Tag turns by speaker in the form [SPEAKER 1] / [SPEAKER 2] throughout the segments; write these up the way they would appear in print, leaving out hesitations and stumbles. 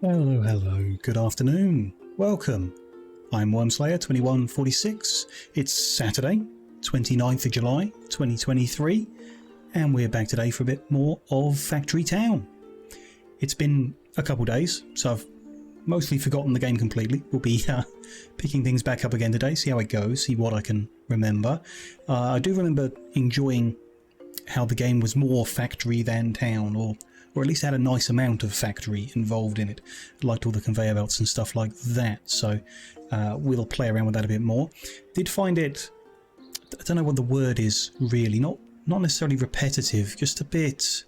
[SPEAKER 1] Hello, hello, good afternoon. Welcome. I'm Wormslayer2146. It's Saturday, 29th of July, 2023, and we're back today for a bit more of Factory Town. It's been a couple days, so I've mostly forgotten the game completely. We'll be picking things back up again today, see how it goes, see what I can remember. I do remember enjoying how the game was more factory than town, or at least had a nice amount of factory involved in it. I liked all the conveyor belts and stuff like that, so we'll play around with that a bit more. Did find it, I don't know what the word is really, not necessarily repetitive, just a bit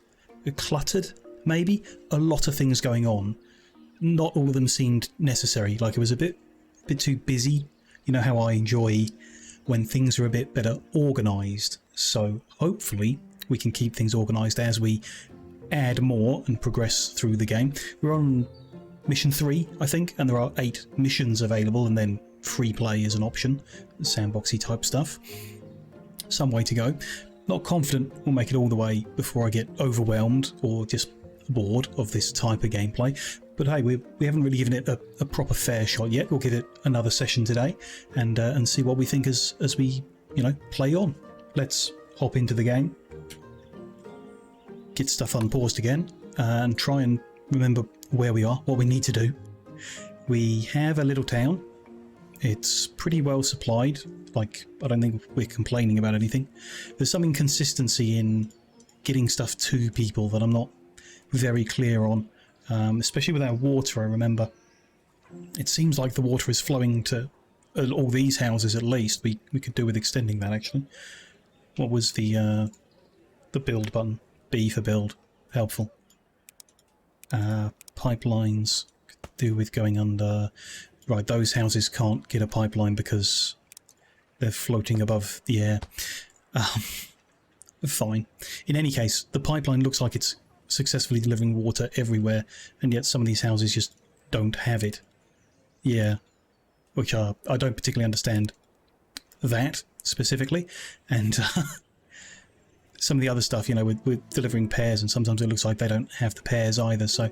[SPEAKER 1] cluttered maybe. A lot of things going on. Not all of them seemed necessary, like it was a bit too busy. You know how I enjoy when things are a bit better organised, so hopefully we can keep things organised as we add more and progress through the game. We're on mission 3, I think, and there are 8 missions available, and then free play is an option, sandboxy type stuff. Some way to go. Not confident we'll make it all the way before I get overwhelmed or just bored of this type of gameplay. But hey, we haven't really given it a proper fair shot yet. We'll give it another session today and see what we think as we, play on. Let's hop into the game. Get stuff unpaused again and try and remember where we are, what we need to do. We have a little town. It's pretty well supplied. Like, I don't think we're complaining about anything. There's some inconsistency in getting stuff to people that I'm not very clear on, especially with our water. I remember it seems like the water is flowing to all these houses at least. We could do with extending that actually. What was the build button? B for build. Helpful. Pipelines could do with going under. Right, those houses can't get a pipeline because they're floating above the air. Fine. In any case, the pipeline looks like it's successfully delivering water everywhere, and yet some of these houses just don't have it. Yeah. Which I don't particularly understand that specifically, and some of the other stuff, we're delivering pairs, and sometimes it looks like they don't have the pairs either, so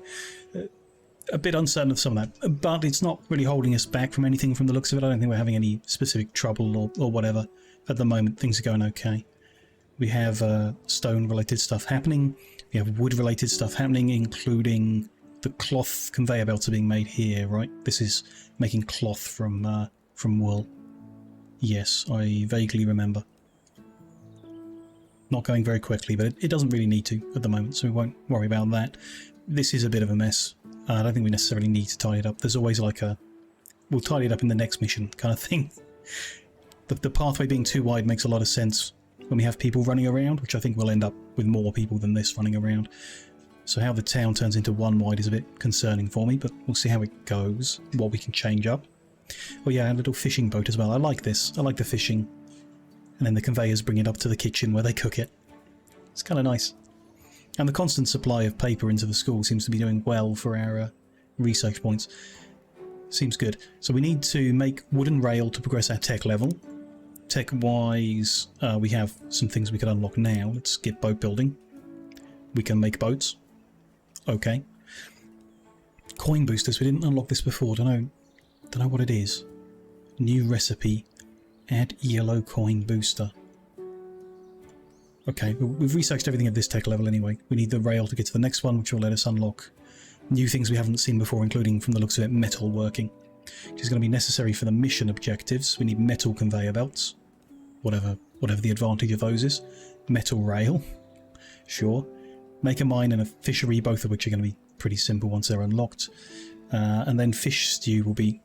[SPEAKER 1] a bit uncertain of some of that. But it's not really holding us back from anything from the looks of it. I don't think we're having any specific trouble or whatever. At the moment, things are going okay. We have stone-related stuff happening. We have wood-related stuff happening, including the cloth conveyor belts are being made here, right? This is making cloth from wool. Yes, I vaguely remember. Not going very quickly, but it doesn't really need to at the moment, so we won't worry about that. This is a bit of a mess. I don't think we necessarily need to tidy it up. There's always like we'll tidy it up in the next mission kind of thing. The pathway being too wide makes a lot of sense when we have people running around, which I think we'll end up with more people than this running around. So how the town turns into one wide is a bit concerning for me, but we'll see how it goes, what we can change up. Oh yeah, a little fishing boat as well. I like this. I like the fishing. And then the conveyors bring it up to the kitchen where they cook it. It's kind of nice. And the constant supply of paper into the school seems to be doing well for our research points. Seems good. So we need to make wooden rail to progress our tech level. Tech-wise, we have some things we can unlock now. Let's get boat building. We can make boats. Okay. Coin boosters. We didn't unlock this before. Don't know what it is. New recipe. Add yellow coin booster. Okay, we've researched everything at this tech level anyway. We need the rail to get to the next one, which will let us unlock new things we haven't seen before, including, from the looks of it, metal working, which is going to be necessary for the mission objectives. We need metal conveyor belts, whatever the advantage of those is. Metal rail, sure. Make a mine and a fishery, both of which are going to be pretty simple once they're unlocked. And then fish stew will be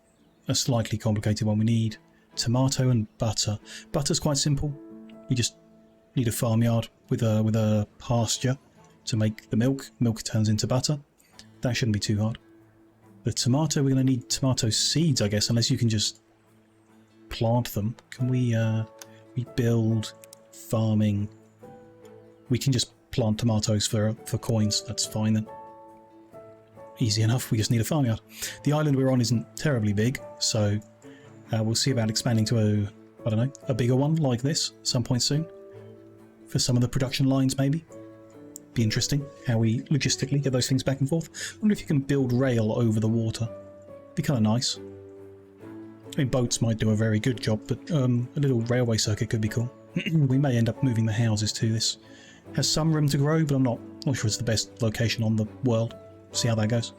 [SPEAKER 1] a slightly complicated one. We need tomato and butter. Butter's quite simple. You just need a farmyard with a pasture to make the milk. Milk turns into butter. That shouldn't be too hard. The tomato, we're going to need tomato seeds, I guess, unless you can just plant them. Can we build farming? We can just plant tomatoes for coins. That's fine then. Easy enough. We just need a farmyard. The island we're on isn't terribly big, so we'll see about expanding to a bigger one like this at some point soon. For some of the production lines, maybe. Be interesting how we logistically get those things back and forth. I wonder if you can build rail over the water. Be kind of nice. I mean, boats might do a very good job, but a little railway circuit could be cool. We may end up moving the houses to this. Has some room to grow, but I'm not sure it's the best location on the world. See how that goes.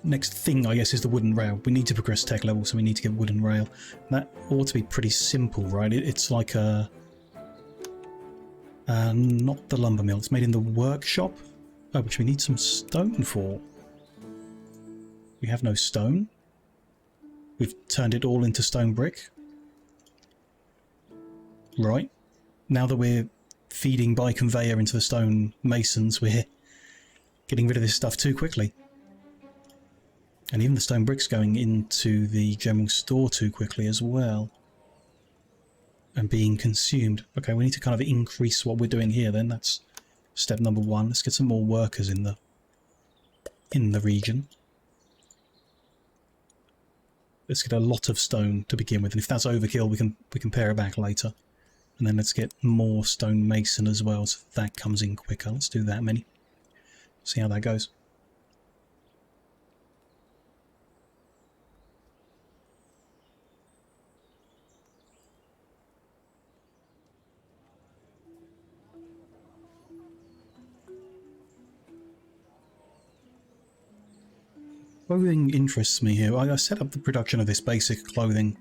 [SPEAKER 1] Next thing, I guess, is the wooden rail. We need to progress tech level, so we need to get wooden rail. That ought to be pretty simple, right? It's like a... not the lumber mill. It's made in the workshop. Oh, which we need some stone for. We have no stone. We've turned it all into stone brick. Right. Now that we're feeding by conveyor into the stone masons, we're getting rid of this stuff too quickly. And even the stone bricks going into the general store too quickly as well. And being consumed. Okay, we need to kind of increase what we're doing here then. That's step number one. Let's get some more workers in the region. Let's get a lot of stone to begin with, and if that's overkill, we can pare it back later. And then let's get more stone mason as well, so that comes in quicker. Let's do that many. See how that goes. Clothing interests me here. I set up the production of this basic clothing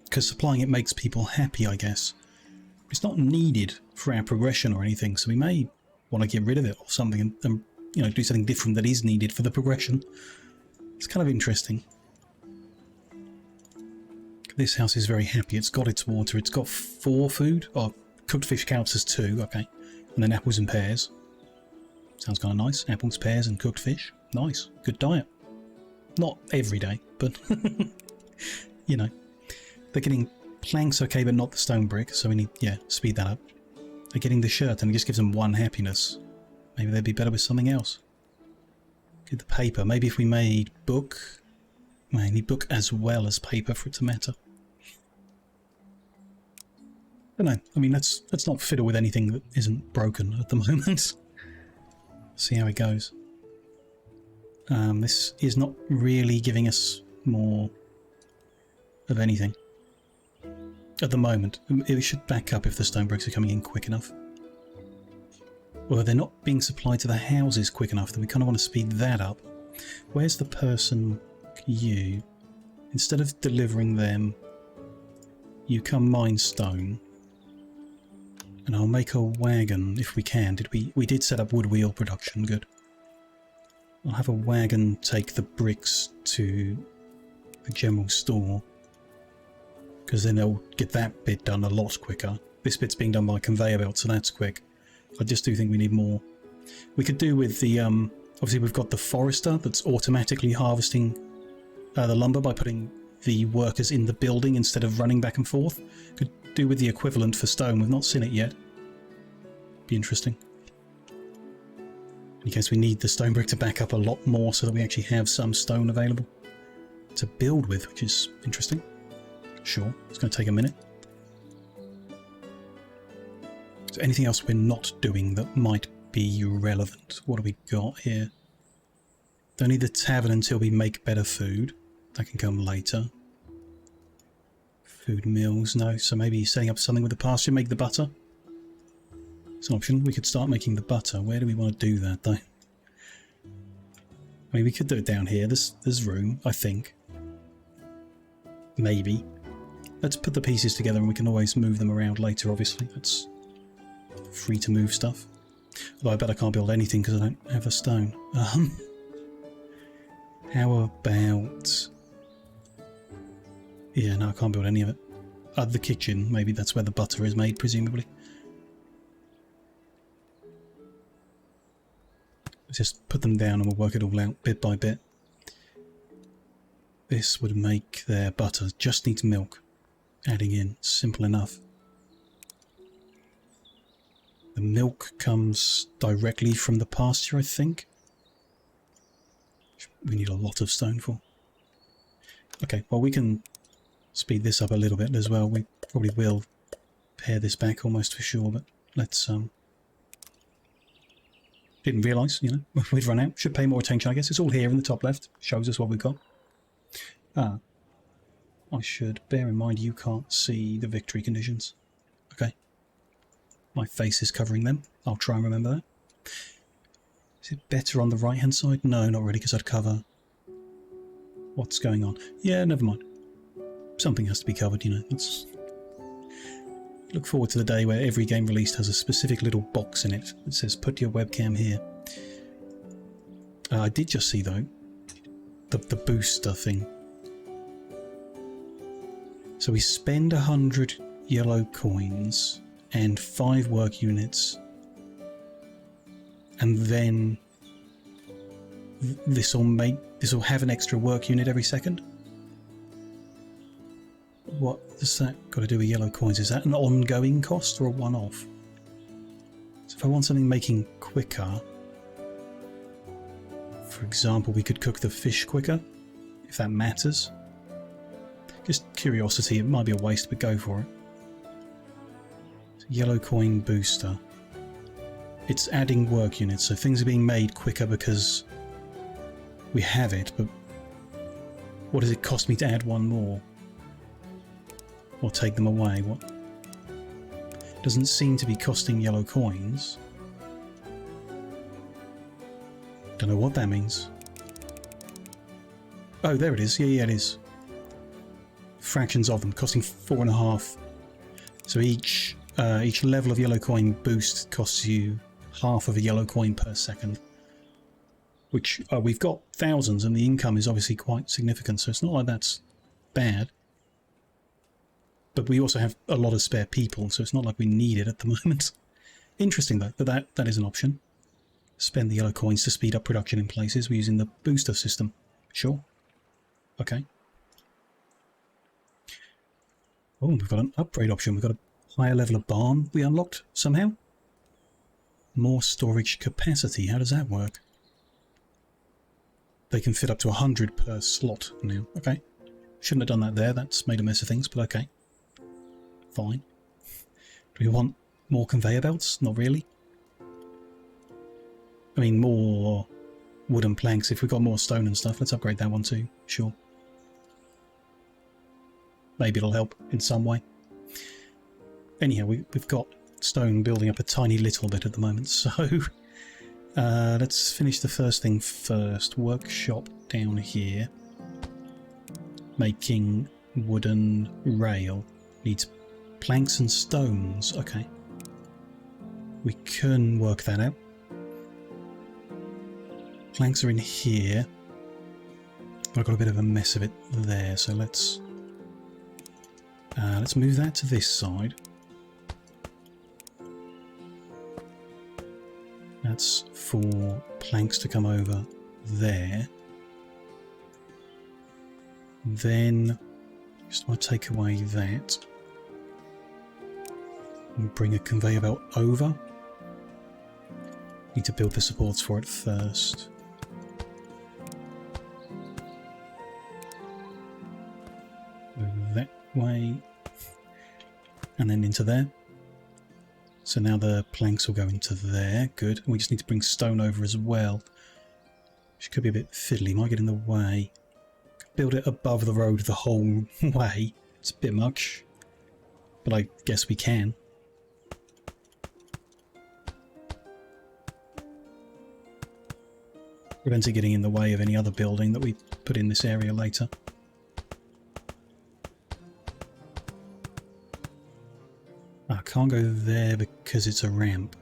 [SPEAKER 1] because supplying it makes people happy, I guess. It's not needed for our progression or anything, so we may want to get rid of it or something and you know, do something different that is needed for the progression. It's kind of interesting. This house is very happy. It's got its water. It's got 4 food. Oh, cooked fish counts as 2. Okay. And then apples and pears. Sounds kind of nice. Apples, pears and cooked fish. Nice. Good diet. Not every day, but you know. They're getting planks okay, but not the stone brick, so we need, yeah, speed that up. They're getting the shirt and it just gives them 1 happiness. Maybe they'd be better with something else. Get the paper. Maybe if we made book. Well, I need book as well as paper for it to matter. I don't know. I mean, let's not fiddle with anything that isn't broken at the moment. See how it goes. This is not really giving us more of anything at the moment. It should back up if the stone bricks are coming in quick enough. Well, they're not being supplied to the houses quick enough, then we kind of want to speed that up. Where's the person? You. Instead of delivering them, you come mine stone. And I'll make a wagon if we can. We did set up wood wheel production, good. I'll have a wagon take the bricks to the general store, because then they'll get that bit done a lot quicker. This bit's being done by conveyor belt, so that's quick. I just do think we need more. We could do with the, obviously we've got the forester that's automatically harvesting the lumber by putting the workers in the building instead of running back and forth. Could do with the equivalent for stone. We've not seen it yet. Be interesting. In case we need the stone brick to back up a lot more so that we actually have some stone available to build with, which is interesting. Sure, it's going to take a minute. So anything else we're not doing that might be relevant? What have we got here? Don't need the tavern until we make better food. That can come later. Food mills, no. So maybe setting up something with the pasture, make the butter. It's an option. We could start making the butter. Where do we want to do that, though? I mean, we could do it down here. There's room, I think. Maybe. Let's put the pieces together and we can always move them around later, obviously. That's free to move stuff. Although I bet I can't build anything because I don't have a stone. How about... Yeah, no, I can't build any of it. The kitchen, maybe that's where the butter is made, presumably. Let's just put them down and we'll work it all out bit by bit. This would make their butter. Just needs milk. Adding in. Simple enough. The milk comes directly from the pasture, I think. We need a lot of stone for. Okay, well we can speed this up a little bit as well. We probably will pare this back almost for sure, but let's Didn't realise, you know, we'd run out. Should pay more attention, I guess. It's all here in the top left. Shows us what we've got. Ah. I should bear in mind you can't see the victory conditions. Okay. My face is covering them. I'll try and remember that. Is it better on the right-hand side? No, not really, because I'd cover what's going on. Yeah, never mind. Something has to be covered, you know. Let's look forward to the day where every game released has a specific little box in it that says, put your webcam here. I did just see, though, the booster thing. So we spend 100 yellow coins and 5 work units, and then this will have an extra work unit every second. What does that got to do with yellow coins? Is that an ongoing cost or a one-off? So if I want something making quicker, for example, we could cook the fish quicker, if that matters. Just curiosity, it might be a waste, but go for it. So yellow coin booster. It's adding work units, so things are being made quicker because we have it, but what does it cost me to add one more? Or take them away? What? Doesn't seem to be costing yellow coins. Don't know what that means. Oh, there it is. Yeah, it is. Fractions of them, costing 4.5. So each level of yellow coin boost costs you half of a yellow coin per second. Which we've got thousands, and the income is obviously quite significant, so it's not like that's bad. But we also have a lot of spare people, so it's not like we need it at the moment. Interesting though, that is an option. Spend the yellow coins to speed up production in places. We're using the booster system. Sure. Okay. Oh, we've got an upgrade option. We've got a higher level of barn we unlocked somehow. More storage capacity. How does that work? They can fit up to 100 per slot now. Okay. Shouldn't have done that there. That's made a mess of things, but okay. Fine. Do we want more conveyor belts? Not really. I mean, more wooden planks. If we've got more stone and stuff, let's upgrade that one too. Sure. Maybe it'll help in some way. Anyhow, we've got stone building up a tiny little bit at the moment, so let's finish the first thing first. Workshop down here. Making wooden rail. Needs planks and stones. Okay. We can work that out. Planks are in here. I've got a bit of a mess of it there, so let's move that to this side. That's for planks to come over there. Then just want to take away that and bring a conveyor belt over. Need to build the supports for it first. Move that way and then into there. So now the planks will go into there. Good. And we just need to bring stone over as well, which could be a bit fiddly. Might get in the way. Build it above the road the whole way. It's a bit much, but I guess we can. Prevents it getting in the way of any other building that we put in this area later. I can't go there because it's a ramp.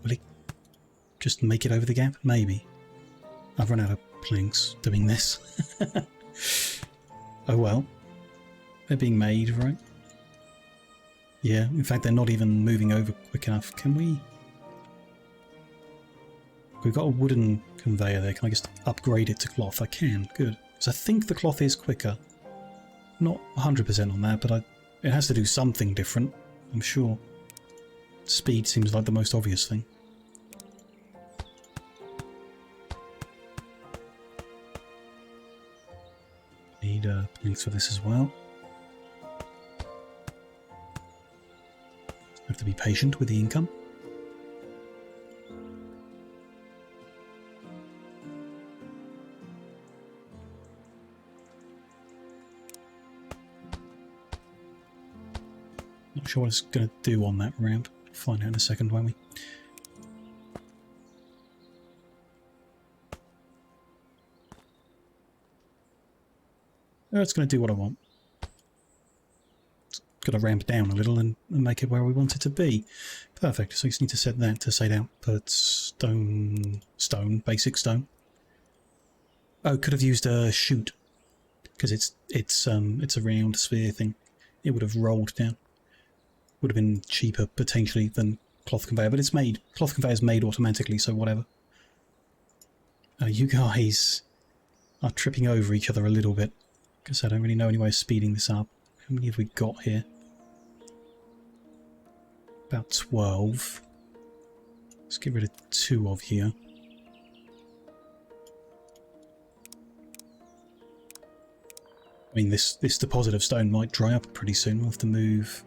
[SPEAKER 1] Will it just make it over the gap? Maybe. I've run out of planks doing this. Oh well. They're being made, right? Yeah, in fact they're not even moving over quick enough. Can we... We've got a wooden conveyor there. Can I just upgrade it to cloth? I can. Good. Because I think the cloth is quicker. Not 100% on that, but it has to do something different, I'm sure. Speed seems like the most obvious thing. Need planks for this as well. Have to be patient with the income. Not sure what it's going to do on that ramp. Find out in a second, won't we? Oh, it's going to do what I want. It's going to ramp down a little and make it where we want it to be. Perfect. So you just need to set that to say output stone, basic stone. Oh, could have used a chute because it's a round sphere thing. It would have rolled down. Would have been cheaper potentially than cloth conveyor, but it's made. Cloth conveyor is made automatically, so whatever. You guys are tripping over each other a little bit because I don't really know any way of speeding this up. How many have we got here? About 12. Let's get rid of 2 of here. I mean, this deposit of stone might dry up pretty soon. We'll have to move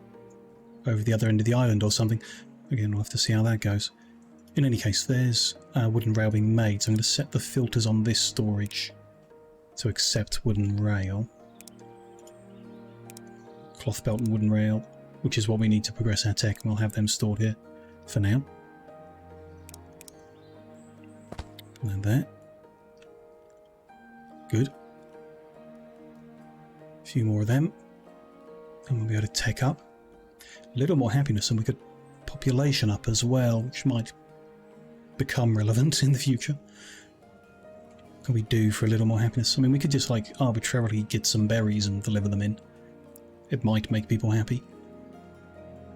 [SPEAKER 1] over the other end of the island or something. Again, we'll have to see how that goes. In any case, there's a wooden rail being made, so I'm going to set the filters on this storage to accept wooden rail. Cloth belt and wooden rail, which is what we need to progress our tech, and we'll have them stored here for now. And there. Good. A few more of them. And we'll be able to tech up. A little more happiness, and we could population up as well, which might become relevant in the future. What can we do for a little more happiness? I mean, we could just like arbitrarily get some berries and deliver them in. It might make people happy.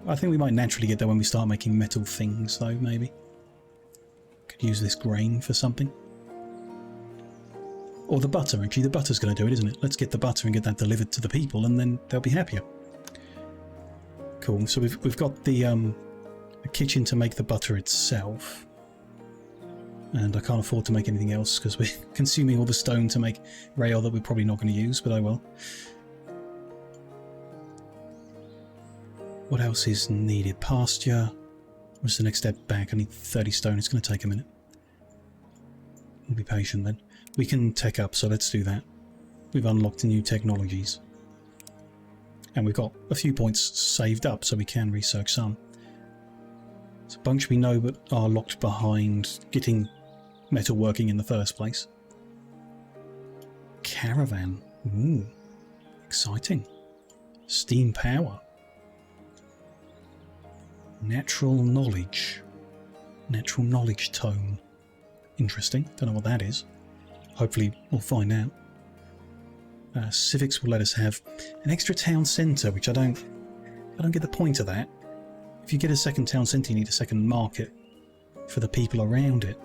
[SPEAKER 1] I think we might naturally get there when we start making metal things, though, maybe. Could use this grain for something. Or the butter, actually. The butter's going to do it, isn't it? Let's get the butter and get that delivered to the people, and then they'll be happier. Cool. So we've got the kitchen to make the butter itself. And I can't afford to make anything else because we're consuming all the stone to make rail that we're probably not going to use, but I will. What else is needed? Pasture. What's the next step back? I need 30 stone. It's going to take a minute. We'll be patient then. We can tech up, so let's do that. We've unlocked new technologies. And we've got a few points saved up, so we can research some. It's a bunch we know but are locked behind getting metal working in the first place. Caravan. Ooh. Exciting. Steam power. Natural knowledge. Natural knowledge tome. Interesting. Don't know what that is. Hopefully we'll find out. Civics will let us have an extra town centre, which I don't get the point of that. If you get a second town centre, you need a second market for the people around it.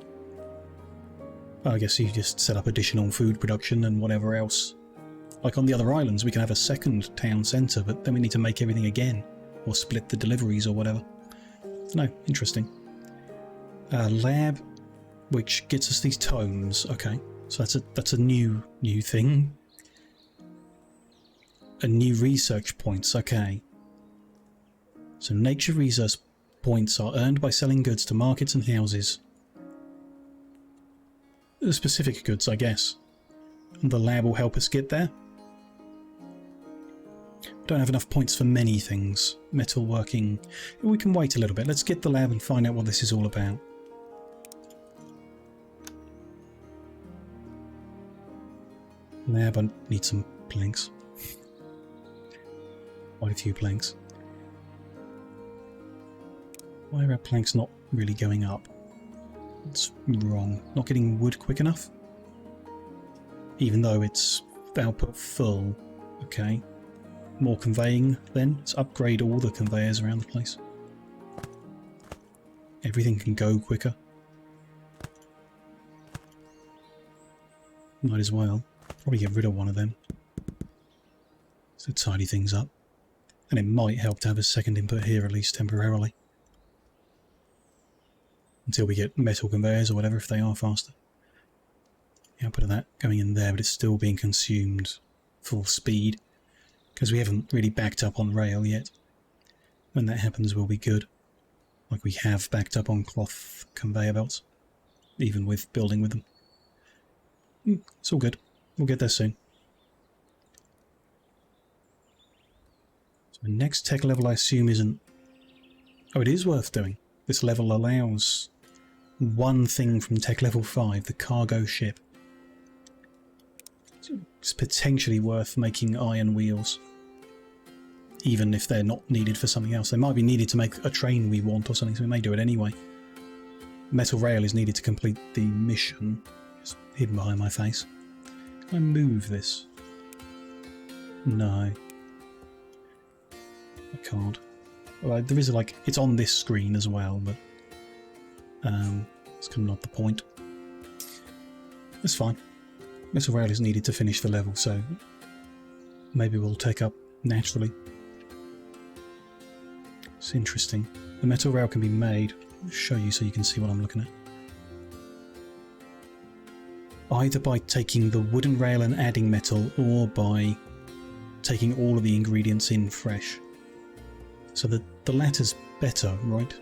[SPEAKER 1] I guess you just set up additional food production and whatever else. Like on the other islands, we can have a second town centre, but then we need to make everything again, or split the deliveries or whatever. No, interesting. Lab, which gets us these tomes. Okay, so that's a new thing. A new research points. Okay. So nature resource points are earned by selling goods to markets and houses. Specific goods, I guess. And the lab will help us get there. Don't have enough points for many things. Metalworking. We can wait a little bit. Let's get the lab and find out what this is all about. Lab, I need some planks. Quite a few planks. Why are our planks not really going up? What's wrong? Not getting wood quick enough? Even though it's output full. Okay. More conveying then. Let's upgrade all the conveyors around the place. Everything can go quicker. Might as well. Probably get rid of one of them. To tidy things up. And it might help to have a second input here, at least temporarily. Until we get metal conveyors or whatever, if they are faster. The output of that going in there, but it's still being consumed full speed. Because we haven't really backed up on rail yet. When that happens, we'll be good. Like we have backed up on cloth conveyor belts. Even with building with them. It's all good. We'll get there soon. So the next tech level I assume isn't... Oh, it is worth doing. This level allows one thing from tech level 5, the cargo ship. So it's potentially worth making iron wheels. Even if they're not needed for something else. They might be needed to make a train we want or something, so we may do it anyway. Metal rail is needed to complete the mission. It's hidden behind my face. Can I move this? No. I can't. Well, there is like... It's on this screen as well, but... it's kind of not the point. That's fine. Metal rail is needed to finish the level, so... Maybe we'll take up naturally. It's interesting. The metal rail can be made. I'll show you so you can see what I'm looking at. Either by taking the wooden rail and adding metal, or by taking all of the ingredients in fresh. So the latter's better, right?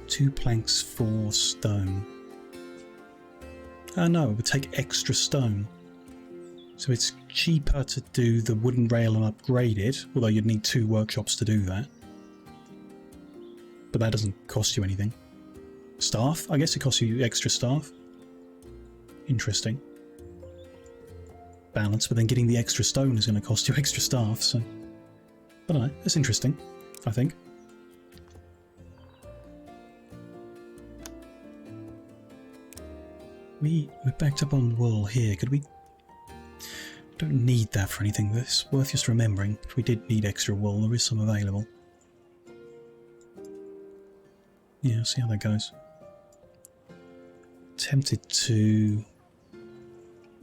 [SPEAKER 1] 2 planks, 4 stone. Oh no, it would take extra stone. So it's cheaper to do the wooden rail and upgrade it, although you'd need 2 workshops to do that. But that doesn't cost you anything. Staff? I guess it costs you extra staff. Interesting. Balance, but then getting the extra stone is going to cost you extra staff, so... I don't know, that's interesting, I think. We're backed up on wool here, could we... Don't need that for anything, but it's worth just remembering. If we did need extra wool, there is some available. Yeah, see how that goes. Tempted to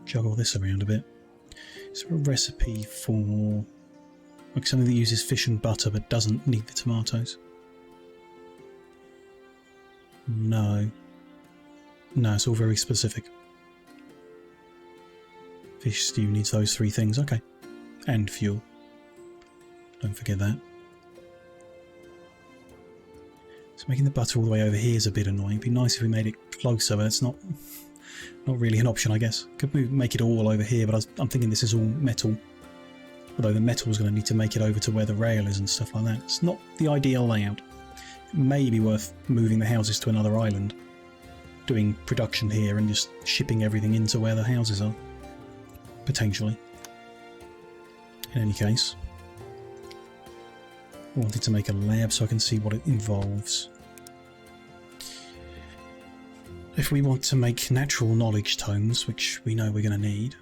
[SPEAKER 1] juggle this around a bit. Is there a recipe for like something that uses fish and butter but doesn't need the tomatoes? No. No, it's all very specific. Fish stew needs those 3 things, okay. And fuel. Don't forget that. So making the butter all the way over here is a bit annoying. It'd be nice if we made it closer, but it's not really an option, I guess. Could we make it all over here, but I'm thinking this is all metal. Although the metal is going to need to make it over to where the rail is and stuff like that. It's not the ideal layout. It may be worth moving the houses to another island. Doing production here and just shipping everything into where the houses are. Potentially. In any case. I wanted to make a lab so I can see what it involves. If we want to make natural knowledge tomes, which we know we're going to need,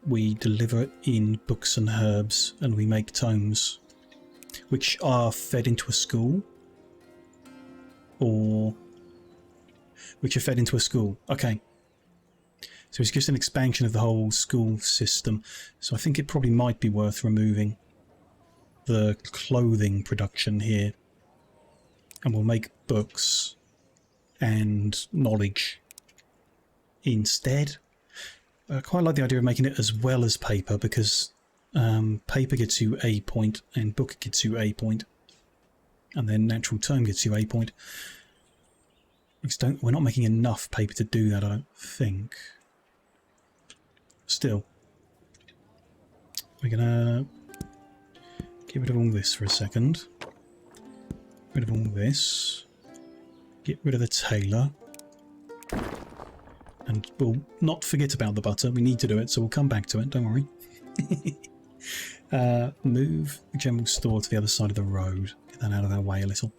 [SPEAKER 1] we deliver it in books and herbs, and we make tomes, which are fed into a school, or which are fed into a school. Okay. So it's just an expansion of the whole school system. So I think it probably might be worth removing the clothing production here, and we'll make books and knowledge instead. I quite like the idea of making it as well as paper, because paper gets you a point and book gets you a point, and then natural tome gets you a point. We're not making enough paper to do that, I don't think. Still, we're gonna get rid of all this for a second. Get rid of all this. Get rid of the tailor. And we'll not forget about the butter. We need to do it, so we'll come back to it, don't worry. Move the general store to the other side of the road. Get that out of our way a little.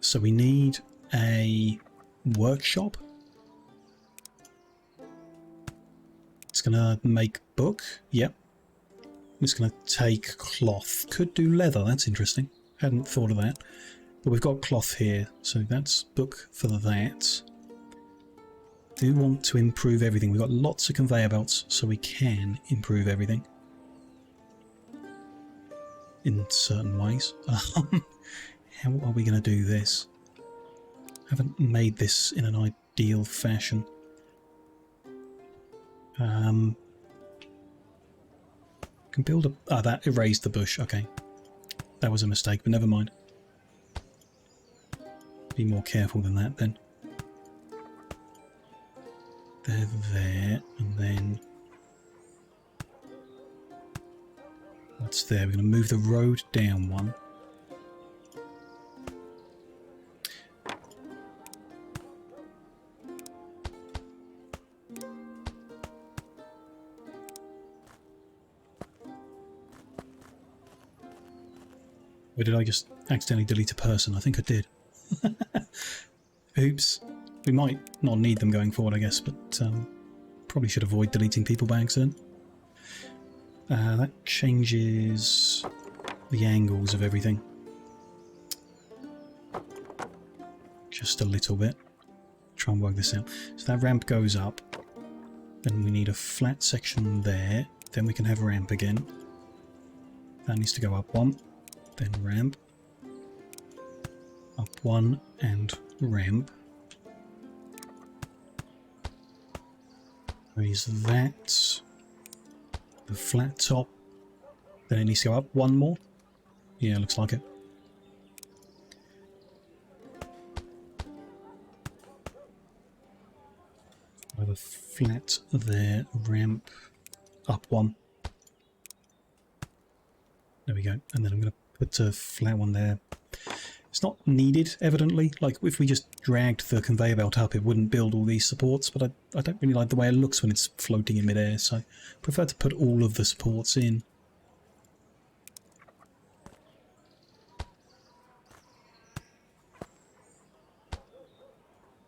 [SPEAKER 1] So we need a workshop. It's going to make book. Yep. It's going to take cloth. Could do leather. That's interesting. Hadn't thought of that. But we've got cloth here, so that's book for that. Do want to improve everything. We've got lots of conveyor belts, so we can improve everything. In certain ways. How are we going to do this? I haven't made this in an ideal fashion. Can build a... Ah, that erased the bush. Okay. That was a mistake, but never mind. Be more careful than that, then. They're there, and then... That's there. We're going to move the road down one. Or did I just accidentally delete a person? I think I did. Oops. We might not need them going forward, I guess, but probably should avoid deleting people by accident. That changes the angles of everything. Just a little bit. Try and work this out. So that ramp goes up. Then we need a flat section there. Then we can have ramp again. That needs to go up one. Then ramp. Up one and ramp. Raise that. The flat top. Then it needs to go up one more. Yeah, looks like it. I have a flat there, ramp, up one. There we go. And then I'm going to put a flat one there. It's not needed, evidently. Like, if we just dragged the conveyor belt up, it wouldn't build all these supports, but I don't really like the way it looks when it's floating in midair, so I prefer to put all of the supports in.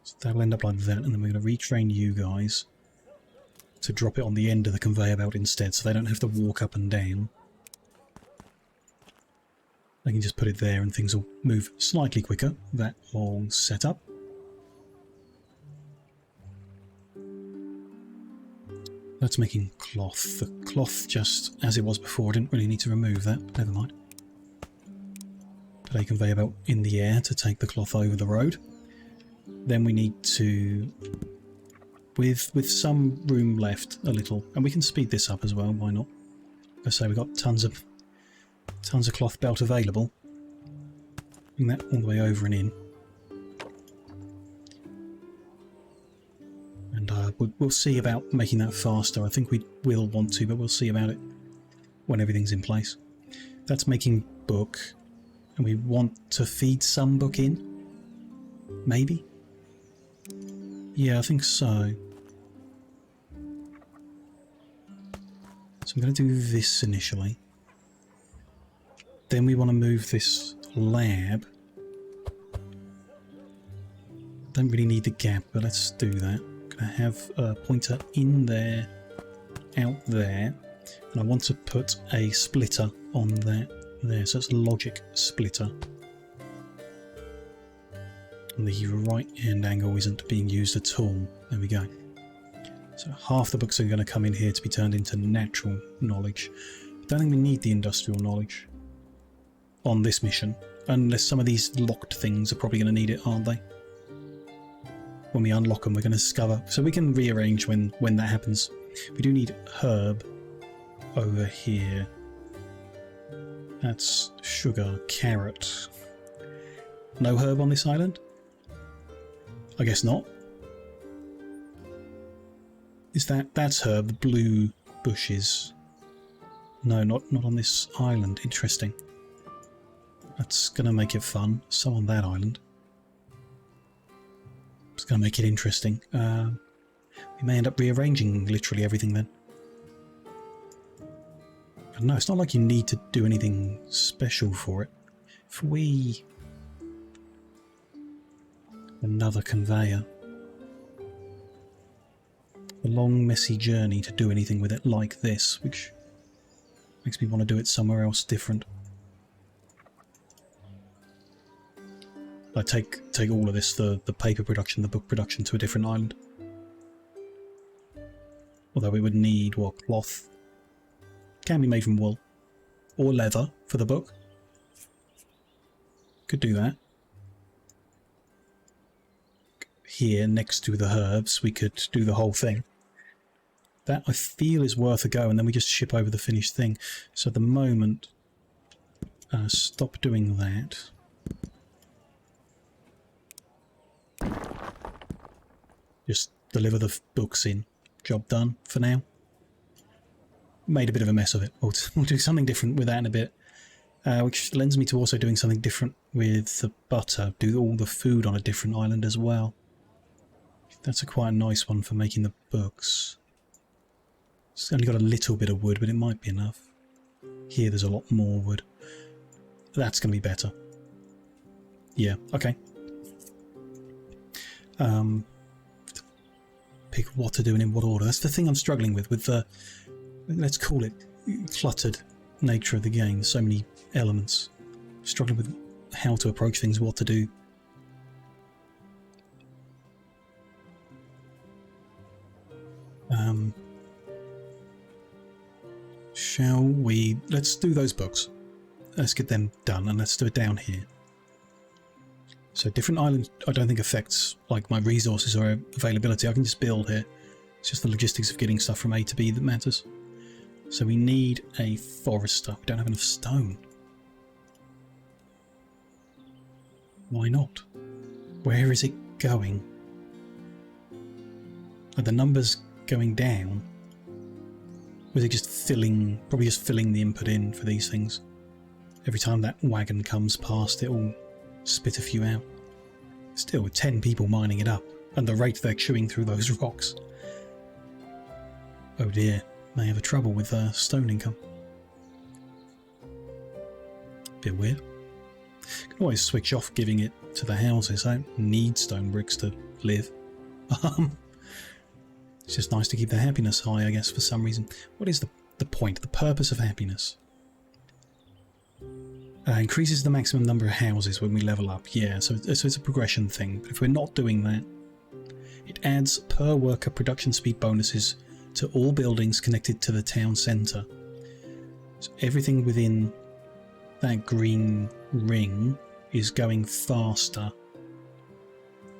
[SPEAKER 1] So that'll end up like that, and then we're going to retrain you guys to drop it on the end of the conveyor belt instead, so they don't have to walk up and down. I can just put it there and things will move slightly quicker. That whole setup. That's making cloth. The cloth, just as it was before, I didn't really need to remove that. Never mind. Put a conveyor belt in the air to take the cloth over the road. Then we need to, with some room left, a little, and we can speed this up as well. Why not? I say we've got tons of cloth belt available. Bring that all the way over and in. And we'll see about making that faster. I think we will want to, but we'll see about it when everything's in place. That's making book. And we want to feed some book in? Maybe? Yeah, I think so. So I'm going to do this initially. Then we want to move this lab. Don't really need the gap, but let's do that. I'm going to have a pointer in there, out there, and I want to put a splitter on that there, so it's logic splitter. And the right hand angle isn't being used at all. There we go. So half the books are going to come in here to be turned into natural knowledge. I don't think we need the industrial knowledge on this mission, unless some of these locked things are probably going to need it, aren't they? When we unlock them, we're going to discover. So we can rearrange when that happens. We do need herb over here. That's sugar, carrot. No herb on this island? I guess not. Is that's herb, the blue bushes? No, not on this island. Interesting. That's going to make it fun. So on that island. It's going to make it interesting. We may end up rearranging literally everything then. I don't know, it's not like you need to do anything special for it. If we... Another conveyor. A long, messy journey to do anything with it like this, which makes me want to do it somewhere else different. I take all of this, the paper production, the book production, to a different island. Although we would need, what, cloth? Can be made from wool. Or leather for the book. Could do that. Here, next to the herbs, we could do the whole thing. That, I feel, is worth a go, and then we just ship over the finished thing. So at the moment, stop doing that. Just deliver the books in. Job done for now. made a bit of a mess of it. We'll do something different with that in a bit, which lends me to also doing something different with the butter. Do all the food on a different island as well. That's quite a nice one for making the books. It's only got a little bit of wood, but it might be enough. Here there's a lot more wood. That's going to be better. Yeah, okay. Pick what to do and in what order. That's the thing I'm struggling with the, let's call it, cluttered nature of the game. There's so many elements. Struggling with how to approach things, what to do. Shall we... Let's do those books. Let's get them done, and let's do it down here. So different islands I don't think affects like my resources or availability. I can just build here. It's just the logistics of getting stuff from A to B that matters. So we need a forester. We don't have enough stone. Why not? Where is it going? Are the numbers going down? Was it just filling, probably just filling the input in for these things? Every time that wagon comes past, it will spit a few out. Still, with 10 people mining it up, and the rate they're chewing through those rocks. Oh dear, may have a trouble with stone income. Bit weird. Can always switch off giving it to the houses. I don't need stone bricks to live. It's just nice to keep their happiness high, I guess, for some reason. What is the point, the purpose of happiness? Increases the maximum number of houses when we level up. Yeah, so it's a progression thing. But if we're not doing that, it adds per worker production speed bonuses to all buildings connected to the town centre. So everything within that green ring is going faster.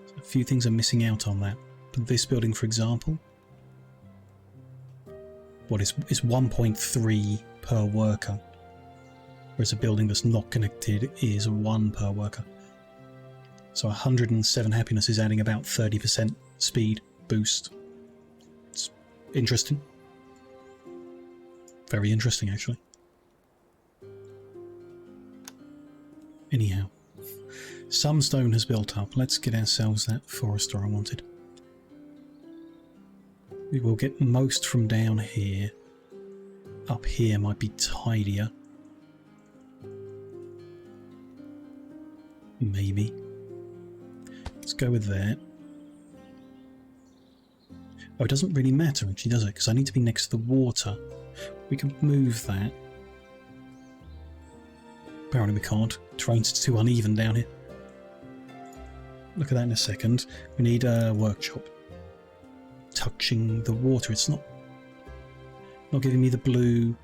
[SPEAKER 1] So a few things are missing out on that. But this building, for example, what is 1.3 per worker. Whereas a building that's not connected is 1 per worker. So 107 happiness is adding about 30% speed boost. It's interesting. Very interesting, actually. Anyhow, some stone has built up. Let's get ourselves that forester I wanted. We will get most from down here. Up here might be tidier. Maybe. Let's go with that. Oh, it doesn't really matter actually, does it? Because I need to be next to the water. We can move that. Apparently we can't. Terrain's too uneven down here. Look at that in a second. We need a workshop. Touching the water. It's not giving me the blue.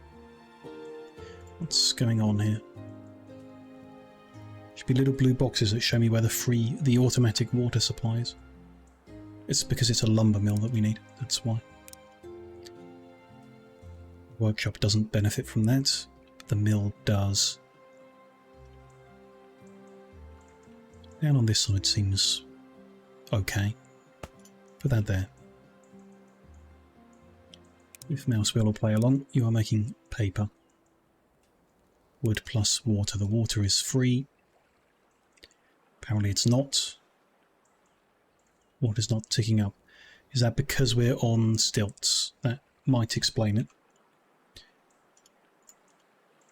[SPEAKER 1] What's going on here? Should be little blue boxes that show me where the automatic water supply is. It's because it's a lumber mill that we need. That's why. Workshop doesn't benefit from that, but the mill does. Down on this side seems okay. Put that there. If mouse wheel will play along, you are making paper. Wood plus water. The water is free. Apparently it's not. Water's not ticking up. Is that because we're on stilts? That might explain it.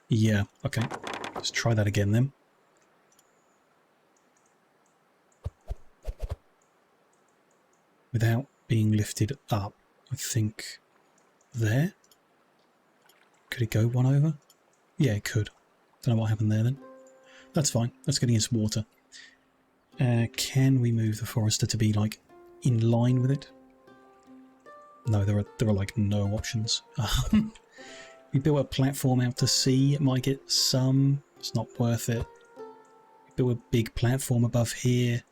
[SPEAKER 1] Yeah, okay. Let's try that again then. Without being lifted up, I think there? Could it go one over? Yeah, it could. Don't know what happened there then. That's fine. That's getting us water. Can we move the forester to be like in line with it? No, there are like no options. We built a platform out to sea. It might get some. It's not worth it. We built a big platform above here.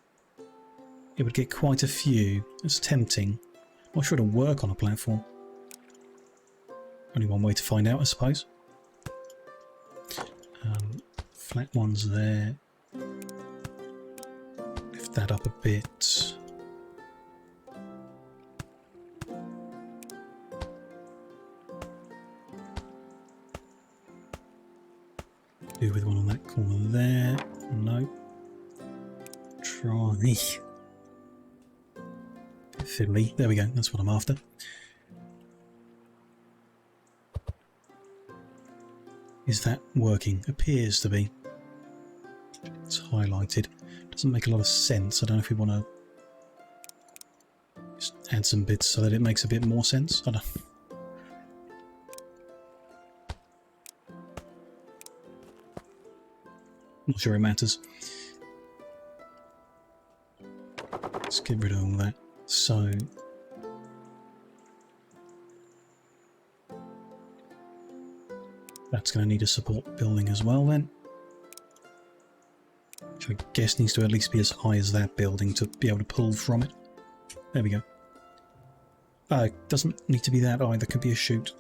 [SPEAKER 1] It would get quite a few. It's tempting. Not sure it'll work on a platform. Only one way to find out, I suppose. Flat ones there. Lift that up a bit. Corner there. No. Try. Fiddly. There we go. That's what I'm after. Is that working? Appears to be. It's highlighted. Doesn't make a lot of sense. I don't know if we want to just add some bits so that it makes a bit more sense. I don't. Not sure it matters. Let's get rid of all that. So that's going to need a support building as well then. Which I guess needs to at least be as high as that building to be able to pull from it. There we go. It doesn't need to be that either. Could be a chute.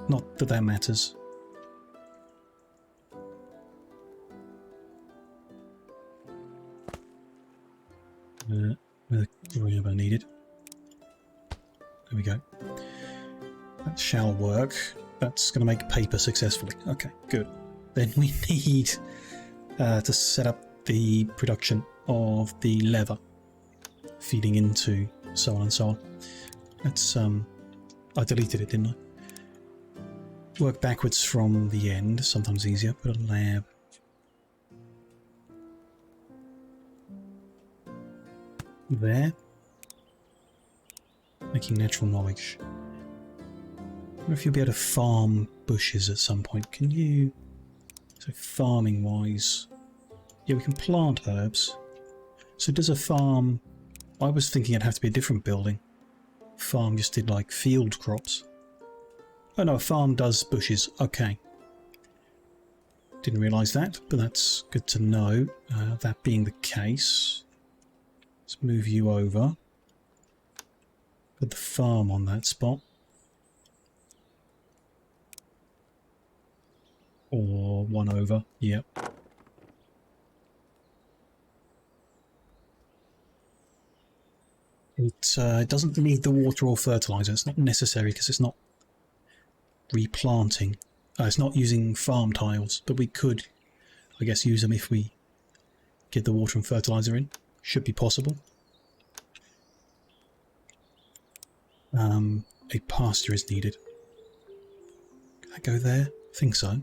[SPEAKER 1] Not that that matters. With a grabber needed. There we go. That shall work. That's going to make paper successfully. Okay, good. Then we need to set up the production of the leather, feeding into so on and so on. That's I deleted it, didn't I? Work backwards from the end. Sometimes easier. Put a lab. There. Making natural knowledge. I wonder if you'll be able to farm bushes at some point. Can you? So farming wise, yeah, we can plant herbs. So does a farm? I was thinking it'd have to be a different building. Farm just did like field crops. Oh no, a farm does bushes. Okay. Didn't realise that, but that's good to know. That being the case, let's move you over. Put the farm on that spot. Or one over, yep. It doesn't need the water or fertiliser. It's not necessary because it's not replanting. It's not using farm tiles, but we could, I guess, use them if we get the water and fertiliser in. Should be possible. A pasture is needed. Can I go there? I think so.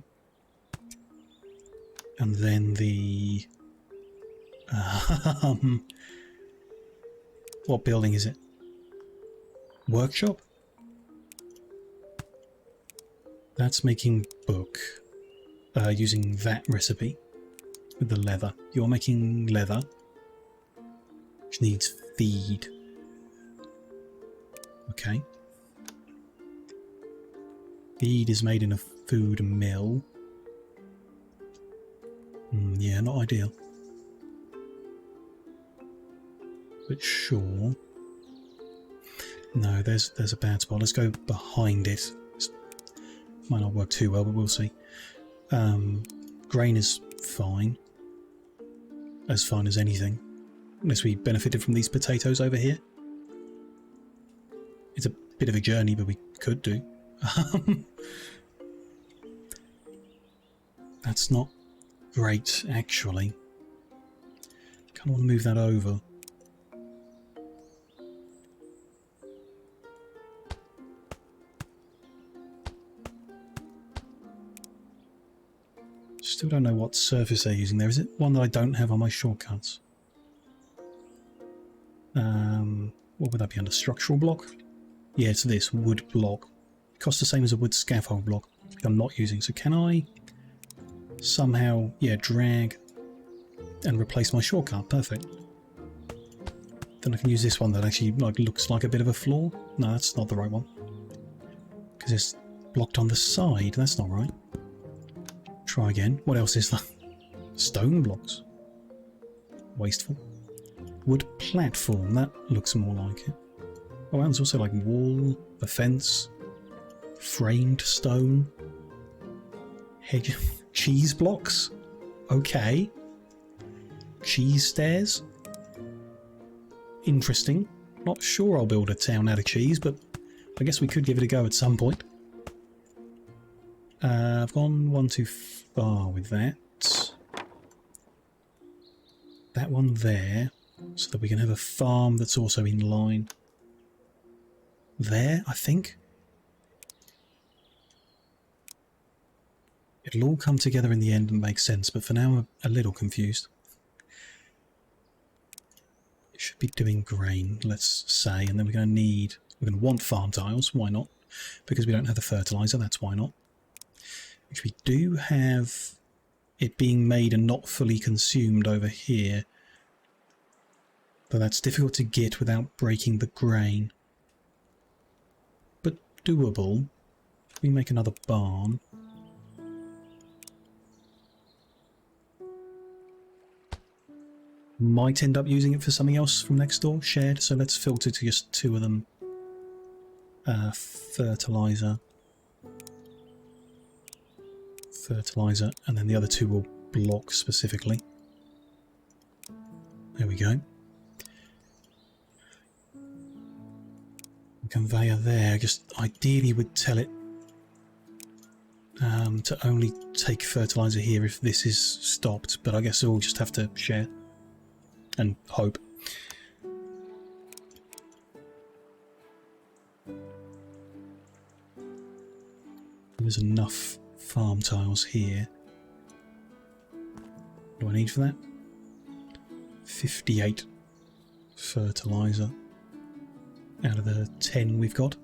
[SPEAKER 1] And then the... what building is it? Workshop? That's making book. Using that recipe with the leather. You're making leather, which needs feed. Okay. Feed is made in a food mill. Yeah, not ideal. But sure. No, there's a bad spot. Let's go behind it. Might not work too well, but we'll see. Grain is fine. As fine as anything. Unless we benefited from these potatoes over here. It's a bit of a journey, but we could do. That's not great, actually. Kind of want to move that over. Still don't know what surface they're using there. Is it one that I don't have on my shortcuts? What would that be under? Structural block? Yeah, it's this wood block. It costs the same as a wood scaffold block, which I'm not using. So can I somehow, yeah, drag and replace my shortcut? Perfect. Then I can use this one that actually like looks like a bit of a floor. No, that's not the right one. Because it's blocked on the side. That's not right. Try again. What else is that? Stone blocks. Wasteful. Wood platform. That looks more like it. Oh, and there's also like wall, a fence, framed stone, hedge, cheese blocks. Okay. Cheese stairs. Interesting. Not sure I'll build a town out of cheese, but I guess we could give it a go at some point. I've gone one too far with that. that one there so that we can have a farm that's also in line there, I think. It'll all come together in the end and make sense, but for now I'm a little confused. It should be doing grain, let's say, and then we're going to want farm tiles, why not? Because we don't have the fertiliser, that's why not. Which we do have it being made and not fully consumed over here. But that's difficult to get without breaking the grain. But doable. If we make another barn. Might end up using it for something else from next door, shared, so let's filter to just 2 of them. Fertiliser, and then the other 2 will block specifically. There we go. Conveyor there, just ideally would tell it to only take fertiliser here if this is stopped, but I guess we'll just have to share. And hope. There's enough farm tiles here. What do I need for that? 58 fertiliser out of the 10 we've got.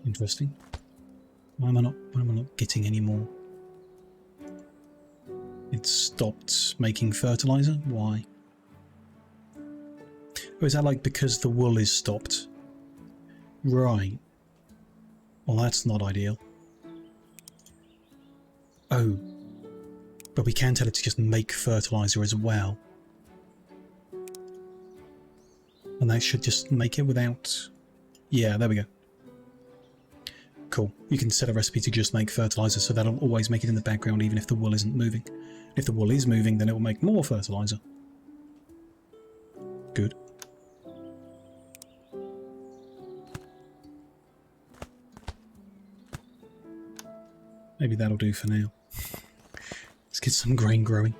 [SPEAKER 1] Interesting. Why am I not getting any more? It stopped making fertiliser? Why? Or is that like because the wool is stopped? Right. Well, that's not ideal. Oh. But we can tell it to just make fertiliser as well. And that should just make it without... Yeah, there we go. Cool. You can set a recipe to just make fertiliser, so that'll always make it in the background even if the wool isn't moving. If the wool is moving, then it will make more fertiliser. Good. Maybe that'll do for now. Let's get some grain growing.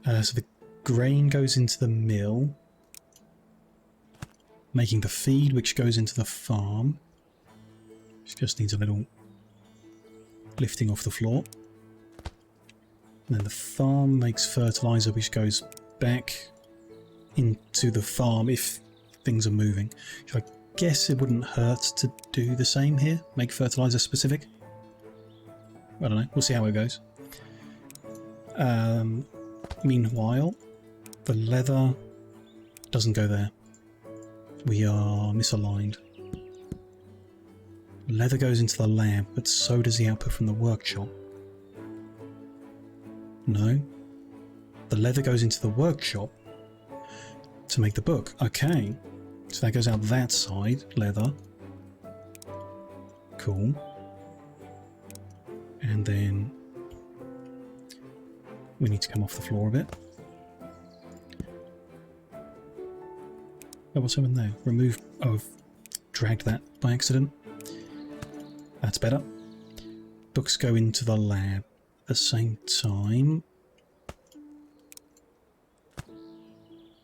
[SPEAKER 1] So the grain goes into the mill, making the feed which goes into the farm. Just needs a little lifting off the floor. And then the farm makes fertiliser which goes back into the farm if things are moving. So I guess it wouldn't hurt to do the same here. Make fertiliser specific. I don't know. We'll see how it goes. Meanwhile, the leather doesn't go there. We are misaligned. Leather goes into the lab, but so does the output from the workshop. No. The leather goes into the workshop to make the book. Okay. So that goes out that side, leather. Cool. And then we need to come off the floor a bit. Oh, what's over there? Remove... Oh, I've dragged that by accident. That's better. Books go into the lab at the same time.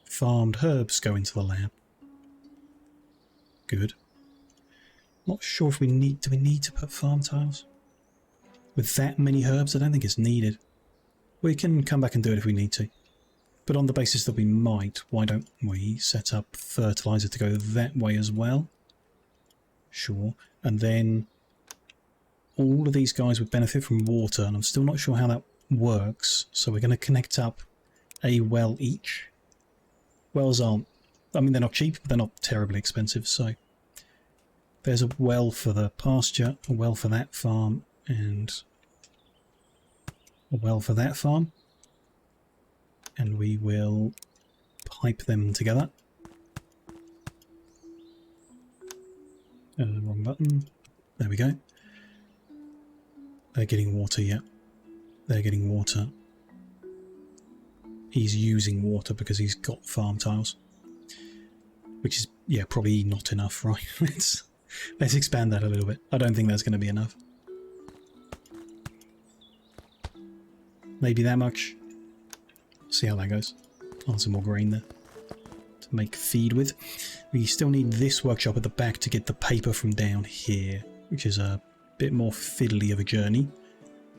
[SPEAKER 1] Farmed herbs go into the lab. Good. Not sure if we need... Do we need to put farm tiles? With that many herbs, I don't think it's needed. We can come back and do it if we need to. But on the basis that we might, why don't we set up fertiliser to go that way as well? Sure. And then all of these guys would benefit from water, and I'm still not sure how that works. So we're going to connect up a well each. Wells aren't... I mean, they're not cheap, but they're not terribly expensive, so... There's a well for the pasture, a well for that farm, and a well for that farm. And we will pipe them together. Wrong button. There we go. They're getting water, yeah. They're getting water. He's using water because he's got farm tiles. Which is, yeah, probably not enough, right? Let's expand that a little bit. I don't think that's going to be enough. maybe that much. See how that goes. Plant some more grain there to make feed with. We still need this workshop at the back to get the paper from down here, which is a bit more fiddly of a journey.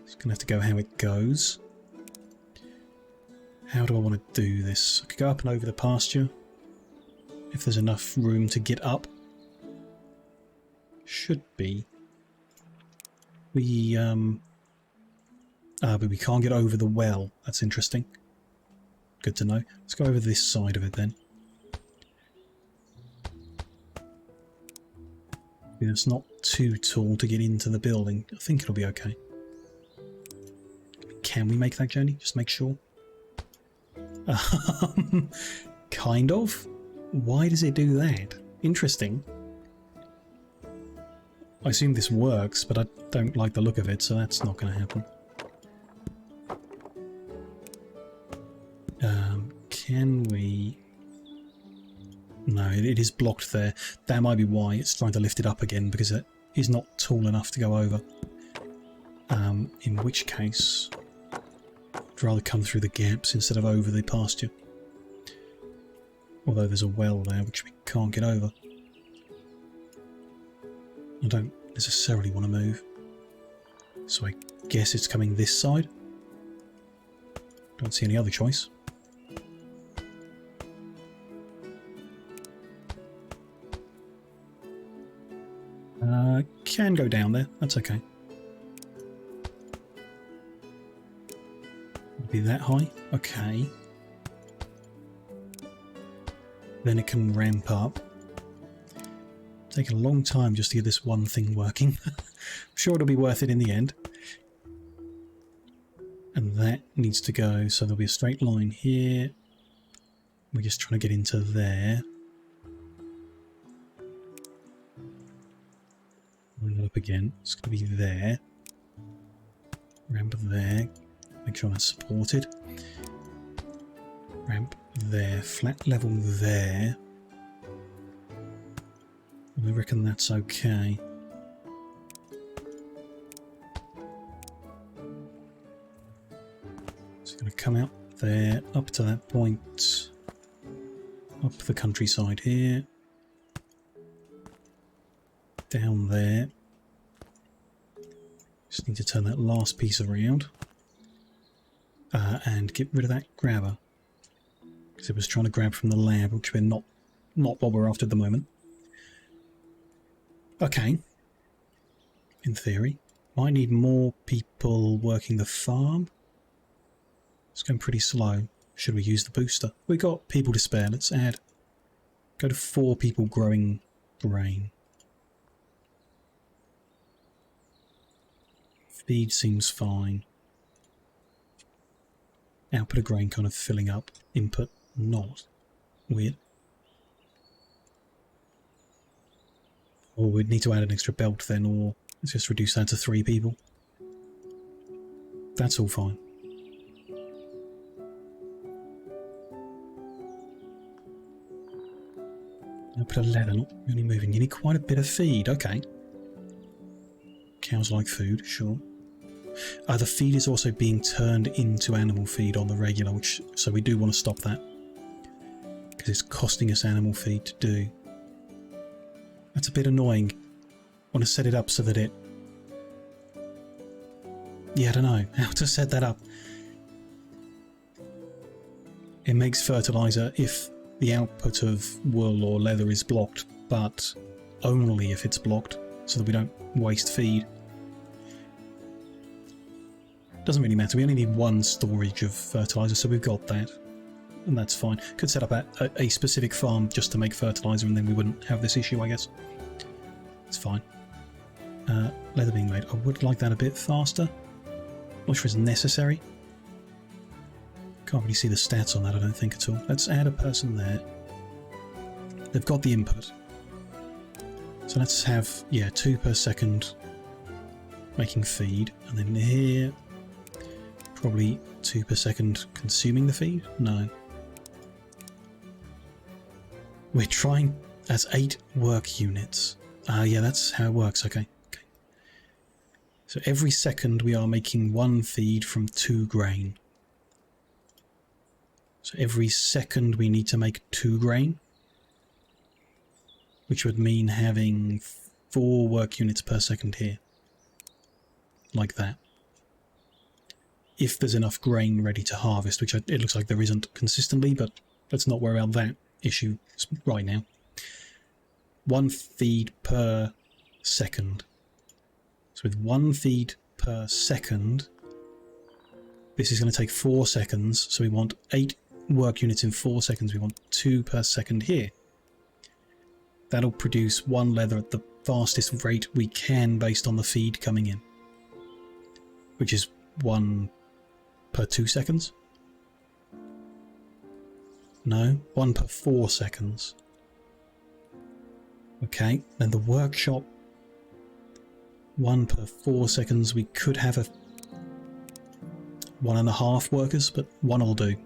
[SPEAKER 1] It's going to have to go how it goes. How do I want to do this? I could go up and over the pasture, if there's enough room to get up. Should be. But we can't get over the well. That's interesting. Good to know. Let's go over this side of it then. It's not too tall to get into the building. I think it'll be okay. Can we make that journey? Just make sure. Kind of. Why does it do that? Interesting. I assume this works, but I don't like the look of it, so that's not going to happen. Can we... No, it is blocked there. That might be why it's trying to lift it up again, because it is not tall enough to go over. In which case, I'd rather come through the gaps instead of over the pasture. Although there's a well there which we can't get over. I don't necessarily want to move. So I guess it's coming this side. Don't see any other choice. Can go down there, that's okay. Be that high? Okay. Then it can ramp up. Take a long time just to get this one thing working. I'm sure it'll be worth it in the end. And that needs to go, so there'll be a straight line here. We're just trying to get into there. Bring it up again. It's going to be there. Ramp there. Make sure that's supported. Ramp there. Flat level there. I reckon that's okay. It's going to come out there, up to that point. Up the countryside here. Down there. Just need to turn that last piece around. And get rid of that grabber. Because it was trying to grab from the lab, which we're not what we're after at the moment. Okay. In theory. Might need more people working the farm. It's going pretty slow. Should we use the booster? We've got people to spare. Let's add. Go to 4 people growing grain. Feed seems fine. Output of grain kind of filling up. Input not. Weird. Or we'd need to add an extra belt then, or let's just reduce that to 3 people. That's all fine. Output of leather, not really moving. You need quite a bit of feed, okay. Cows like food, sure. The feed is also being turned into animal feed on the regular, which so we do want to stop that. Because it's costing us animal feed to do. That's a bit annoying. I want to set it up so that it... Yeah, I don't know how to set that up. It makes fertilizer if the output of wool or leather is blocked, but only if it's blocked, so that we don't waste feed. Doesn't really matter, we only need 1 storage of fertilizer, so we've got that. And that's fine. Could set up a specific farm just to make fertilizer and then we wouldn't have this issue, I guess. It's fine. Leather being made. I would like that a bit faster. Not sure it's necessary. Can't really see the stats on that, I don't think at all. Let's add a person there. They've got the input. So let's have, yeah, 2 per second making feed. And then here, probably 2 per second consuming the feed? No. We're trying... That's 8 work units. Yeah, that's how it works, okay. So every second we are making 1 feed from 2 grain. So every second we need to make 2 grain, which would mean having 4 work units per second here. Like that. If there's enough grain ready to harvest, which it looks like there isn't consistently, but let's not worry about that issue right now. 1 feed per second. So with 1 feed per second, this is going to take 4 seconds, so we want 8 work units in 4 seconds. We want 2 per second here. That'll produce 1 leather at the fastest rate we can based on the feed coming in, which is 1 per 2 seconds. No, 1 per 4 seconds. Okay, then the workshop, 1 per 4 seconds. We could have 1.5 workers, but 1 will do.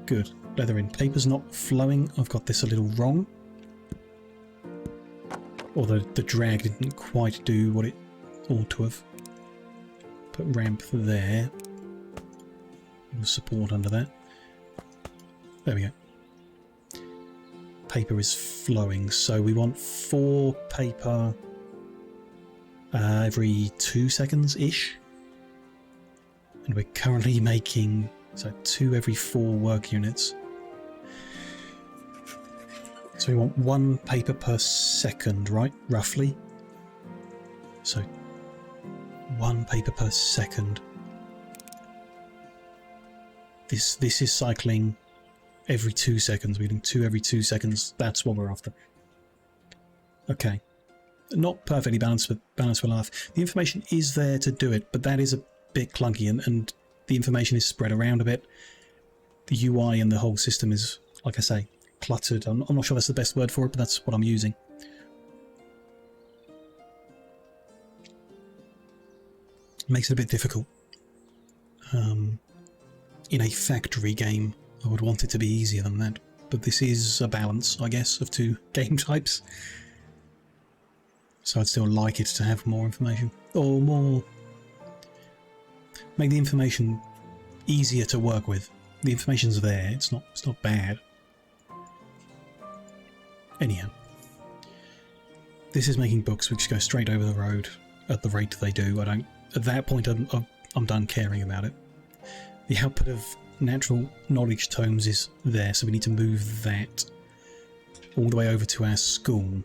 [SPEAKER 1] Good. Leather in. Paper's not flowing. I've got this a little wrong. Although the drag didn't quite do what it ought to have. Put ramp there. Support under that. There we go. Paper is flowing, so we want 4 paper every 2 seconds-ish. And we're currently making, so 2 every 4 work units. So we want 1 paper per second, right? Roughly. So 1 paper per second. This is cycling every 2 seconds. We're doing 2 every 2 seconds. That's what we're after. Okay. Not perfectly balanced, but balanced well enough. The information is there to do it, but that is a bit clunky, and the information is spread around a bit. The UI and the whole system is, like I say, cluttered. I'm not sure that's the best word for it, but that's what I'm using. Makes it a bit difficult. In a factory game, I would want it to be easier than that, but this is a balance, I guess, of 2 game types. So I'd still like it to have more information, or more... make the information easier to work with. The information's there, it's not bad. Anyhow, this is making books which go straight over the road at the rate they do. At that point I'm done caring about it. The output of natural knowledge tomes is there, so we need to move that all the way over to our school,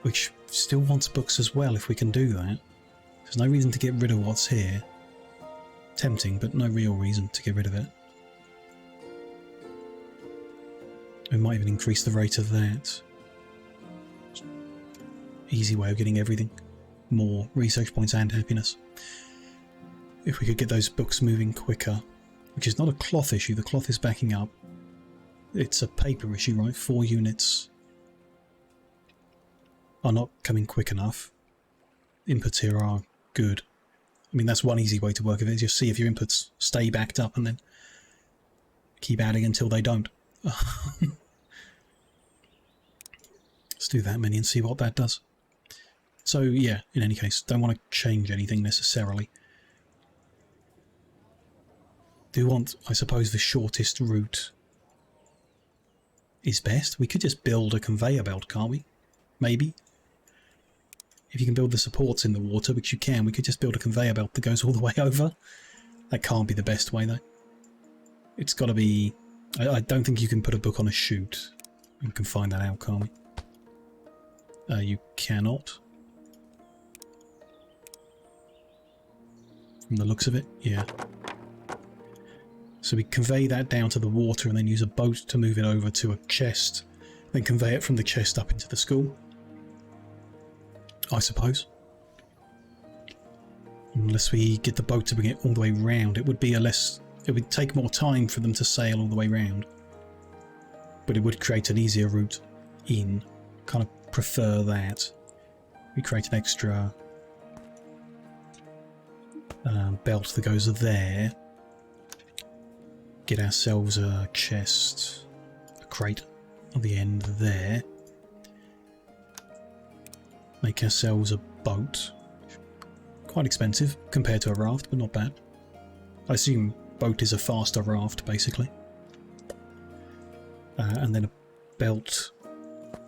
[SPEAKER 1] which still wants books as well if we can do that. There's no reason to get rid of what's here. Tempting, but no real reason to get rid of it. We might even increase the rate of that. Easy way of getting everything. More research points and happiness. If we could get those books moving quicker, which is not a cloth issue, the cloth is backing up. It's a paper issue, right? 4 units are not coming quick enough. Inputs here are good. I mean, that's one easy way to work with it, is just see if your inputs stay backed up and then keep adding until they don't. Let's do that many and see what that does. So yeah, in any case, don't want to change anything necessarily. Do want, I suppose, the shortest route is best. We could just build a conveyor belt, can't we? Maybe. If you can build the supports in the water, which you can, we could just build a conveyor belt that goes all the way over. That can't be the best way, though. It's got to be... I don't think you can put a book on a chute. You can find that out, can't we? You cannot. From the looks of it, yeah. So we convey that down to the water and then use a boat to move it over to a chest. Then convey it from the chest up into the school, I suppose. Unless we get the boat to bring it all the way round, it would be it would take more time for them to sail all the way round. But it would create an easier route in. Kind of prefer that. We create an extra belt that goes there. Get ourselves a chest, a crate on the end there. make ourselves a boat. Quite expensive compared to a raft, but not bad. I assume boat is a faster raft, basically. And then a belt.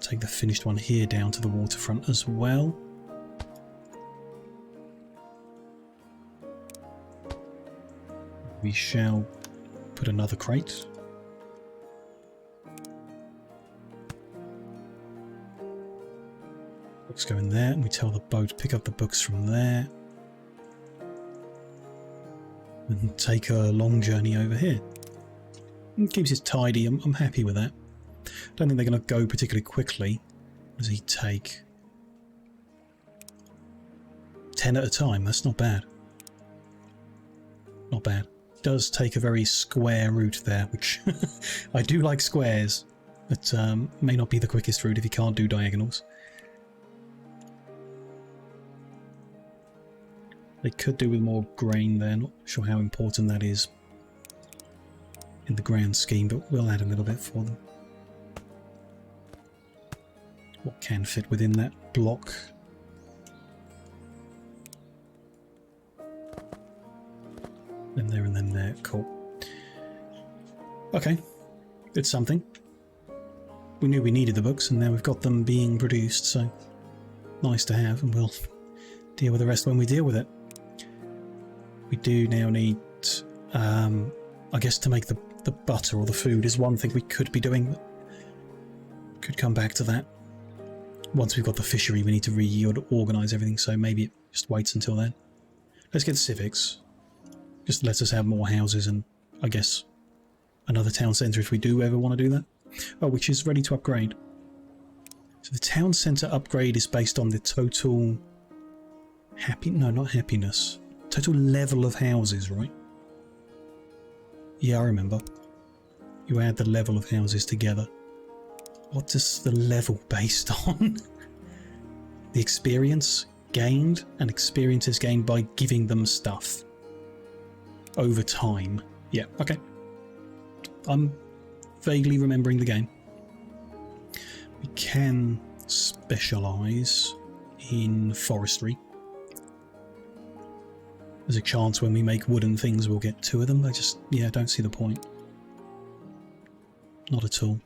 [SPEAKER 1] Take the finished one here down to the waterfront as well. We shall put another crate. Books go in there, and we tell the boat pick up the books from there. And take a long journey over here. It keeps it tidy. I'm happy with that. Don't think they're going to go particularly quickly. Does he take 10 at a time? That's not bad. Not bad. Does take a very square route there, which I do like squares, but may not be the quickest route if you can't do diagonals. They could do with more grain there. Not sure how important that is in the grand scheme, but we'll add a little bit for them. What can fit within that block? Then there and then there. Cool. Okay. It's something. We knew we needed the books, and now we've got them being produced, so nice to have, and we'll deal with the rest when we deal with it. We do now need, I guess, to make the butter or the food is one thing we could be doing. Could come back to that. Once we've got the fishery, we need to reorganise everything, so maybe it just waits until then. Let's get civics. Just lets us have more houses and, I guess, another town centre if we do ever want to do that. Oh, which is ready to upgrade. So the town centre upgrade is based on the total... No, not happiness. Total level of houses, right? Yeah, I remember. You add the level of houses together. What is the level based on? The experience gained, and experience is gained by giving them stuff. Over time. Yeah, okay. I'm vaguely remembering the game. We can specialise in forestry. There's a chance when we make wooden things we'll get 2 of them. I just, yeah, don't see the point. Not at all.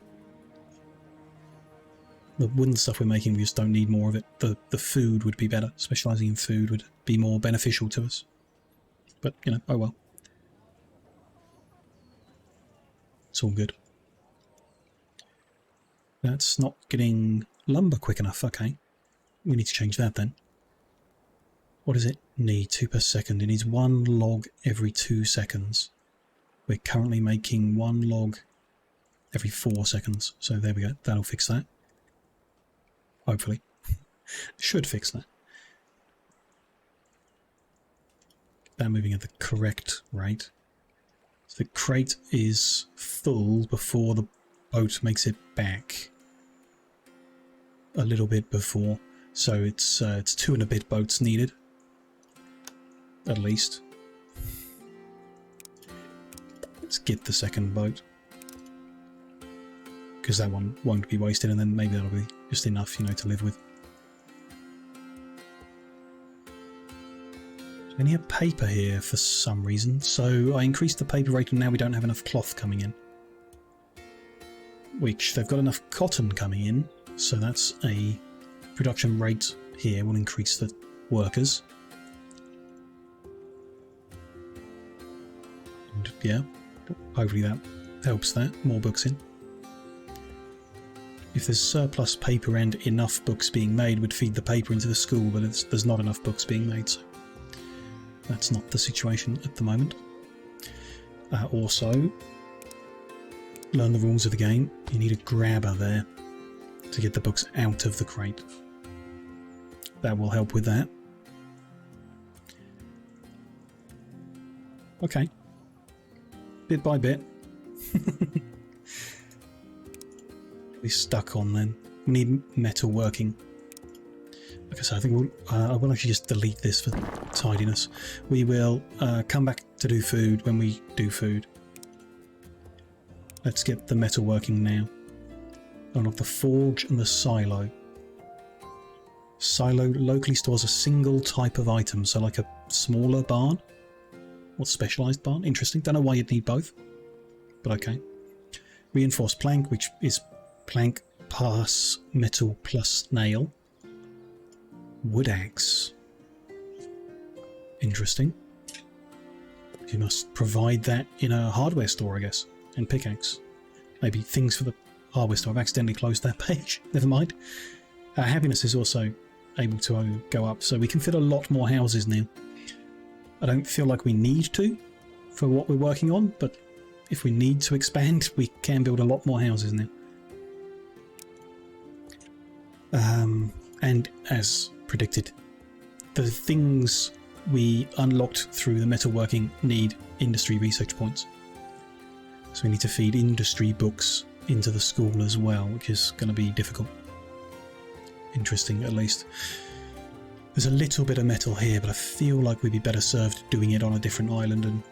[SPEAKER 1] The wooden stuff we're making, we just don't need more of it. The food would be better. Specialising in food would be more beneficial to us. But, you know, oh well. It's all good. That's not getting lumber quick enough. Okay. We need to change that then. What does it need? 2 per second. It needs 1 log every 2 seconds. We're currently making 1 log every 4 seconds. So there we go. That'll fix that. Hopefully. Should fix that. Get that moving at the correct rate. So the crate is full before the boat makes it back. A little bit before. So it's 2 and a bit boats needed. At least. Let's get the second boat. Because that one won't be wasted, and then maybe that'll be just enough, you know, to live with. I only have paper here for some reason, so I increased the paper rate and now we don't have enough cloth coming in. Which, they've got enough cotton coming in, so that's a production rate here will increase the workers. And yeah, hopefully that helps that. More books in. If there's surplus paper and enough books being made, would feed the paper into the school, but there's not enough books being made, so that's not the situation at the moment. Also, learn the rules of the game. You need a grabber there to get the books out of the crate. That will help with that. Okay. Bit by bit. Be stuck on then. We need metal working. Like I said, I think I will actually just delete this for tidiness. We will come back to do food when we do food. Let's get the metal working now. Unlock the forge and the silo. Silo locally stores a single type of item, so like a smaller barn or specialized barn. Interesting. Don't know why you'd need both, but okay. Reinforced plank, which is plank pass metal plus nail. Wood axe. Interesting. You must provide that in a hardware store, I guess. And pickaxe. Maybe things for the hardware store. I've accidentally closed that page. Never mind. Happiness is also able to go up, so we can fit a lot more houses now. I don't feel like we need to for what we're working on, but if we need to expand, we can build a lot more houses now. And as predicted, the things we unlocked through the metalworking need industry research points. So we need to feed industry books into the school as well, which is going to be difficult. Interesting, at least. There's a little bit of metal here, but I feel like we'd be better served doing it on a different island and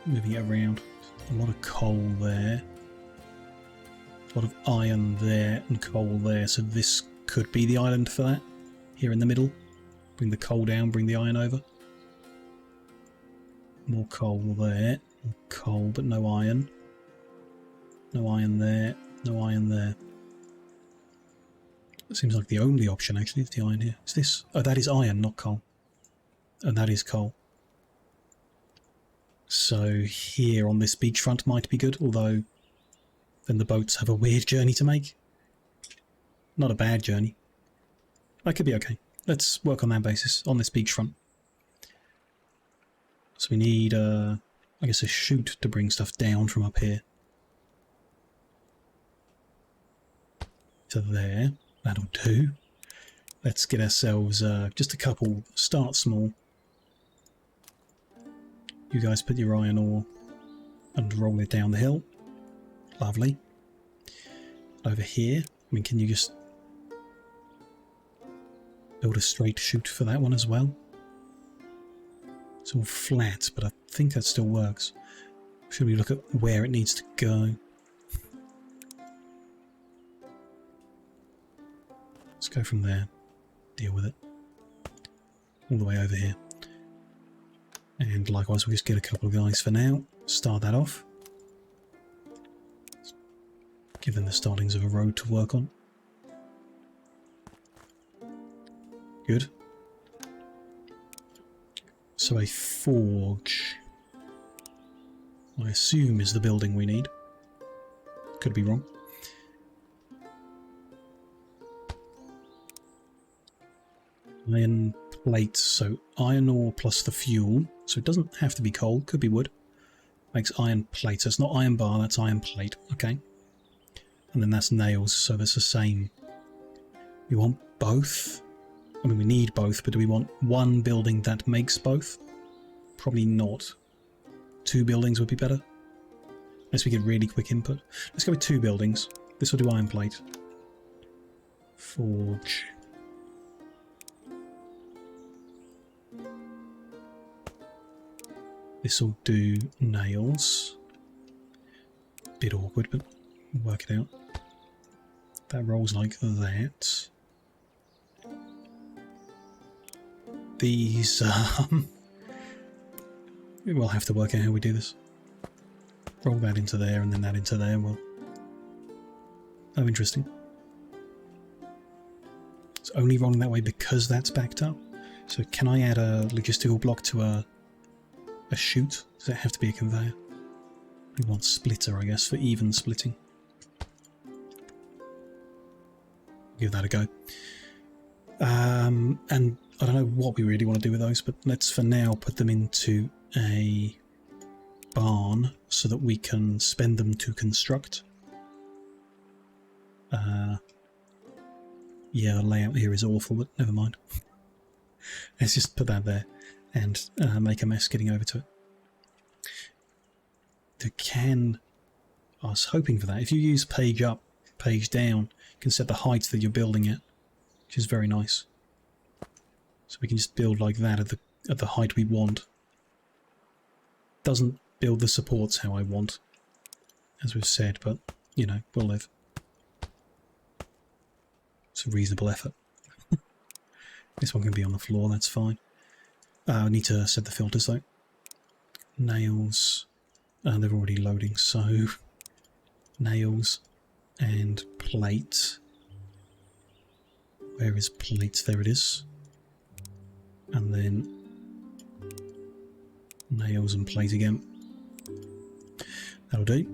[SPEAKER 1] moving it around. A lot of coal there. A lot of iron there and coal there, so this could be the island for that. Here in the middle. Bring the coal down, bring the iron over. More coal there. Coal, but no iron. No iron there. No iron there. It seems like the only option, actually, is the iron here. Is this? Oh, that is iron, not coal. And that is coal. So here on this beachfront might be good, although then the boats have a weird journey to make. Not a bad journey. That could be okay. Let's work on that basis, on this beachfront. So we need, I guess, a chute to bring stuff down from up here. To there. That'll do. Let's get ourselves just a couple. Start small. You guys put your iron ore and roll it down the hill. Lovely. Over here, I mean, can you just build a straight chute for that one as well? It's all flat, but I think that still works. Should we look at where it needs to go? Let's go from there. Deal with it. All the way over here. And likewise, we'll just get a couple of guys for now. Start that off. Give them the startings of a road to work on. Good. So a forge, I assume, is the building we need. Could be wrong. Iron plates, so iron ore plus the fuel. So it doesn't have to be coal, could be wood. Makes iron plates. That's not iron bar, that's iron plate. Okay. And then that's nails, so that's the same. We want both. I mean, we need both, but do we want one building that makes both? Probably not. 2 buildings would be better. Unless we get really quick input. Let's go with 2 buildings. This will do iron plate. Forge. This will do nails. Bit awkward, but we'll work it out. That rolls like that. These, we'll have to work out how we do this. Roll that into there and then that into there. Well, oh, interesting. It's only rolling that way because that's backed up. So can I add a logistical block to a chute? Does it have to be a conveyor? We want splitter, I guess, for even splitting. Give that a go. And I don't know what we really want to do with those, but let's for now put them into a barn so that we can spend them to construct. Yeah, the layout here is awful, but never mind. Let's just put that there and make a mess getting over to it. I was hoping for that. If you use page up, page down, you can set the height that you're building at, which is very nice. So we can just build like that at the height we want. Doesn't build the supports how I want, as we've said, but, you know, we'll live. It's a reasonable effort. This one can be on the floor, that's fine. I need to set the filters though. Nails. They're already loading, so nails and plate. Where is plate? There it is. And then nails and plate again. That'll do.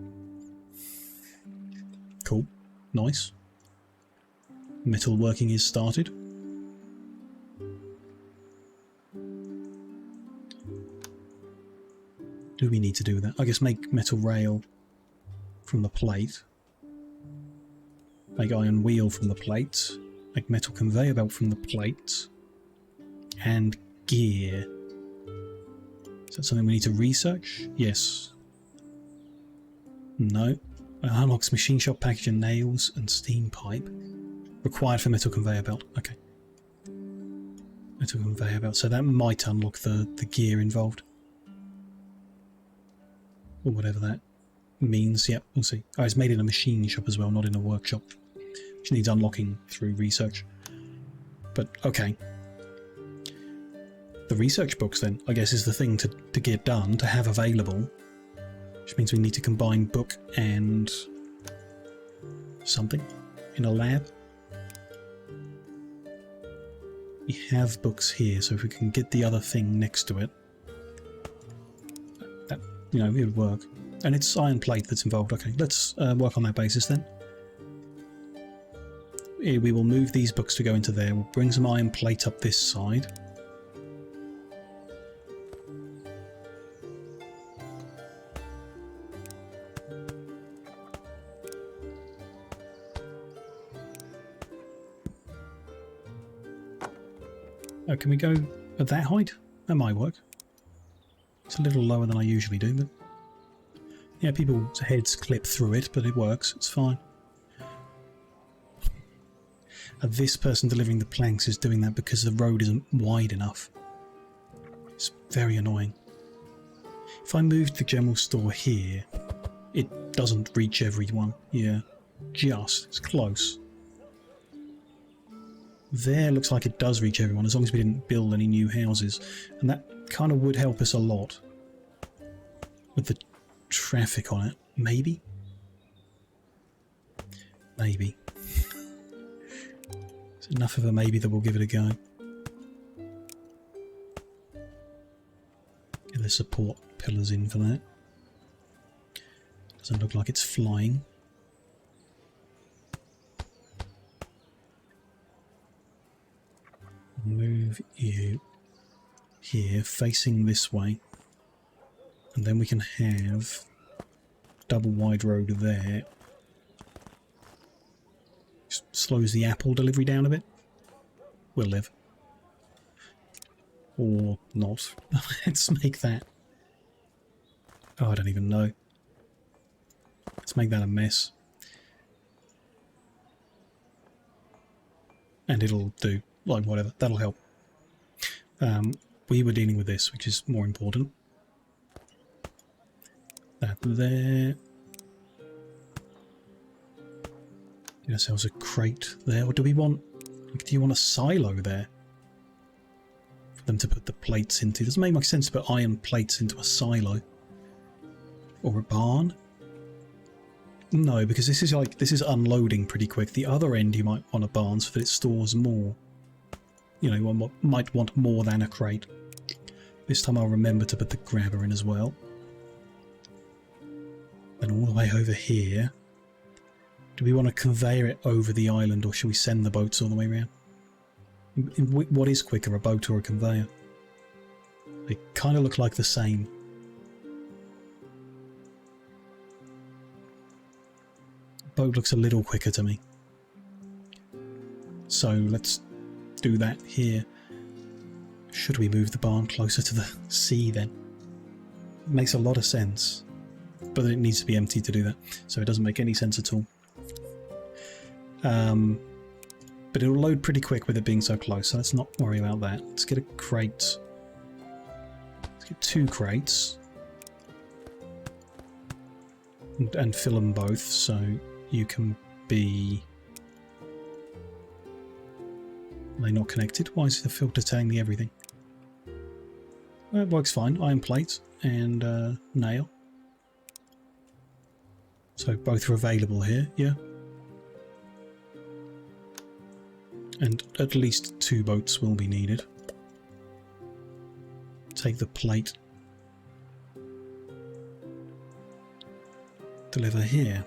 [SPEAKER 1] Cool. Nice. Metal working is started. Do we need to do that? I guess make metal rail from the plate. Make iron wheel from the plate. Make metal conveyor belt from the plate. And gear. Is that something we need to research? Yes. No. Unlocks machine shop package and nails and steam pipe. Required for metal conveyor belt. Okay. Metal conveyor belt. So that might unlock the gear involved. Or whatever that means. Yep, we'll see. Oh, it's made in a machine shop as well, not in a workshop. Which needs unlocking through research. But, okay. The research books, then, I guess, is the thing to get done, to have available. Which means we need to combine book and something in a lab. We have books here, so if we can get the other thing next to it, that, you know, it would work. And it's iron plate that's involved. Okay, let's work on that basis then. We will move these books to go into there. We'll bring some iron plate up this side. Oh, can we go at that height? That might work. It's a little lower than I usually do, but yeah, people's heads clip through it, but it works. It's fine. This person delivering the planks is doing that because the road isn't wide enough. It's very annoying. If I moved the general store here, it doesn't reach everyone. Yeah, just. It's close. There looks like it does reach everyone, as long as we didn't build any new houses. And that kind of would help us a lot. With the traffic on it. Maybe? Maybe. It's enough of a maybe that we'll give it a go. Get the support pillars in for that. Doesn't look like it's flying. Move you here, facing this way, and then we can have double wide road there. Just slows the apple delivery down a bit. We'll live. Or not. Let's make that. Oh, I don't even know. Let's make that a mess. And it'll do. Like, whatever. That'll help. We were dealing with this, which is more important. That there. Get ourselves a crate there. Or do we want... Do you want a silo there? For them to put the plates into. Doesn't make much sense to put iron plates into a silo. Or a barn. No, because this is like... This is unloading pretty quick. The other end you might want a barn so that it stores more. You know, one might want more than a crate. This time I'll remember to put the grabber in as well. Then all the way over here. Do we want to conveyor it over the island, or should we send the boats all the way around? What is quicker, a boat or a conveyor? They kind of look like the same. Boat looks a little quicker to me. So let's do that here. Should we move the barn closer to the sea then? It makes a lot of sense. But it needs to be empty to do that. So it doesn't make any sense at all. But it'll load pretty quick with it being so close, so let's not worry about that. Let's get a crate. Let's get 2 crates. And fill them both so you can be Are they not connected? Why is the filter telling me everything? Well, it works fine. Iron plate and nail. So both are available here, yeah. And at least 2 boats will be needed. Take the plate. Deliver here.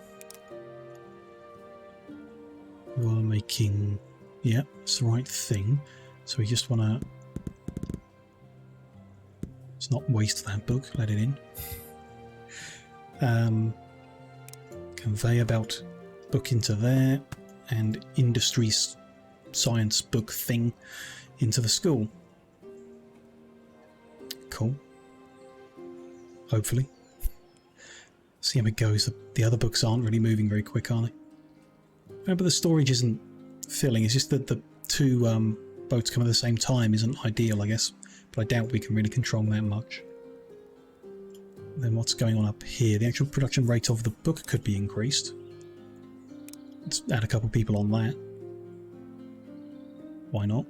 [SPEAKER 1] You are making... yeah, it's the right thing. So we just want to... let's not waste that book, let it in. Conveyor belt book into there, and industry science book thing into the school. Cool. Hopefully. See how it goes. The other books aren't really moving very quick, are they? No, but the storage isn't filling. It's just that the 2 boats come at the same time isn't ideal, I guess. But I doubt we can really control that much. Then what's going on up here? The actual production rate of the book could be increased. Let's add a couple people on that. Why not?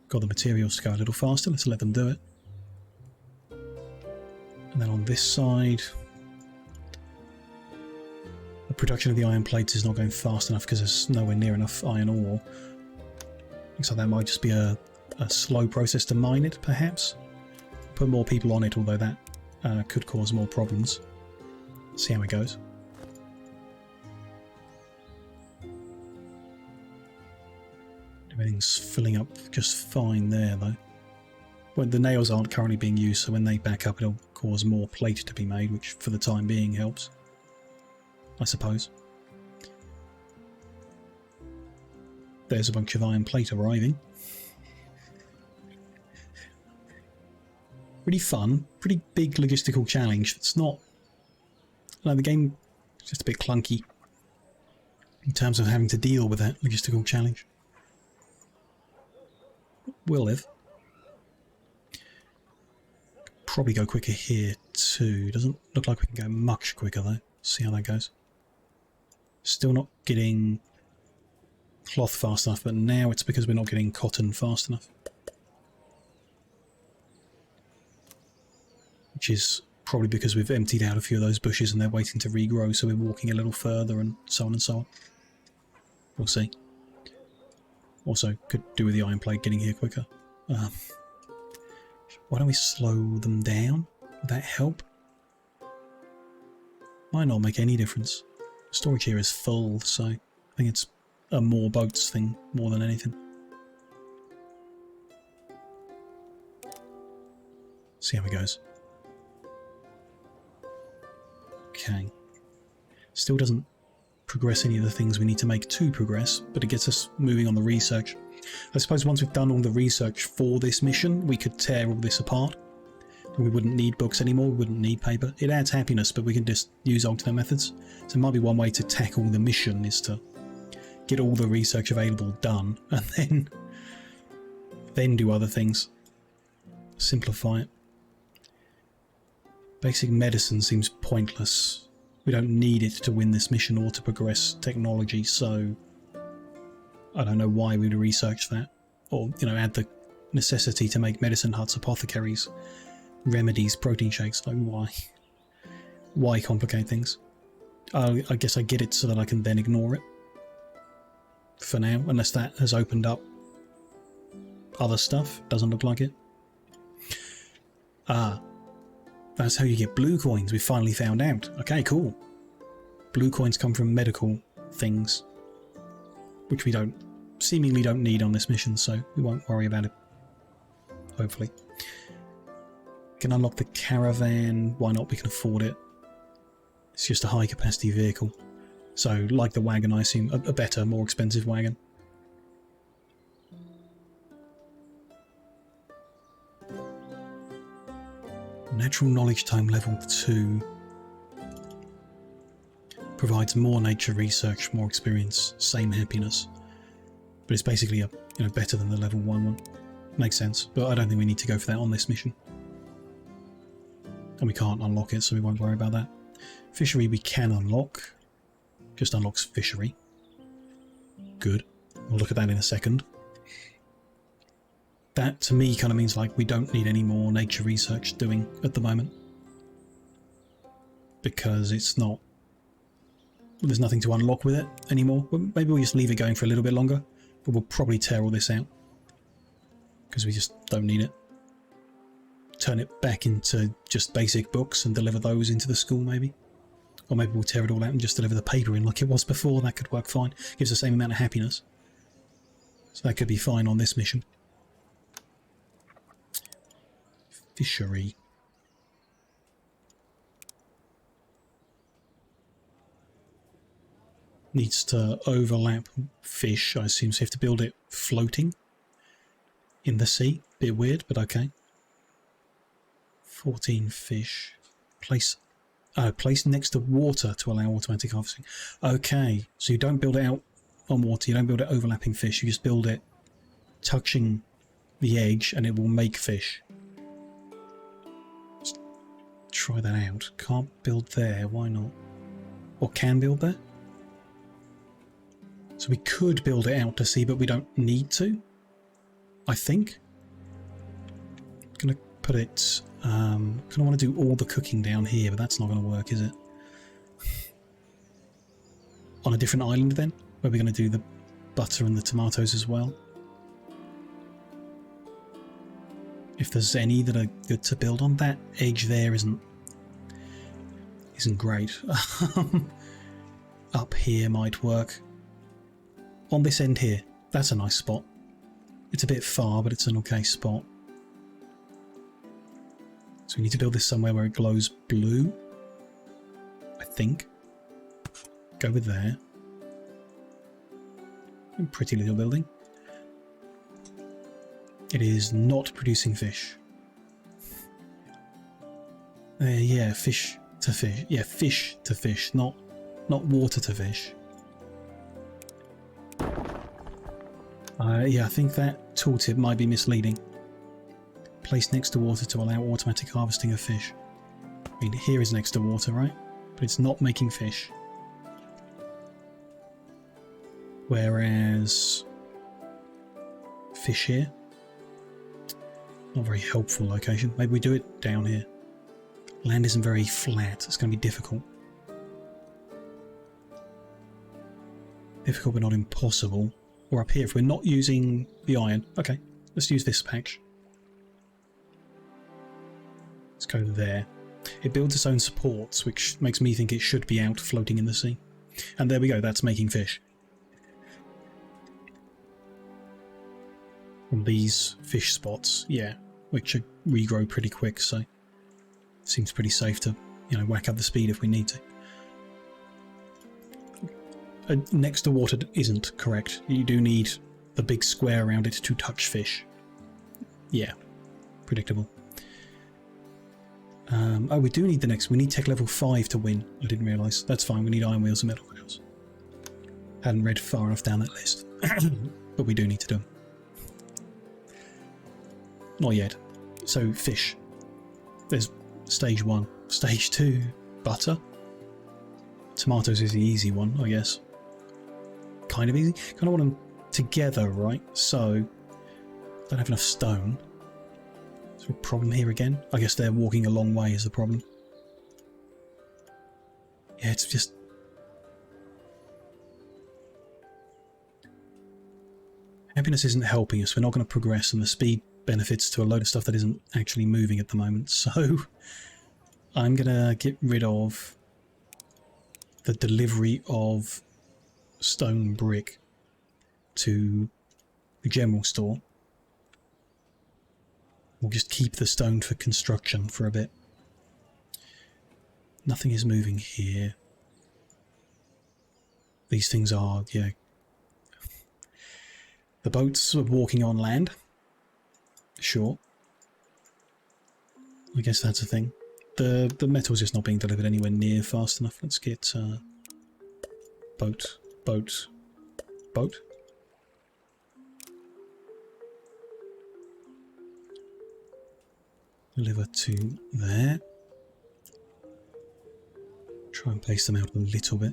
[SPEAKER 1] Got the materials to go a little faster, let's let them do it. And then on this side, the production of the iron plates is not going fast enough because there's nowhere near enough iron ore. Looks like that might just be a slow process to mine it, perhaps. Put more people on it, although that could cause more problems. See how it goes. Everything's filling up just fine there, though. Well, the nails aren't currently being used, so when they back up it'll cause more plate to be made, which for the time being helps, I suppose. There's a bunch of iron plate arriving. Pretty fun, pretty big logistical challenge. It's not... like, the game is just a bit clunky in terms of having to deal with that logistical challenge. We'll live. Probably go quicker here too. Doesn't look like we can go much quicker though. See how that goes. Still not getting cloth fast enough, but now it's because we're not getting cotton fast enough. Which is probably because we've emptied out a few of those bushes and they're waiting to regrow, so we're walking a little further and so on and so on. We'll see. Also, could do with the iron plate getting here quicker. Why don't we slow them down? Would that help? Might not make any difference. Storage here is full, so I think it's a more boats thing more than anything. See how it goes. Okay. Still doesn't progress any of the things we need to make to progress, but it gets us moving on the research. I suppose once we've done all the research for this mission, we could tear all this apart. We wouldn't need books anymore, we wouldn't need paper. It adds happiness, but we can just use alternate methods. So it might be one way to tackle the mission, is to get all the research available done, and then do other things. Simplify it. Basic medicine seems pointless. We don't need it to win this mission or to progress technology, so I don't know why we'd research that. Or, you know, add the necessity to make medicine huts, apothecaries, remedies, protein shakes. Like, why? Why complicate things? I guess I get it so that I can then ignore it. For now, unless that has opened up other stuff. Doesn't look like it. Ah. That's how you get blue coins, we finally found out. Okay, cool. Blue coins come from medical things, which we seemingly don't need on this mission, so we won't worry about it. Hopefully. Can unlock the caravan. Why not? We can afford it. It's just a high capacity vehicle. So, like the wagon, I assume, a better, more expensive wagon. Natural knowledge tome level 2 provides more nature research, more experience, same happiness, but it's basically better than the level 1 one. Makes sense, but I don't think we need to go for that on this mission, and we can't unlock it, so we won't worry about that. Fishery we can unlock, just unlocks fishery. Good, We'll look at that in a second. That to me kind of means like we don't need any more nature research doing at the moment, because it's not, there's nothing to unlock with it anymore. Maybe we'll just leave it going for a little bit longer, but we'll probably tear all this out because we just don't need it. Turn it back into just basic books and deliver those into the school maybe. Or maybe we'll tear it all out and just deliver the paper in like it was before. That could work fine. Gives the same amount of happiness. So that could be fine on this mission. Fishery. Needs to overlap fish, I assume, so you have to build it floating in the sea. Bit weird, but okay. 14 fish. Place next to water to allow automatic harvesting. Okay, so you don't build it out on water, you don't build it overlapping fish, you just build it touching the edge and it will make fish. Let's try that out. Can't build there, why not? Or can build there? So we could build it out to sea, but we don't need to, I think. Gonna put it, kind of want to do all the cooking down here, but that's not going to work, is it? On a different island then, where we're going to do the butter and the tomatoes as well. If there's any that are good to build on, that edge there isn't great. Up here might work. On this end here, that's a nice spot. It's a bit far, but it's an okay spot. So we need to build this somewhere where it glows blue, I think. Go with there. A pretty little building. It is not producing fish. Yeah, fish to fish. Yeah, fish to fish, not water to fish. Yeah, I think that tooltip might be misleading. Placed next to water to allow automatic harvesting of fish. I mean, here is next to water, right? But it's not making fish. Whereas fish here, not very helpful location. Maybe we do it down here. Land isn't very flat. It's going to be difficult. Difficult but not impossible. Or up here, if we're not using the iron. Okay, let's use this patch. Let's go there. It builds its own supports, which makes me think it should be out floating in the sea. And there we go, that's making fish. From these fish spots, yeah, which regrow pretty quick, so seems pretty safe to, you know, whack up the speed if we need to. Next to water isn't correct. You do need the big square around it to touch fish. Yeah, predictable. Oh, we do need the next. We need tech level 5 to win. I didn't realise. That's fine. We need iron wheels and metal wheels. Hadn't read far enough down that list. But we do need to do them. Not yet. So, fish. There's stage 1. Stage 2, butter. Tomatoes is the easy one, I guess. Kind of easy. Kind of want them together, right? So, don't have enough stone. Is there a problem here again? I guess they're walking a long way is the problem. Yeah, it's just... happiness isn't helping us. We're not going to progress, and the speed benefits to a load of stuff that isn't actually moving at the moment. So, I'm going to get rid of the delivery of stone brick to the general store. We'll just keep the stone for construction for a bit. Nothing is moving here. These things are, yeah. The boats are walking on land. Sure. I guess that's a thing. The metal's just not being delivered anywhere near fast enough. Let's get boat. Deliver to there. Try and pace them out a little bit.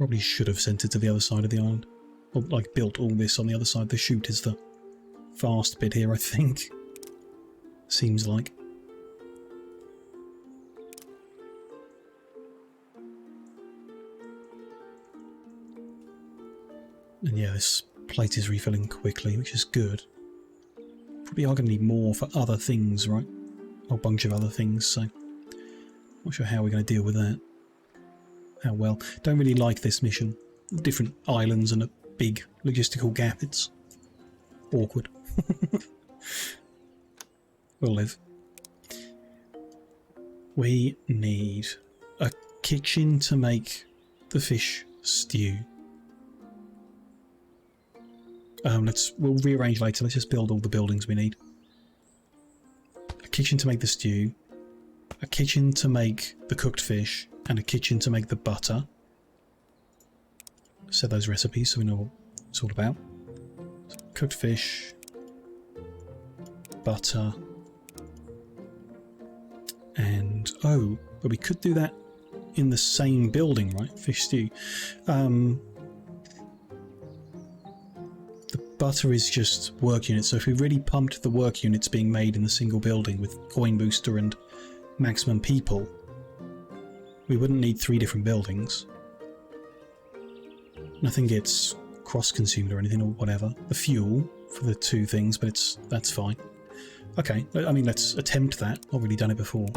[SPEAKER 1] Probably should have sent it to the other side of the island. Or, like, built all this on the other side. The chute is the fast bit here, I think. Seems like. And yeah, this plate is refilling quickly, which is good. Probably are going to need more for other things, right? A whole bunch of other things, so not sure how we're going to deal with that. How well. Don't really like this mission. Different islands and a big logistical gap. It's awkward. We'll live. We need a kitchen to make the fish stew. We'll rearrange later. Let's just build all the buildings we need. A kitchen to make the stew, a kitchen to make the cooked fish, and a kitchen to make the butter. Set those recipes so we know what it's all about. So, cooked fish, butter, and oh, but we could do that in the same building, right? Fish stew. Butter is just work units, so if we really pumped the work units being made in the single building with coin booster and maximum people, we wouldn't need 3 different buildings. Nothing gets cross-consumed or anything or whatever. The fuel for the 2 things, but that's fine. Okay, I mean, let's attempt that. Not really done it before.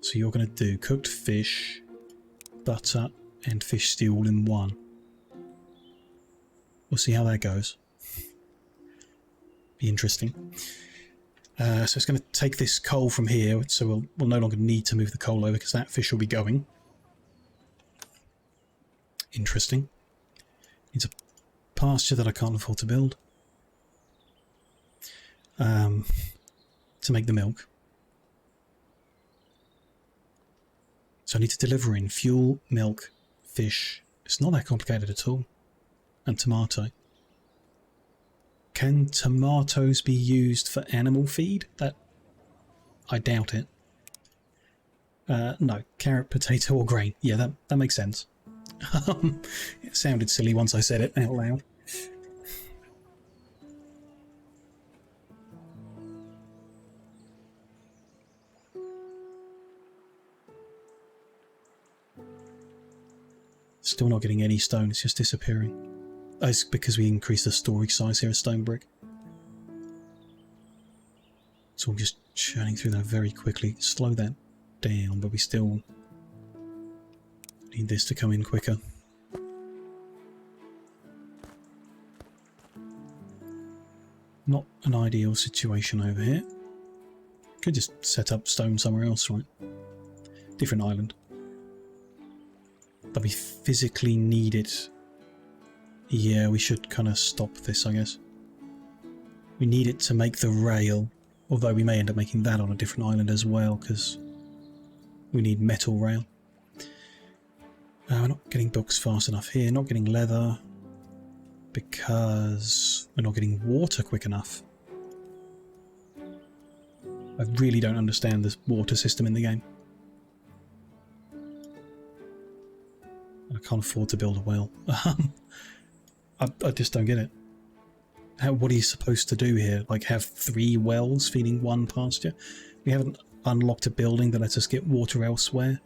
[SPEAKER 1] So you're going to do cooked fish, butter, and fish stew all in one. We'll see how that goes. Be interesting. So it's going to take this coal from here, so we'll no longer need to move the coal over because that fish will be going. Interesting. Needs a pasture that I can't afford to build. To make the milk. So I need to deliver in fuel, milk, fish. It's not that complicated at all. And tomato. Can tomatoes be used for animal feed? That I doubt it. No, carrot, potato or grain. Yeah, that makes sense. It sounded silly once I said it out loud. Still not getting any stone, it's just disappearing. Oh, it's because we increased the storage size here of stone brick. So I'm just churning through that very quickly. Slow that down, but we still need this to come in quicker. Not an ideal situation over here. Could just set up stone somewhere else, right? Different island. But we physically need it. Yeah, we should kind of stop this, I guess. We need it to make the rail, although we may end up making that on a different island as well, because we need metal rail. We're not getting books fast enough here, not getting leather, because we're not getting water quick enough. I really don't understand this water system in the game. I can't afford to build a well. I just don't get it. What are you supposed to do here? Like have 3 wells feeding 1 pasture? We haven't unlocked a building that lets us get water elsewhere.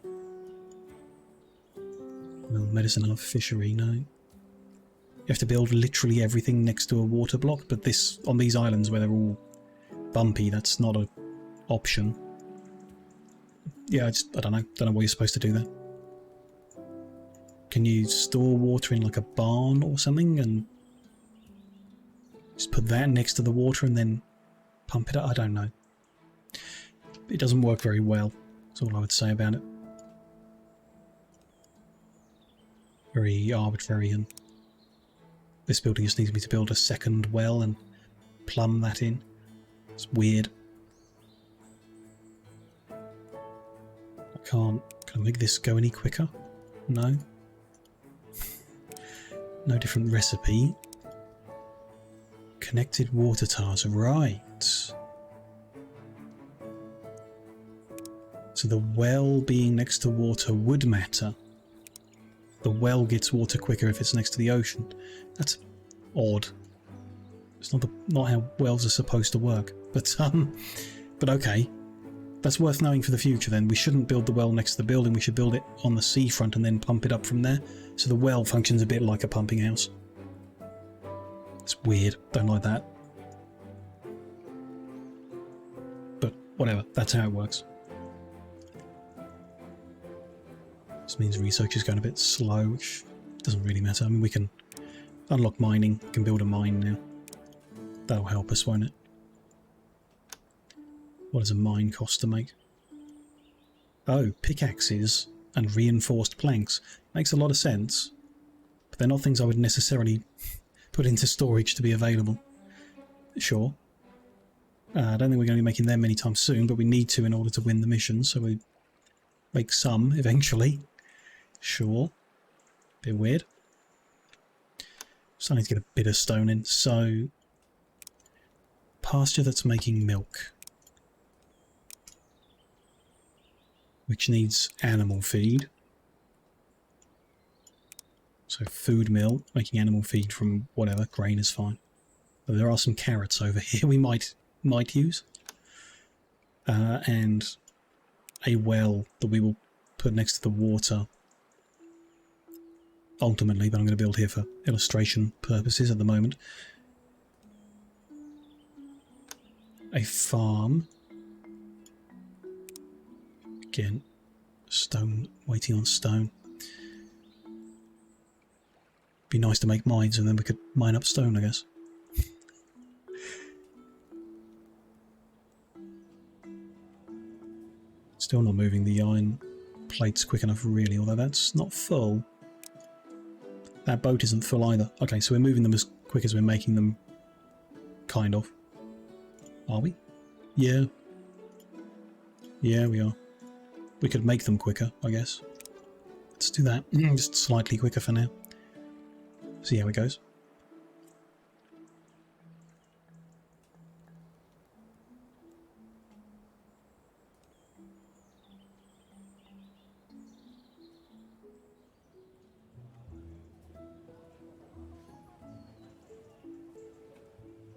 [SPEAKER 1] Well, medicine hub, fishery, no. You have to build literally everything next to a water block, but this on these islands where they're all bumpy, that's not an option. Yeah, I don't know. Don't know what you're supposed to do there. Can you store water in like a barn or something and just put that next to the water and then pump it up? I don't know. It doesn't work very well. That's all I would say about it. Very arbitrary, and this building just needs me to build a second well and plumb that in. It's weird. Can I make this go any quicker? No. No different recipe. Connected water towers, right. So the well being next to water would matter. the well gets water quicker if it's next to the ocean. That's odd. It's not how wells are supposed to work. But okay. That's worth knowing for the future then. We shouldn't build the well next to the building, we should build it on the seafront and then pump it up from there. So the well functions a bit like a pumping house. It's weird, don't like that. But whatever, that's how it works. This means research is going a bit slow, which doesn't really matter. I mean, we can unlock mining, we can build a mine now. That'll help us, won't it? What does a mine cost to make? Oh, pickaxes and reinforced planks. Makes a lot of sense. But they're not things I would necessarily put into storage to be available. Sure. I don't think we're going to be making them anytime soon, but we need to in order to win the mission, so we make some eventually. Sure. Bit weird. Starting to get a bit of stone in. So, pasture that's making milk. Which needs animal feed. So food mill, making animal feed from whatever, grain is fine. But there are some carrots over here we might use. And a well that we will put next to the water ultimately, but I'm going to build here for illustration purposes at the moment. A farm. Again, stone, waiting on stone. Be nice to make mines and then we could mine up stone, I guess. Still not moving the iron plates quick enough really, although that's not full. That boat isn't full either. Okay, so we're moving them as quick as we're making them, kind of. Are we? Yeah. Yeah, we are. We could make them quicker, I guess. Let's do that. Just slightly quicker for now. See how it goes.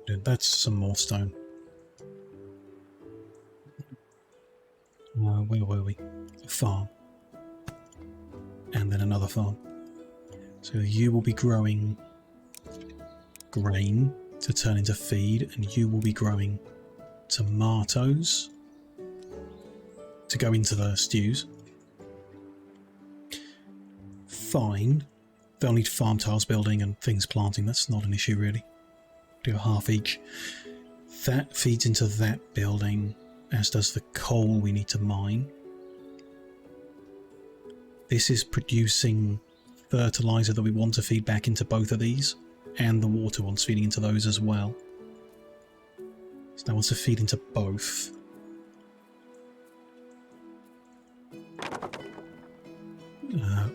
[SPEAKER 1] Dude, that's some more stone. Where were we? A farm. And then another farm. So you will be growing grain to turn into feed, and you will be growing tomatoes to go into the stews. Fine. They'll need farm tiles building and things planting. That's not an issue really. Do a half each. That feeds into that building, as does the coal we need to mine. This is producing fertilizer that we want to feed back into both of these, and the water one's feeding into those as well. So that wants to feed into both.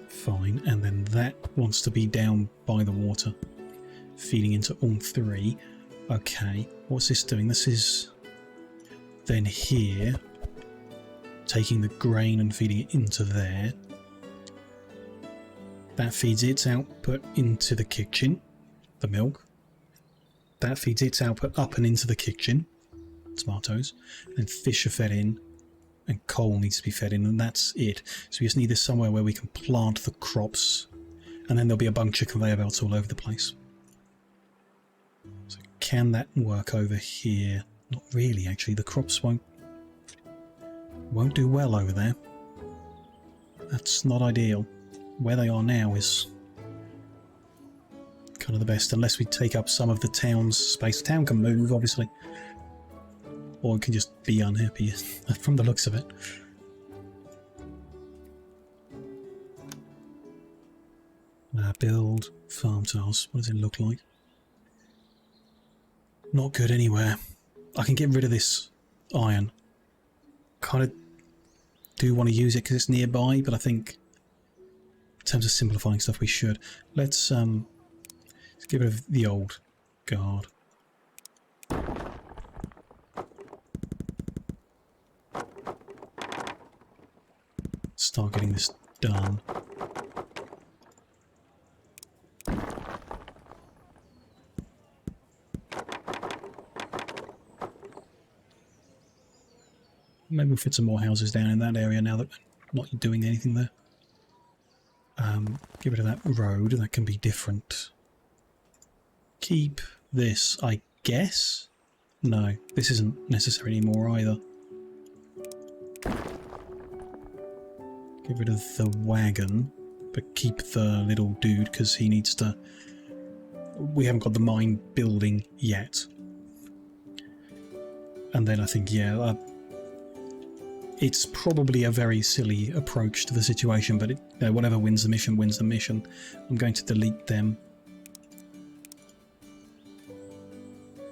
[SPEAKER 1] Fine, and then that wants to be down by the water, feeding into all three. Okay, what's this doing? This is then here, taking the grain and feeding it into there. That feeds its output into the kitchen, the milk. That feeds its output up and into the kitchen, tomatoes. And then fish are fed in, and coal needs to be fed in, and that's it. So we just need this somewhere where we can plant the crops, and then there'll be a bunch of conveyor belts all over the place. So can that work over here? Not really, actually. The crops won't do well over there. That's not ideal. Where they are now is kind of the best, unless we take up some of the town's space. The town can move, obviously, or it can just be unhappy from the looks of it. Build farm tiles. What does it look like? Not good anywhere. I can get rid of this iron. Kind of do want to use it because it's nearby, but I think in terms of simplifying stuff we should. Let's get rid of the old guard. Start getting this done. Maybe we'll fit some more houses down in that area now that we're not doing anything there. Get rid of that road, that can be different. Keep this, I guess? No, this isn't necessary anymore either. Get rid of the wagon, but keep the little dude because he needs to... We haven't got the mine building yet. And then I think, yeah, it's probably a very silly approach to the situation, but whatever wins the mission wins the mission. I'm going to delete them.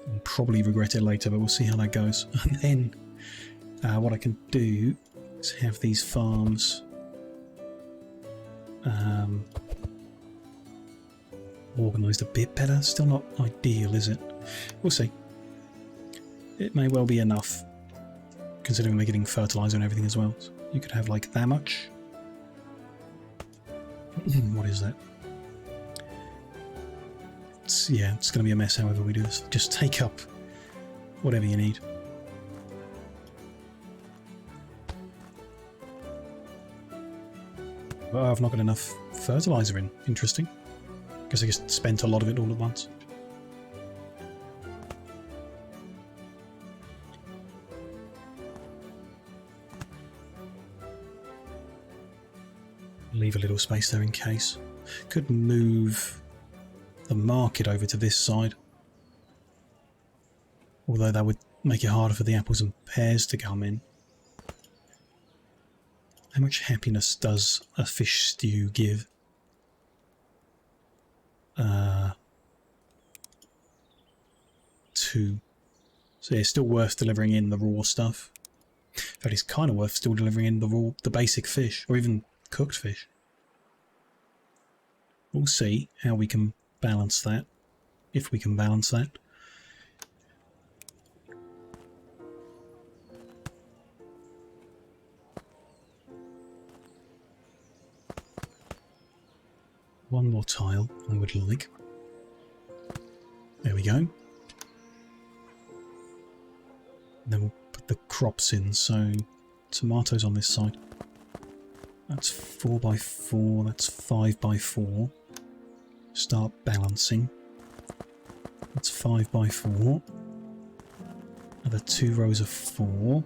[SPEAKER 1] I'll probably regret it later, but we'll see how that goes. And then what I can do is have these farms organised a bit better. Still not ideal, is it? We'll see. It may well be enough, considering we're getting fertiliser and everything as well. So you could have like that much. What is that? Yeah, it's going to be a mess however we do this. Just take up whatever you need. Oh, I've not got enough fertiliser in. Interesting. Guess I just spent a lot of it all at once. Leave a little space there in case. Could move the market over to this side. Although that would make it harder for the apples and pears to come in. How much happiness does a fish stew give? 2. So it's still worth delivering in the raw stuff. In fact, it's kind of worth still delivering in the basic fish, or even cooked fish. We'll see how we can balance that, if we can balance that. One more tile I would like. There we go. Then we'll put the crops in, so tomatoes on this side. That's 4x4, that's 5x4. Start balancing. That's 5x4. Another 2 rows of 4.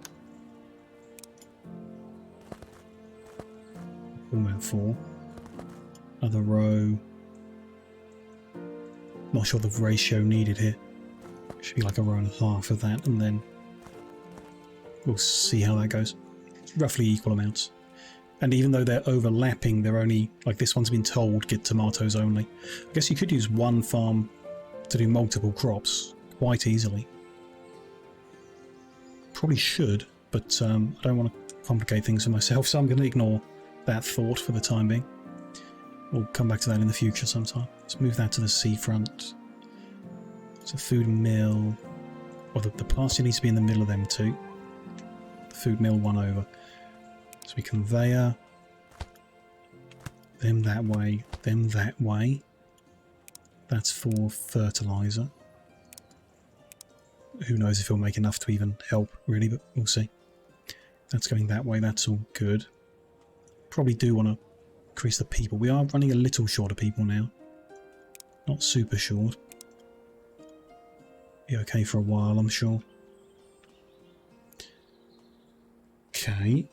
[SPEAKER 1] 4. Another row. Not sure the ratio needed here. Should be like a row and a half of that, and then we'll see how that goes. It's roughly equal amounts. And even though they're overlapping, they're only, like this one's been told, get tomatoes only. I guess you could use one farm to do multiple crops quite easily. Probably should, but I don't want to complicate things for myself, so I'm going to ignore that thought for the time being. We'll come back to that in the future sometime. Let's move that to the seafront. It's a food mill. Or the pasture needs to be in the middle of them two. The food mill one over. So we conveyor them that way, them that way. That's for fertiliser. Who knows if it'll make enough to even help, really, but we'll see. That's going that way, that's all good. Probably do want to increase the people. We are running a little short of people now. Not super short. Be okay for a while, I'm sure. Okay.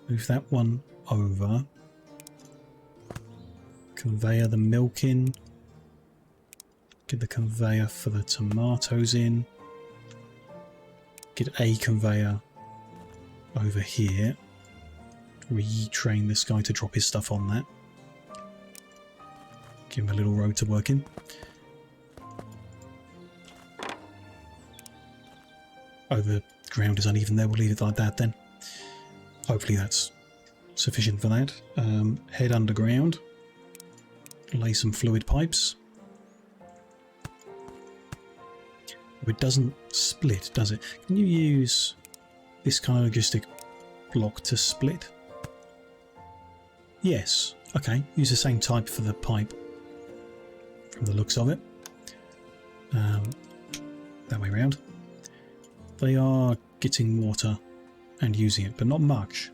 [SPEAKER 1] Move that one over. Conveyor the milk in. Get the conveyor for the tomatoes in. Get a conveyor over here. Retrain this guy to drop his stuff on that. Give him a little road to work in. Oh, the ground is uneven there. We'll leave it like that then. Hopefully that's sufficient for that. Head underground. Lay some fluid pipes. It doesn't split, does it? Can you use this kind of logistic block to split? Yes. Okay. Use the same type for the pipe from the looks of it. That way round. They are getting water and using it, but not much.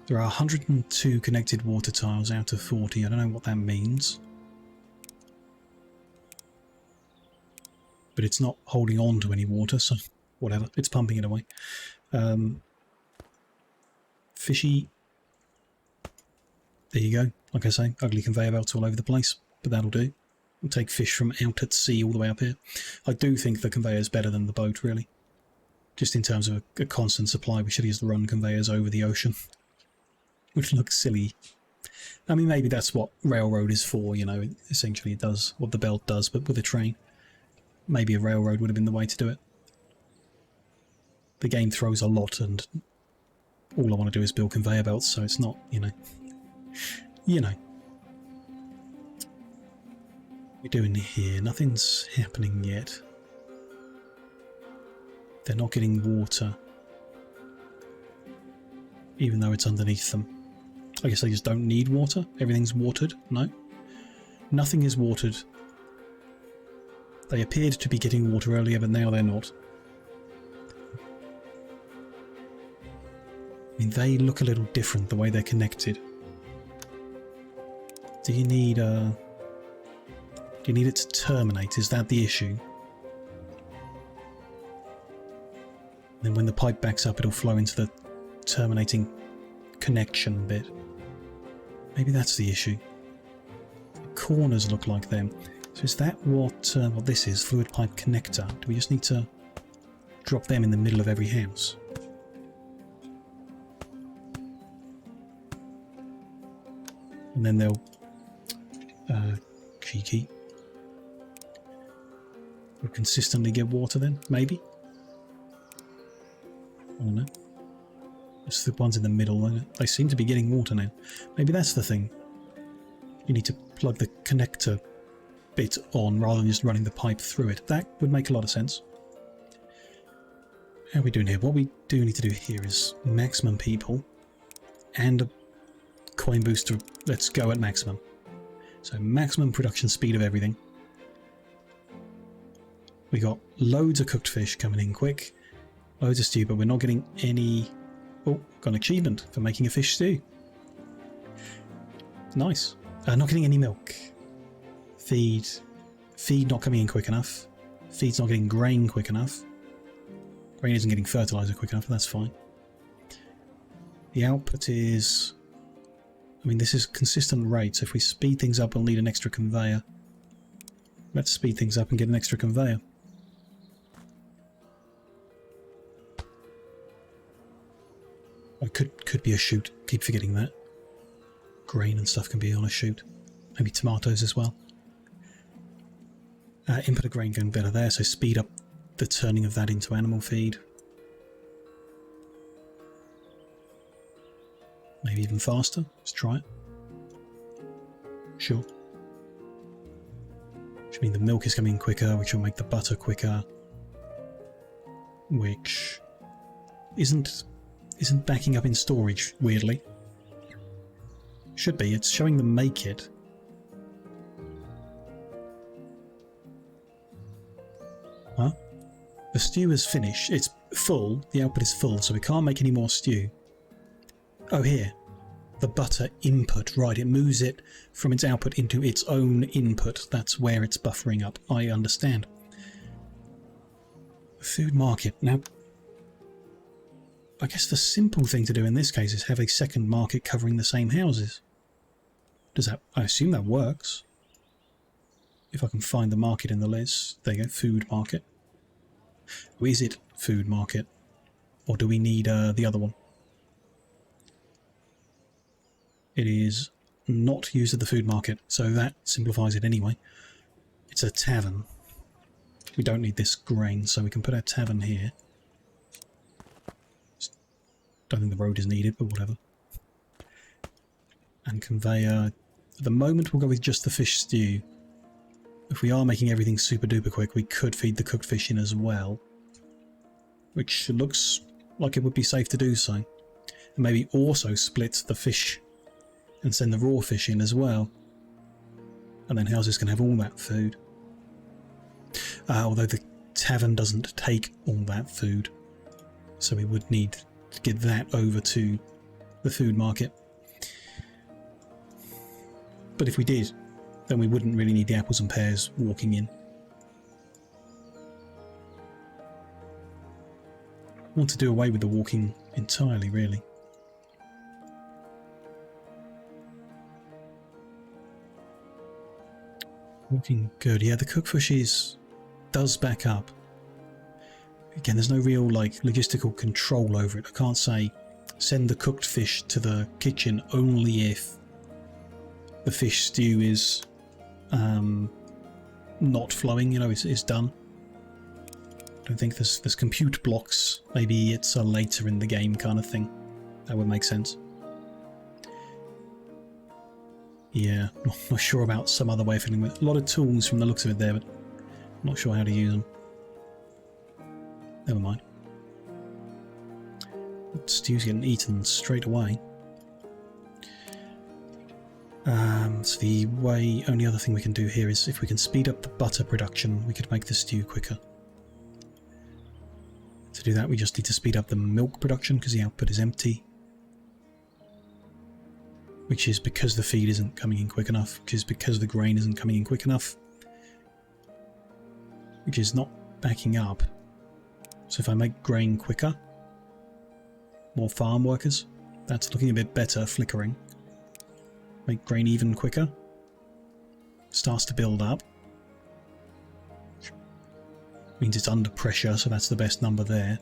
[SPEAKER 1] There are 102 connected water tiles out of 40. I don't know what that means. But it's not holding on to any water, so whatever. It's pumping it away. Fishy. There you go. Like I say, ugly conveyor belts all over the place, but that'll do. We'll take fish from out at sea all the way up here. I do think the conveyor is better than the boat, really. Just in terms of a constant supply, we should use the run conveyors over the ocean. Which looks silly. I mean, maybe that's what railroad is for, you know. Essentially it does what the belt does, but with a train. Maybe a railroad would have been the way to do it. The game throws a lot, and all I want to do is build conveyor belts, so it's not, you know. You know. What are we doing here? Nothing's happening yet. They're not getting water. Even though it's underneath them. I guess they just don't need water. Everything's watered. No. Nothing is watered. They appeared to be getting water earlier, but now they're not. I mean, they look a little different the way they're connected. Do you need it to terminate? Is that the issue? Then when the pipe backs up, it'll flow into the terminating connection bit. Maybe that's the issue. The corners look like them. So is that what this is? Fluid pipe connector. Do we just need to drop them in the middle of every house? And then they'll cheeky. We'll consistently get water then, maybe? I don't know. It's the ones in the middle. They seem to be getting water now. Maybe that's the thing. You need to plug the connector bit on rather than just running the pipe through it. That would make a lot of sense. How are we doing here? What we do need to do here is maximum people and a coin booster. Let's go at maximum. So maximum production speed of everything. We got loads of cooked fish coming in quick. Loads of stew, but we're not getting any... Oh, got an achievement for making a fish stew. Nice. Not getting any milk. Feed not coming in quick enough. Feed's not getting grain quick enough. Grain isn't getting fertilizer quick enough, that's fine. The output is... I mean, this is consistent rate, so if we speed things up, we'll need an extra conveyor. Let's speed things up and get an extra conveyor. Oh, could be a chute. Keep forgetting that. Grain and stuff can be on a chute. Maybe tomatoes as well. Input of grain going better there, so speed up the turning of that into animal feed. Maybe even faster. Let's try it. Sure. Which means the milk is coming in quicker, which will make the butter quicker. Which isn't backing up in storage, weirdly. Should be. It's showing them make it. Huh? The stew is finished. It's full. The output is full, so we can't make any more stew. Oh, here. The butter input. Right, it moves it from its output into its own input. That's where it's buffering up. I understand. Food market. Now, I guess the simple thing to do in this case is have a second market covering the same houses. Does that... I assume that works. If I can find the market in the list. There you go, food market. Or is it food market? Or do we need the other one? It is not used at the food market, so that simplifies it anyway. It's a tavern. We don't need this grain, so we can put our tavern here. Don't think the road is needed, but whatever. And conveyor. At the moment we'll go with just the fish stew. If we are making everything super duper quick, we could feed the cooked fish in as well. Which looks like it would be safe to do so. And maybe also split the fish and send the raw fish in as well. And then houses can have all that food. Although the tavern doesn't take all that food. So we would need to get that over to the food market. But if we did, then we wouldn't really need the apples and pears walking in. I want to do away with the walking entirely, really. Walking good. Yeah, the cook fish does back up. Again, there's no real like logistical control over it. I can't say send the cooked fish to the kitchen only if the fish stew is not flowing, you know, it's done. I don't think there's compute blocks. Maybe it's a later in the game kind of thing. That would make sense. Yeah, not sure about some other way of filling it. A lot of tools from the looks of it there, but I'm not sure how to use them. Never mind. Stew's getting eaten straight away. So the only other thing we can do here is if we can speed up the butter production, we could make the stew quicker. To do that, we just need to speed up the milk production because the output is empty. Which is because the feed isn't coming in quick enough, which is because the grain isn't coming in quick enough. Which is not backing up. So if I make grain quicker, more farm workers, that's looking a bit better, flickering. Make grain even quicker. Starts to build up. Means it's under pressure, so that's the best number there.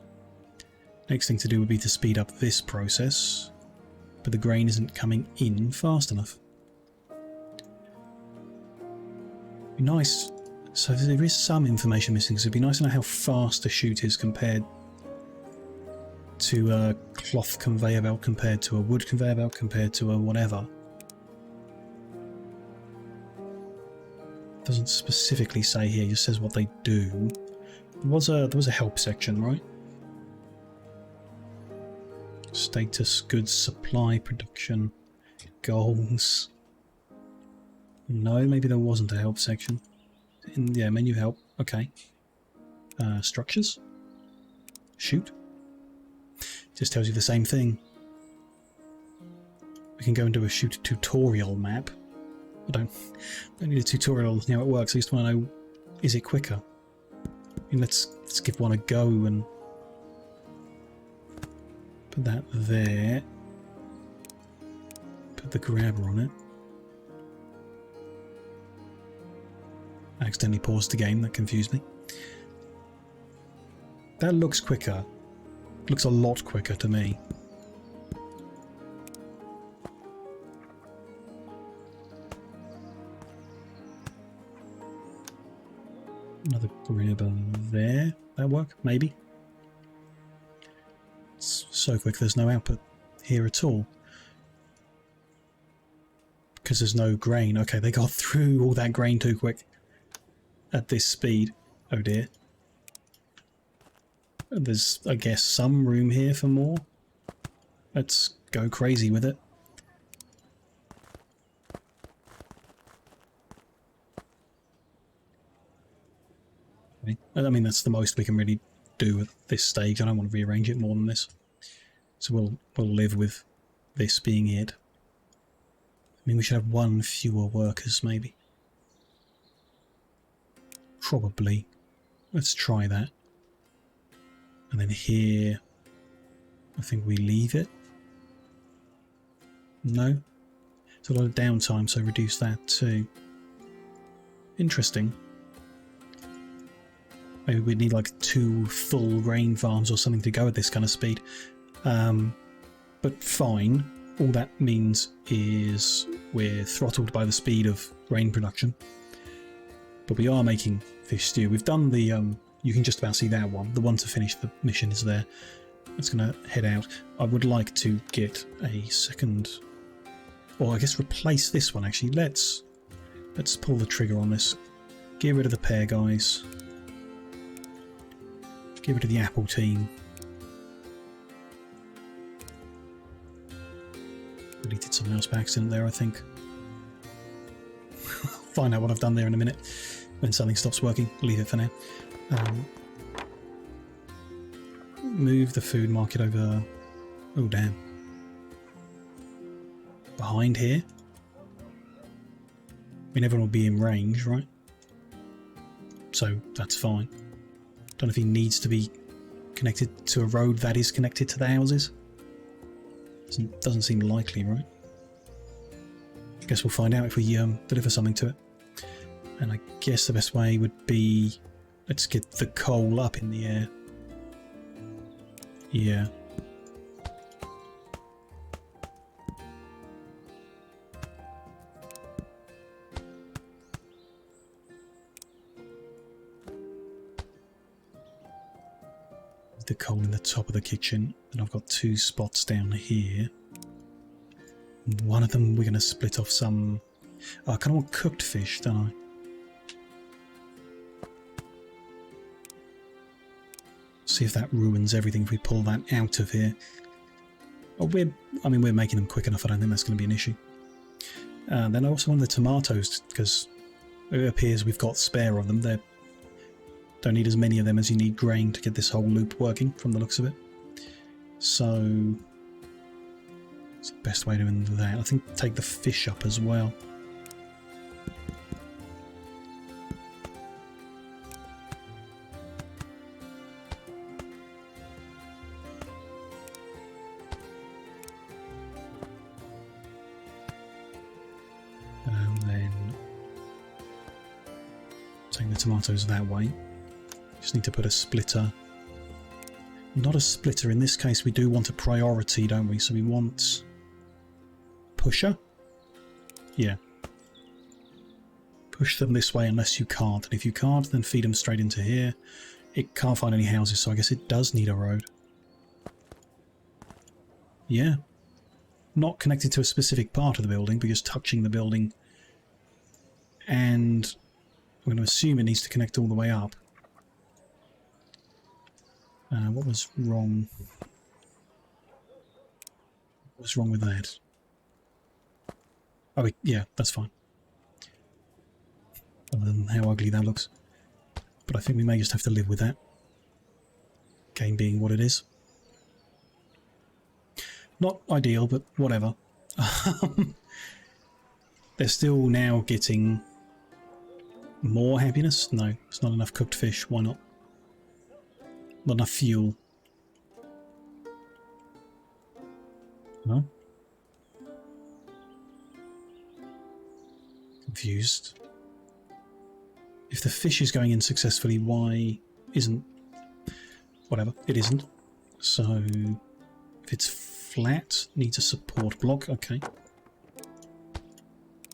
[SPEAKER 1] Next thing to do would be to speed up this process, but the grain isn't coming in fast enough. Be nice. So there is some information missing, so it'd be nice to know how fast a chute is compared to a cloth conveyor belt, compared to a wood conveyor belt, compared to a whatever. Doesn't specifically say here, it just says what they do. There was a help section, right? Status, goods, supply, production, goals. No, maybe there wasn't a help section. Yeah, menu help. Okay. Structures. Shoot. Just tells you the same thing. We can go into a shoot tutorial map. I don't need a tutorial on how it works. I just want to know, is it quicker? I mean, let's give one a go and put that there. Put the grabber on it. I accidentally paused the game, that confused me. That looks quicker. Looks a lot quicker to me. Another grabber there. That work? Maybe. It's so quick there's no output here at all. Because there's no grain. Okay, they got through all that grain too quick. At this speed. Oh dear. There's, I guess, some room here for more. Let's go crazy with it. I mean, that's the most we can really do at this stage. I don't want to rearrange it more than this. So we'll live with this being it. I mean, we should have one fewer workers, maybe. Probably. Let's try that. And then here, I think we leave it. No. It's a lot of downtime, so reduce that too. Interesting. Maybe we'd need like 2 full grain farms or something to go at this kind of speed. But fine. All that means is we're throttled by the speed of grain production. But we are making fish stew. We've done the, you can just about see that one. The one to finish the mission is there. It's going to head out. I would like to get a second, or I guess replace this one actually. Let's pull the trigger on this. Get rid of the pear guys. Get rid of the apple team. Deleted something else by accident there, I think. Find out what I've done there in a minute. When something stops working, leave it for now. move the food market over... Oh, damn. Behind here? I mean, everyone will be in range, right? So that's fine. Don't know if he needs to be connected to a road that is connected to the houses. Doesn't seem likely, right? I guess we'll find out if we deliver something to it. And I guess the best way would be... Let's get the coal up in the air. Yeah. The coal in the top of the kitchen, and I've got 2 spots down here. One of them we're going to split off some... Oh, I kind of want cooked fish, don't I? See if that ruins everything if we pull that out of here. Oh, we're making them quick enough. I don't think that's going to be an issue. Then I also want the tomatoes, because it appears we've got spare of them. They don't need as many of them as you need grain to get this whole loop working, from the looks of it. So, it's the best way to do that. I think take the fish up as well. And then take the tomatoes that way. Just need to put a splitter. Not a splitter. In this case, we do want a priority, don't we? So we want pusher. Yeah. Push them this way unless you can't. And if you can't, then feed them straight into here. It can't find any houses, so I guess it does need a road. Yeah. Not connected to a specific part of the building, but just touching the building. And I'm going to assume it needs to connect all the way up. What was wrong? What was wrong with that? Oh, yeah, that's fine. Other than how ugly that looks. But I think we may just have to live with that. Game being what it is. Not ideal, but whatever. They're still now getting more happiness? No, it's not enough cooked fish. Why not? Not enough fuel. No? Confused. If the fish is going in successfully, why isn't... Whatever, it isn't. So, if it's flat, needs a support block, okay.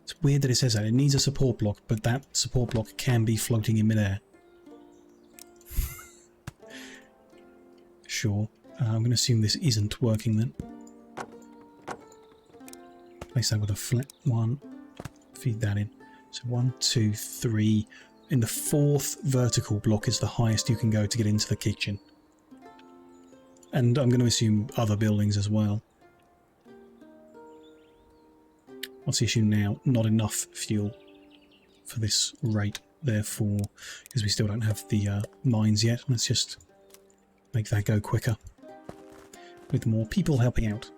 [SPEAKER 1] It's weird that it says that. It needs a support block, but that support block can be floating in midair. Sure. I'm going to assume this isn't working then. Place that with a flat one. Feed that in. So 1, 2, 3. In the 4th vertical block is the highest you can go to get into the kitchen. And I'm going to assume other buildings as well. What's the issue now? Not enough fuel for this rate, therefore, because we still don't have the mines yet. Let's just make that go quicker with more people helping out.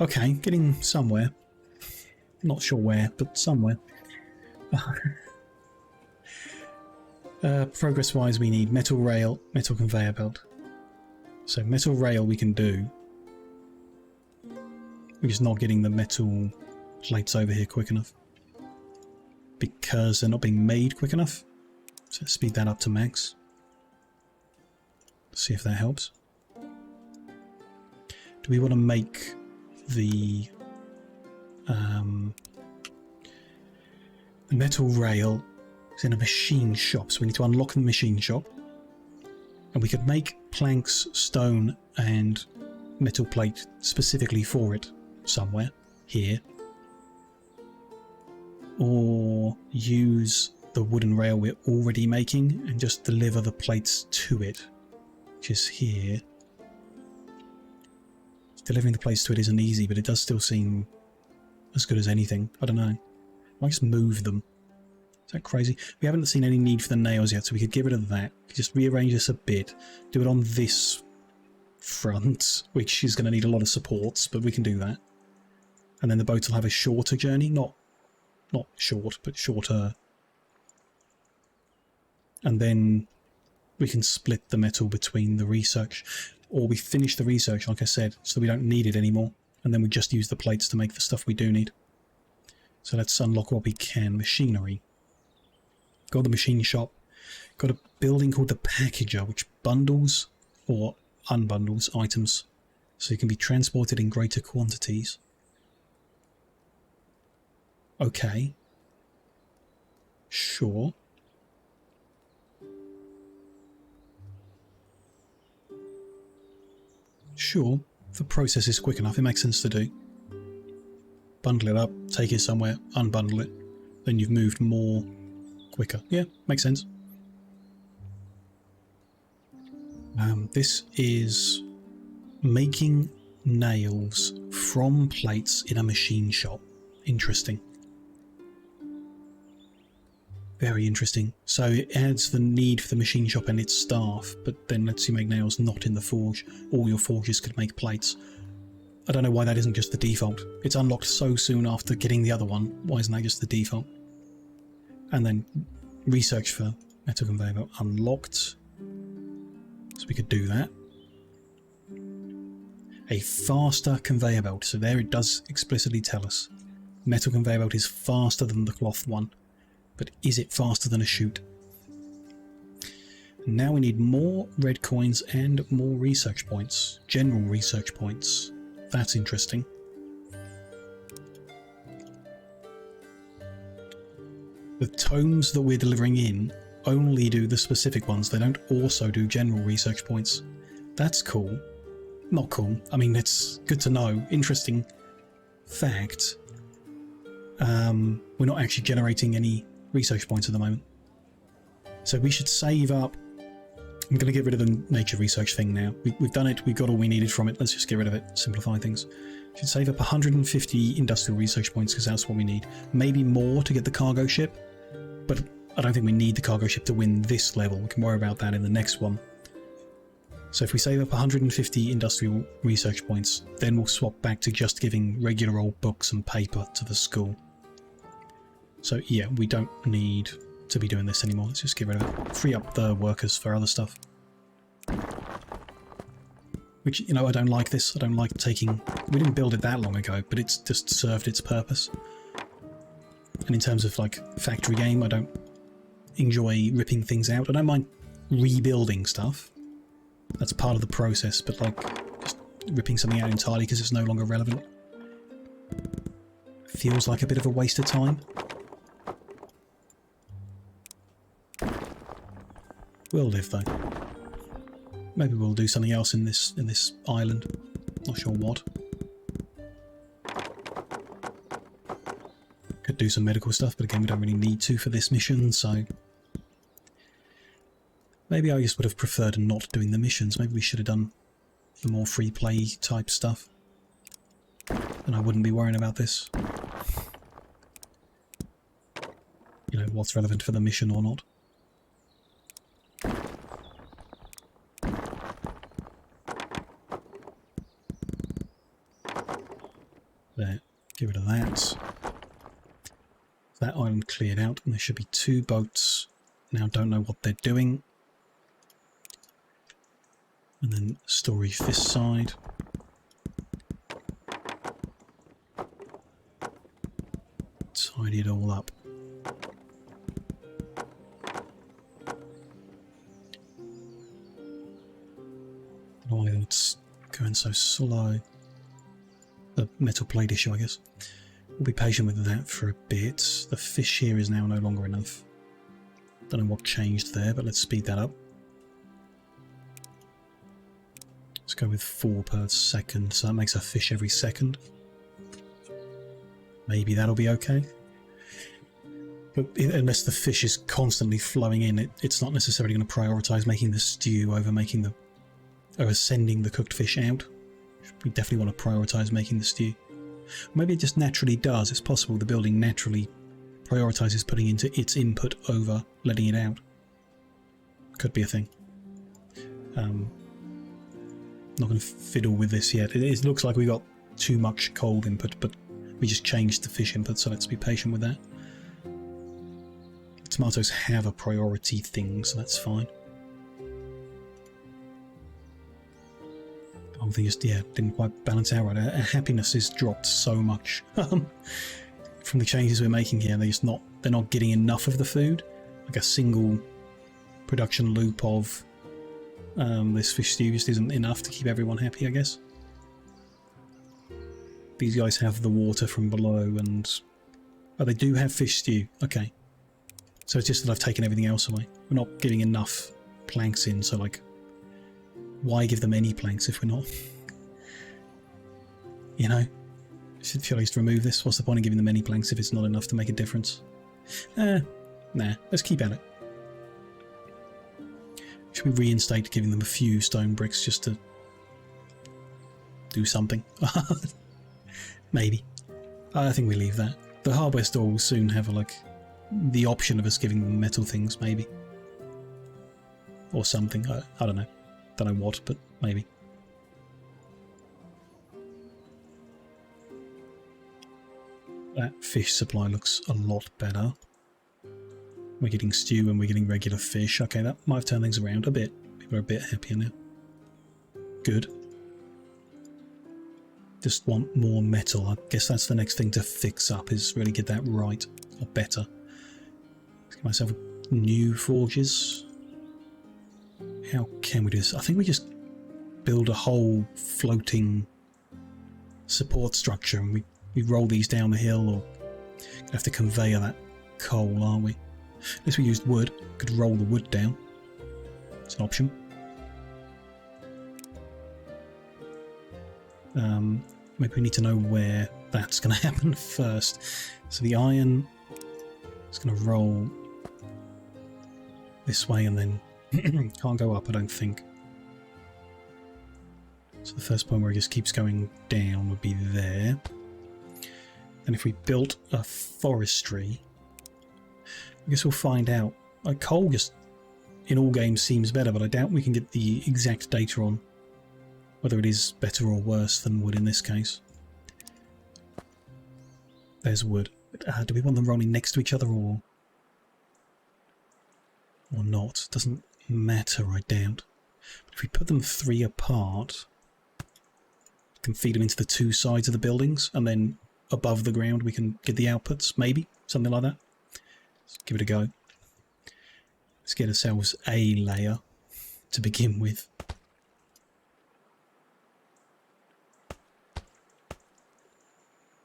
[SPEAKER 1] Okay, getting somewhere. Not sure where, but somewhere. Progress-wise, we need metal rail, metal conveyor belt. So metal rail we can do. We're just not getting the metal plates over here quick enough. Because they're not being made quick enough. So let's speed that up to max. See if that helps. Do we want to make the metal rail is in a machine shop, so we need to unlock the machine shop. And we could make planks, stone and metal plate specifically for it somewhere here. Or use the wooden rail we're already making and just deliver the plates to it, which is here. Delivering the plates to it isn't easy, but it does still seem as good as anything. I don't know. I might just move them. Is that crazy? We haven't seen any need for the nails yet, so we could get rid of that. Just rearrange this a bit. Do it on this front, which is going to need a lot of supports, but we can do that. And then the boats will have a shorter journey. Not short, but shorter. And then we can split the metal between the research. Or we finish the research, like I said, so we don't need it anymore. And then we just use the plates to make the stuff we do need. So let's unlock what we can. Machinery. Got the machine shop. Got a building called the packager, which bundles or unbundles items so you can be transported in greater quantities. Okay. Sure. Sure. If the process is quick enough, it makes sense to do. Bundle it up, take it somewhere, unbundle it. Then you've moved more quicker. Yeah, makes sense. This is making nails from plates in a machine shop. Interesting. Very interesting. So it adds the need for the machine shop and its staff, but then lets you make nails not in the forge. All your forges could make plates. I don't know why that isn't just the default. It's unlocked so soon after getting the other one. Why isn't that just the default? And then research for metal conveyor belt unlocked. So we could do that. A faster conveyor belt. So there it does explicitly tell us. Metal conveyor belt is faster than the cloth one. But is it faster than a chute? Now we need more red coins and more research points. General research points. That's interesting. The tomes that we're delivering in only do the specific ones. They don't also do general research points. That's cool. Not cool. I mean, it's good to know. Interesting fact. We're not actually generating any research points at the moment. So we should save up. I'm going to get rid of the nature research thing now. We've done it. We've got all we needed from it. Let's just get rid of it. Simplify things. Should save up 150 industrial research points because that's what we need. Maybe more to get the cargo ship. But I don't think we need the cargo ship to win this level. We can worry about that in the next one. So if we save up 150 industrial research points, then we'll swap back to just giving regular old books and paper to the school. So yeah, we don't need to be doing this anymore. Let's just get rid of it. Free up the workers for other stuff. Which, you know, I don't like this. I don't like taking... We didn't build it that long ago, but it's just served its purpose. And in terms of, like, factory game, I don't enjoy ripping things out. I don't mind rebuilding stuff. That's part of the process, but, like, just ripping something out entirely because it's no longer relevant feels like a bit of a waste of time. We'll live, though. Maybe we'll do something else in this island. Not sure what. Could do some medical stuff, but again, we don't really need to for this mission, so... Maybe I just would have preferred not doing the missions. Maybe we should have done the more free play type stuff. Then I wouldn't be worrying about this. You know, what's relevant for the mission or not. There, get rid of that. That island cleared out, and there should be 2 boats. Now don't know what they're doing. And then storage this side. Tidy it all up. Why it's going so slow. The metal plate issue, I guess. We'll be patient with that for a bit. The fish here is now no longer enough. Don't know what changed there, but let's speed that up. Let's go with 4 per second, so that makes a fish every second. Maybe that'll be okay. But unless the fish is constantly flowing in, it's not necessarily going to prioritise making the stew over making the... or sending the cooked fish out. We definitely want to prioritise making the stew. Maybe it just naturally does. It's possible the building naturally prioritises putting into its input over letting it out. Could be a thing. Not going to fiddle with this yet. It looks like we got too much cold input, but we just changed the fish input, so let's be patient with that. Tomatoes have a priority thing, so that's fine. The whole thing just, yeah, didn't quite balance out right. Our happiness has dropped so much from the changes we're making here. They're not getting enough of the food. Like a single production loop of this fish stew just isn't enough to keep everyone happy, I guess. These guys have the water from below, and oh, they do have fish stew. Okay, so it's just that I've taken everything else away. We're not getting enough planks in, so like, why give them any planks if we're not? You know, should I just remove this? What's the point of giving them any planks if it's not enough to make a difference? Nah, let's keep at it. Should we reinstate giving them a few stone bricks just to do something? Maybe. I think we leave that. The hardware store will soon have like the option of us giving them metal things, maybe. Or something. I don't know. Don't know what, but maybe. That fish supply looks a lot better. We're getting stew and we're getting regular fish. Okay, that might have turned things around a bit. People are a bit happier now. Good. Just want more metal. I guess that's the next thing to fix up, is really get that right, or better. Let's get myself new forges. How can we do this? I think we just build a whole floating support structure and we roll these down the hill, or have to conveyor that coal, aren't we? Unless we used wood, could roll the wood down. It's an option. Maybe we need to know where that's going to happen first. So the iron is going to roll this way and then can't go up, I don't think. So the first point where it just keeps going down would be there. And if we built a forestry, I guess we'll find out. Like coal just in all games seems better, but I doubt we can get the exact data on whether it is better or worse than wood in this case. There's wood. Do we want them rolling next to each other or not? Doesn't matter, I doubt. But if we put them 3 apart, we can feed them into the 2 sides of the buildings, and then above the ground we can get the outputs, maybe? Something like that. Let's give it a go. Let's get ourselves a layer to begin with.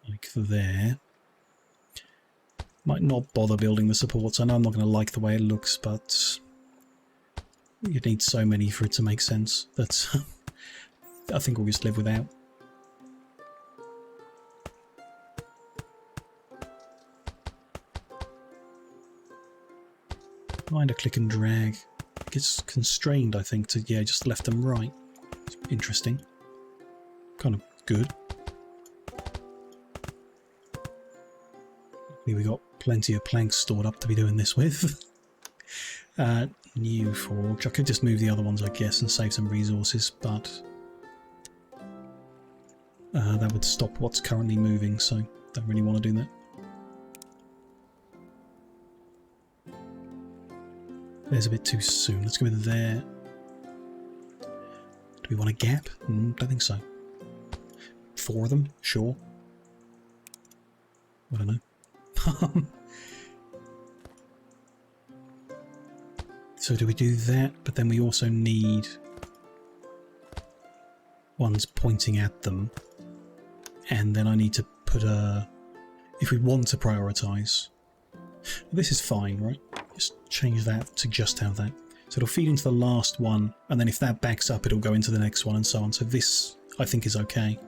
[SPEAKER 1] Like there. Might not bother building the supports. I know I'm not going to like the way it looks, but you need so many for it to make sense. That's I think we'll just live without. Mind a click and drag. It gets constrained, I think, to, yeah, just left and right. It's interesting. Kind of good. We got plenty of planks stored up to be doing this with. New forge. I could just move the other ones, I guess, and save some resources, but that would stop what's currently moving, so don't really want to do that. There's a bit too soon. Let's go with there. Do we want a gap? Don't think so. 4 of them? Sure. I don't know. So do we do that? But then we also need ones pointing at them. And then I need to put a... If we want to prioritise... This is fine, right? Just change that to just have that. So it'll feed into the last one, and then if that backs up, it'll go into the next one, and so on. So this, I think, is okay.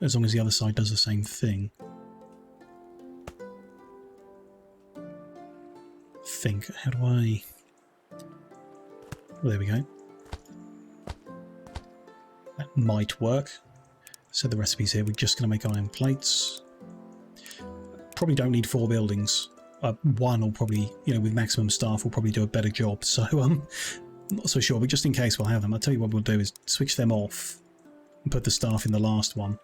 [SPEAKER 1] As long as the other side does the same thing. How do I... Well, there we go. That might work. So the recipe's here. We're just going to make iron plates. probably don't need 4 buildings. One will probably, you know, with maximum staff, will probably do a better job. So I'm not so sure, but just in case we'll have them. I'll tell you what we'll do is switch them off and put the staff in the last one.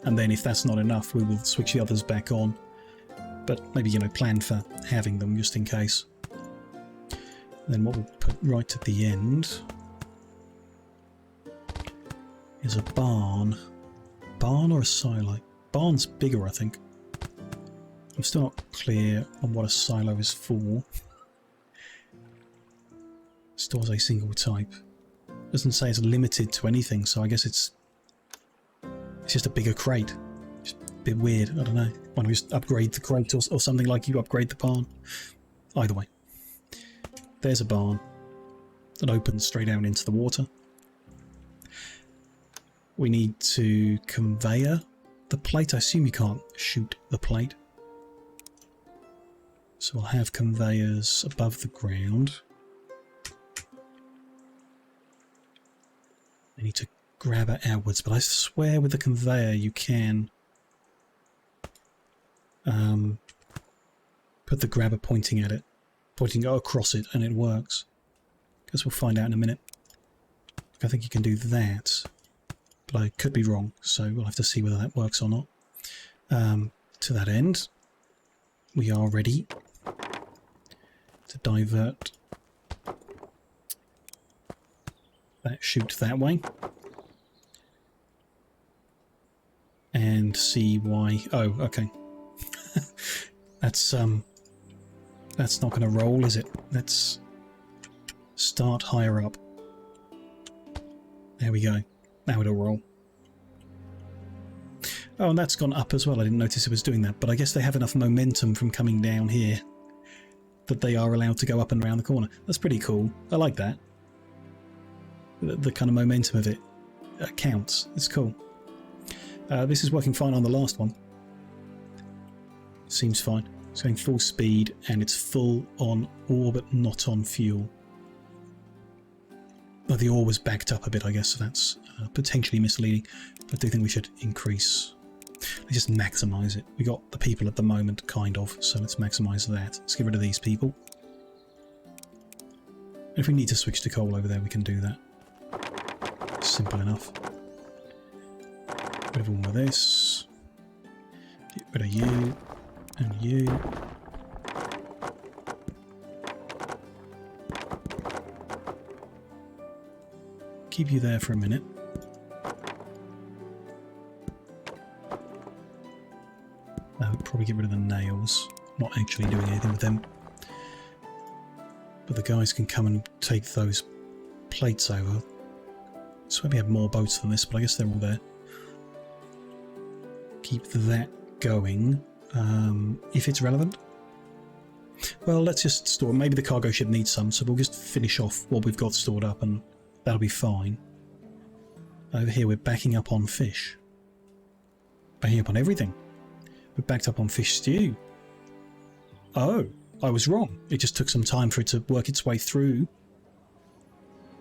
[SPEAKER 1] And then if that's not enough, we will switch the others back on. But maybe, you know, plan for having them just in case. Then what we'll put right at the end is a barn. Barn or a silo? Barn's bigger, I think. I'm still not clear on what a silo is for. Stores a single type. Doesn't say it's limited to anything, so I guess it's just a bigger crate. Just a bit weird, I don't know. Why don't we just upgrade the crate or something like you upgrade the barn? Either way. There's a barn that opens straight down into the water. We need to conveyor the plate. I assume you can't shoot the plate. So we'll have conveyors above the ground. I need to grab it outwards, but I swear with the conveyor you can put the grabber pointing at it, pointing across it, and it works. Guess we'll find out in a minute. I think you can do that, but I could be wrong, so we'll have to see whether that works or not. To that end, we are ready to divert that chute that way and see why. Oh, okay. That's not going to roll, is it? Let's start higher up. There we go. Now it'll roll. Oh, and that's gone up as well. I didn't notice it was doing that, but I guess they have enough momentum from coming down here that they are allowed to go up and around the corner. That's pretty cool. I like that. The kind of momentum of it counts. It's cool. This is working fine on the last one. Seems fine. It's going full speed and it's full on ore but not on fuel. Well, the ore was backed up a bit, I guess, so that's potentially misleading. I do think we should increase. Let's just maximise it. We got the people at the moment, kind of, so let's maximise that. Let's get rid of these people. If we need to switch to coal over there, we can do that. Simple enough. Get rid of all of this. Get rid of you. And you. Keep you there for a minute. I'll probably get rid of the nails. Not actually doing anything with them. But the guys can come and take those plates over. So we have more boats than this, but I guess they're all there. Keep that going. If it's relevant. Well, let's just store. Maybe the cargo ship needs some, so we'll just finish off what we've got stored up and that'll be fine. Over here we're backing up on fish. Backing up on everything. We're backed up on fish stew. Oh, I was wrong. It just took some time for it to work its way through.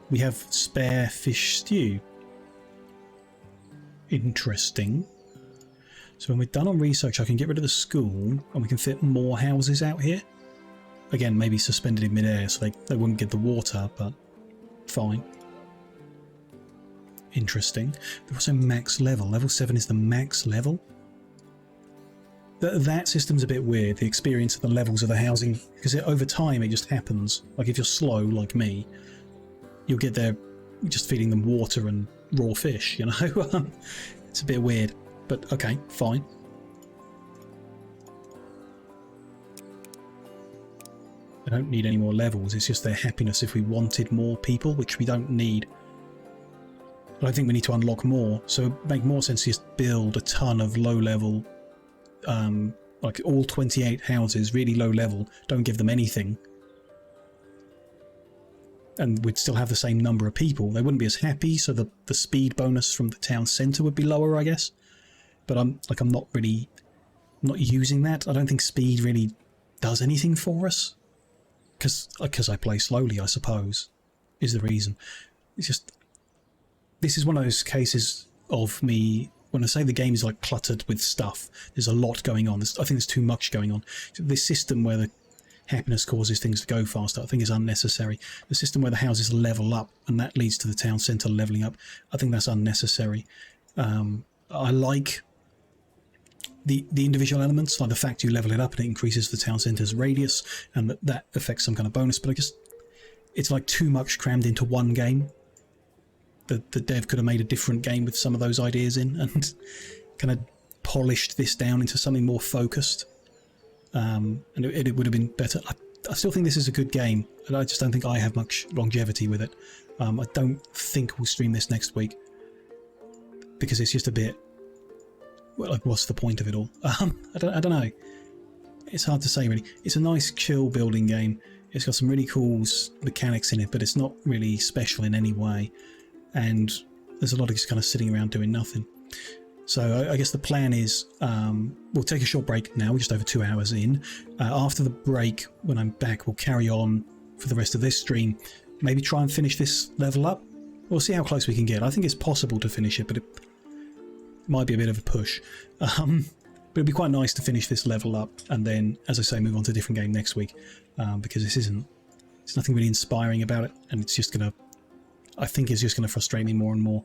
[SPEAKER 1] We have spare fish stew. Interesting. So when we're done on research, I can get rid of the school and we can fit more houses out here. Again, maybe suspended in midair so they wouldn't get the water, but fine. Interesting. They're also max level. Level 7 is the max level. That system's a bit weird, the experience of the levels of the housing, because over time it just happens. Like if you're slow, like me, you'll get there just feeding them water and raw fish, you know? It's a bit weird. But okay, fine. They don't need any more levels, it's just their happiness if we wanted more people, which we don't need. I don't think we need to unlock more, so it would make more sense to just build a ton of low level, like all 28 houses, really low level, don't give them anything. And we'd still have the same number of people. They wouldn't be as happy, so the speed bonus from the town centre would be lower, I guess. But I'm not using that. I don't think speed really does anything for us. Because I play slowly, I suppose, is the reason. It's just, this is one of those cases of me when I say the game is like cluttered with stuff, there's a lot going on. I think there's too much going on. This system where the happiness causes things to go faster, I think is unnecessary. The system where the houses level up and that leads to the town centre levelling up, I think that's unnecessary. I like the individual elements, like the fact you level it up and it increases the town centre's radius and that affects some kind of bonus, but it's like too much crammed into one game. The dev could have made a different game with some of those ideas in and kind of polished this down into something more focused. And it would have been better. I still think this is a good game, and I just don't think I have much longevity with it. I don't think we'll stream this next week because it's just a bit. Well, like, what's the point of it all? I don't know. It's hard to say, really. It's a nice, chill building game. It's got some really cool mechanics in it, but it's not really special in any way. And there's a lot of just kind of sitting around doing nothing. So I guess the plan is we'll take a short break now. We're just over 2 hours in. After the break, when I'm back, we'll carry on for the rest of this stream. Maybe try and finish this level up. We'll see how close we can get. I think it's possible to finish it, but it might be a bit of a push. But it'd be quite nice to finish this level up and then, as I say, move on to a different game next week. Because there's nothing really inspiring about it, and it's just going to, I think it's just going to frustrate me more and more.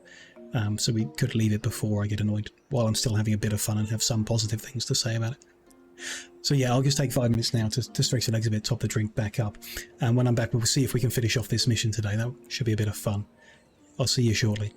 [SPEAKER 1] So we could leave it before I get annoyed while I'm still having a bit of fun and have some positive things to say about it. So yeah, I'll just take 5 minutes now to stretch the legs a bit, top the drink back up. And when I'm back, we'll see if we can finish off this mission today. That should be a bit of fun. I'll see you shortly.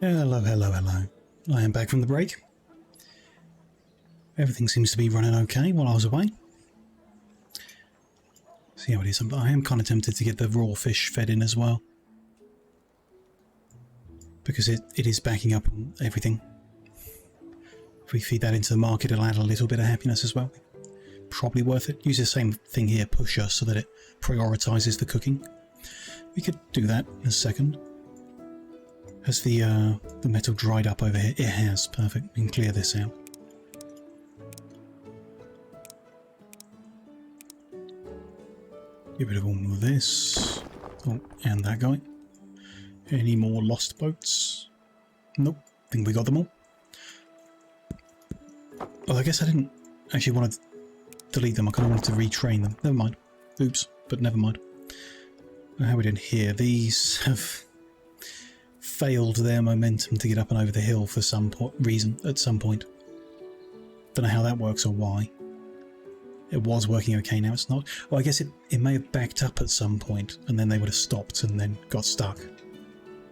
[SPEAKER 1] Hello, hello, hello. I am back from the break. Everything seems to be running okay while I was away. See how it is. I am kind of tempted to get the raw fish fed in as well, because it is backing up on everything. If we feed that into the market, it'll add a little bit of happiness as well. Probably worth it. Use the same thing here, pusher, so that it prioritises the cooking. We could do that in a second. Has the metal dried up over here? It has. Perfect. We can clear this out. Get rid of all of this. Oh, and that guy. Any more lost boats? Nope. Think we got them all. Well, I guess I didn't actually want to delete them. I kind of wanted to retrain them. Never mind. Oops. But never mind. How are we doing here? These have failed their momentum to get up and over the hill for some reason at some point. Don't know how that works or why. It was working okay, now it's not. Well, I guess it may have backed up at some point and then they would have stopped and then got stuck.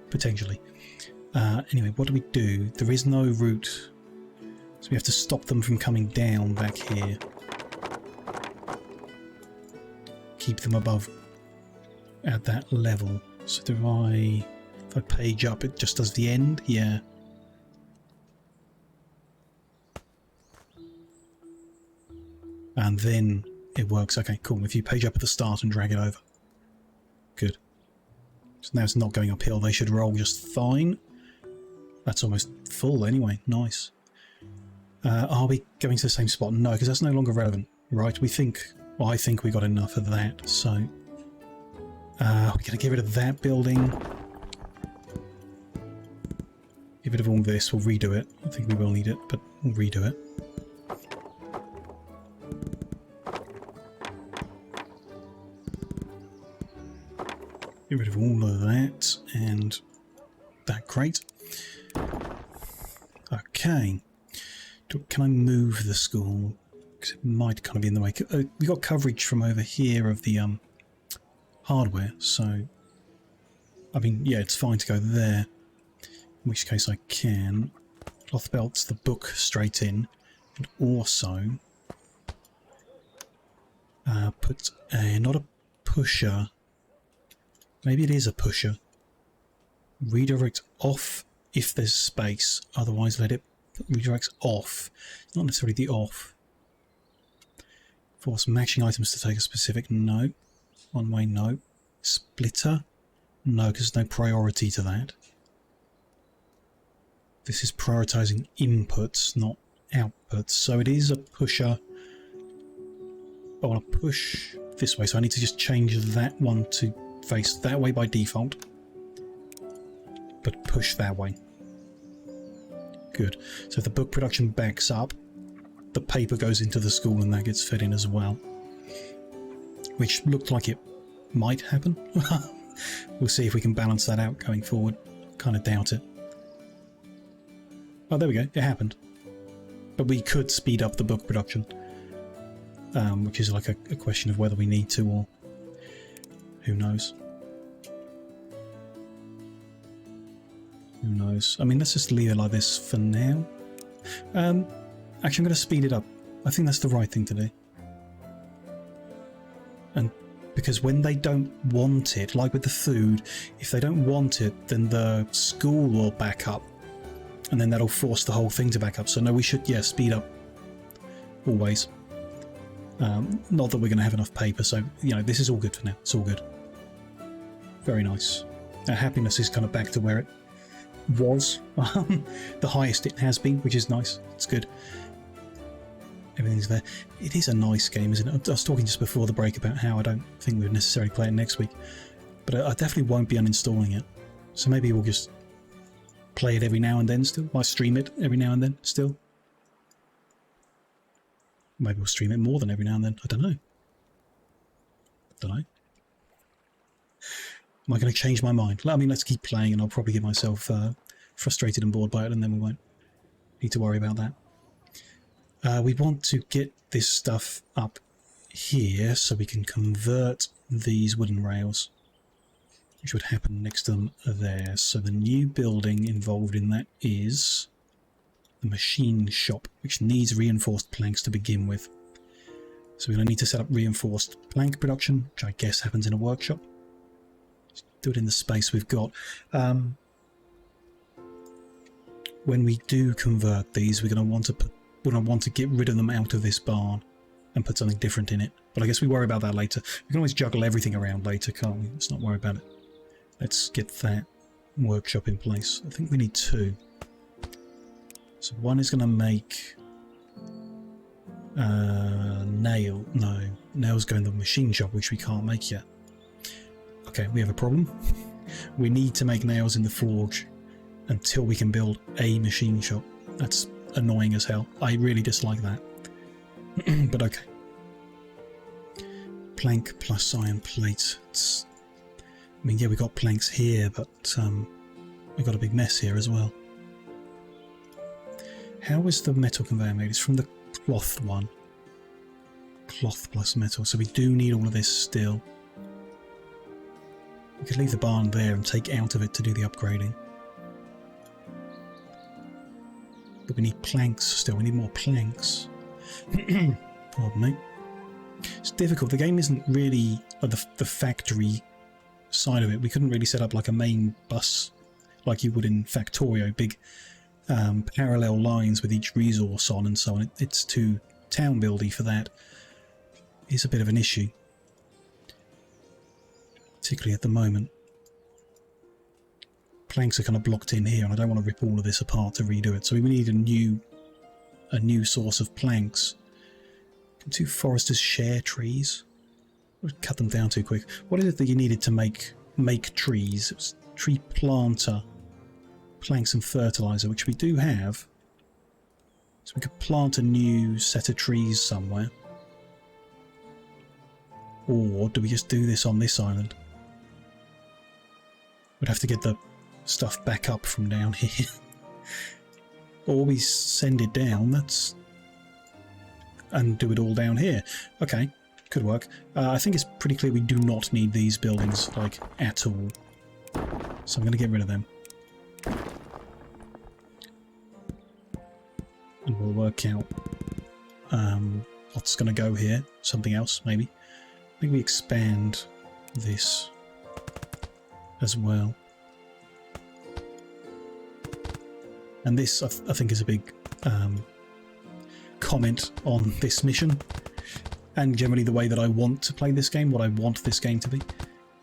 [SPEAKER 1] Potentially. Anyway, what do? There is no route. So we have to stop them from coming down back here. Keep them above at that level. So if I page up, it just does the end? Yeah. And then it works. Okay, cool. If you page up at the start and drag it over. Good. So now it's not going uphill. They should roll just fine. That's almost full anyway. Nice. Are we going to the same spot? No, because that's no longer relevant. Right, I think we got enough of that. So, we're going to get rid of that building. Get rid of all this. We'll redo it. I think we will need it, but we'll redo it. Get rid of all of that and that crate. Okay. Can I move the school? Because it might kind of be in the way. We got coverage from over here of the hardware, so I mean, yeah, it's fine to go there. In which case I can cloth belts the book straight in, and also put not a pusher. Maybe it is a pusher. Redirect off if there's space. Otherwise, let it redirects off. Not necessarily the off. Force matching items to take a specific. No. One way. No. Splitter. No, because there's no priority to that. This is prioritizing inputs, not outputs. So it is a pusher. I want to push this way, so I need to just change that one to face that way by default, but push that way. Good. So if the book production backs up, the paper goes into the school and that gets fed in as well, which looked like it might happen. We'll see if we can balance that out going forward. Kind of doubt it. Oh, there we go. It happened. But we could speed up the book production, which is like a question of whether we need to, or who knows. Who knows? I mean, let's just leave it like this for now. Actually, I'm going to speed it up. I think that's the right thing to do. And because when they don't want it, like with the food, if they don't want it, then the school will back up. And then that'll force the whole thing to back up. So no, we should, yeah, speed up. Always. Not that we're going to have enough paper, so, you know, this is all good for now. It's all good. Very nice. Our happiness is kind of back to where it was. The highest it has been, which is nice. It's good. Everything's there. It is a nice game, isn't it? I was talking just before the break about how I don't think we would necessarily play it next week. But I definitely won't be uninstalling it. So maybe we'll just play it every now and then still. Might stream it every now and then still. Maybe we'll stream it more than every now and then. I don't know. Am I going to change my mind? I mean, let's keep playing and I'll probably get myself frustrated and bored by it, and then we won't need to worry about that. We want to get this stuff up here so we can convert these wooden rails. which would happen next to them there. So the new building involved in that is the machine shop, which needs reinforced planks to begin with. So we're going to need to set up reinforced plank production, which I guess happens in a workshop. Just do it in the space we've got. When we do convert these, we're going to want to get rid of them out of this barn and put something different in it. But I guess we worry about that later. We can always juggle everything around later, can't we? Let's not worry about it. Let's get that workshop in place. I think we need 2. So one is going to make nails go in the machine shop, which we can't make yet. Okay, we have a problem. We need to make nails in the forge until we can build a machine shop. That's annoying as hell. I really dislike that. But okay. Plank plus iron plate. I mean, yeah, we got planks here, but we got a big mess here as well. How is the metal conveyor made? It's from the cloth one. Cloth plus metal. So we do need all of this still. We could leave the barn there and take out of it to do the upgrading. But we need planks still. We need more planks. Pardon me. It's difficult. The game isn't really the factory side of it. We couldn't really set up like a main bus like you would in Factorio. Big parallel lines with each resource on and so on. It's too town buildy for that. It's a bit of an issue. Particularly at the moment. Planks are kind of blocked in here and I don't want to rip all of this apart to redo it. So we need a new source of planks. Can 2 foresters share trees? We'll cut them down too quick. What is it that you needed to make trees? It was tree planter, planks and fertilizer, which we do have. So we could plant a new set of trees somewhere. Or do we just do this on this island? We'd have to get the stuff back up from down here. Or we send it down, and do it all down here. Okay, could work. I think it's pretty clear we do not need these buildings, like, at all. So I'm going to get rid of them. And we'll work out what's going to go here. Something else, maybe. I think we expand this as well. And this, I think, is a big comment on this mission. And generally the way that I want to play this game, what I want this game to be.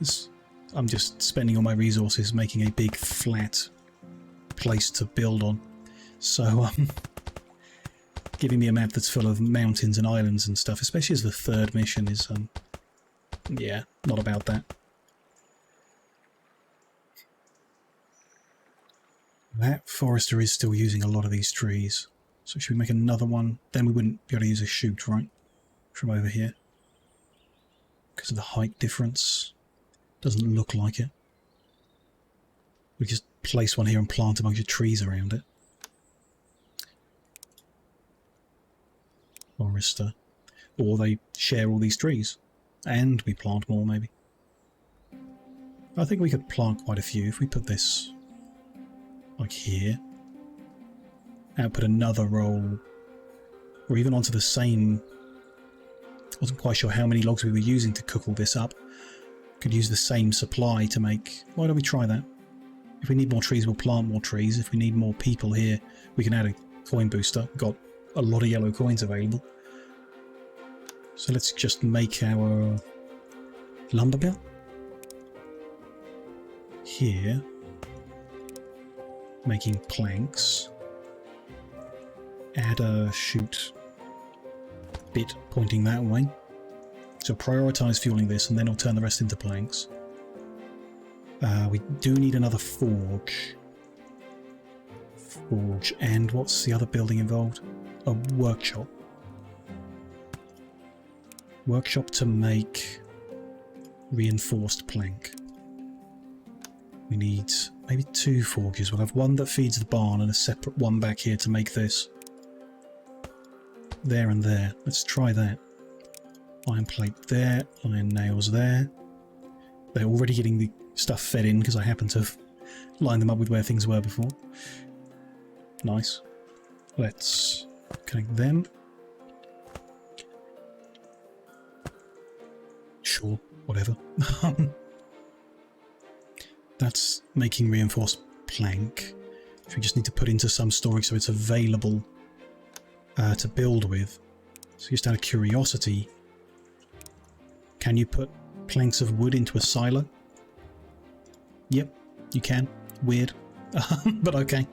[SPEAKER 1] Is I'm just spending all my resources making a big, flat place to build on. So, giving me a map that's full of mountains and islands and stuff, especially as the 3rd mission is, yeah, not about that. That forester is still using a lot of these trees. So should we make another one? Then we wouldn't be able to use a chute, right? From over here. Because of the height difference. Doesn't look like it. We just place one here and plant a bunch of trees around it. Forester. Or they share all these trees. And we plant more, maybe. I think we could plant quite a few if we put this like here. Output another roll, or even onto the same. Wasn't quite sure how many logs we were using to cook all this up. Could use the same supply to make. Why don't we try that? If we need more trees, we'll plant more trees. If we need more people here, we can add a coin booster. Got a lot of yellow coins available. So let's just make our lumber mill here. Making planks. Add a chute bit pointing that way. So prioritise fueling this and then I'll turn the rest into planks. We do need another forge. And what's the other building involved? A workshop. Workshop to make reinforced plank. We need maybe 2 forges. We'll have one that feeds the barn and a separate one back here to make this. There and there. Let's try that. Iron plate there, iron nails there. They're already getting the stuff fed in because I happened to line them up with where things were before. Nice. Let's connect them. Sure, whatever. That's making reinforced plank. So we just need to put into some storage so it's available to build with. So just out of curiosity, can you put planks of wood into a silo? Yep, you can. Weird. But okay.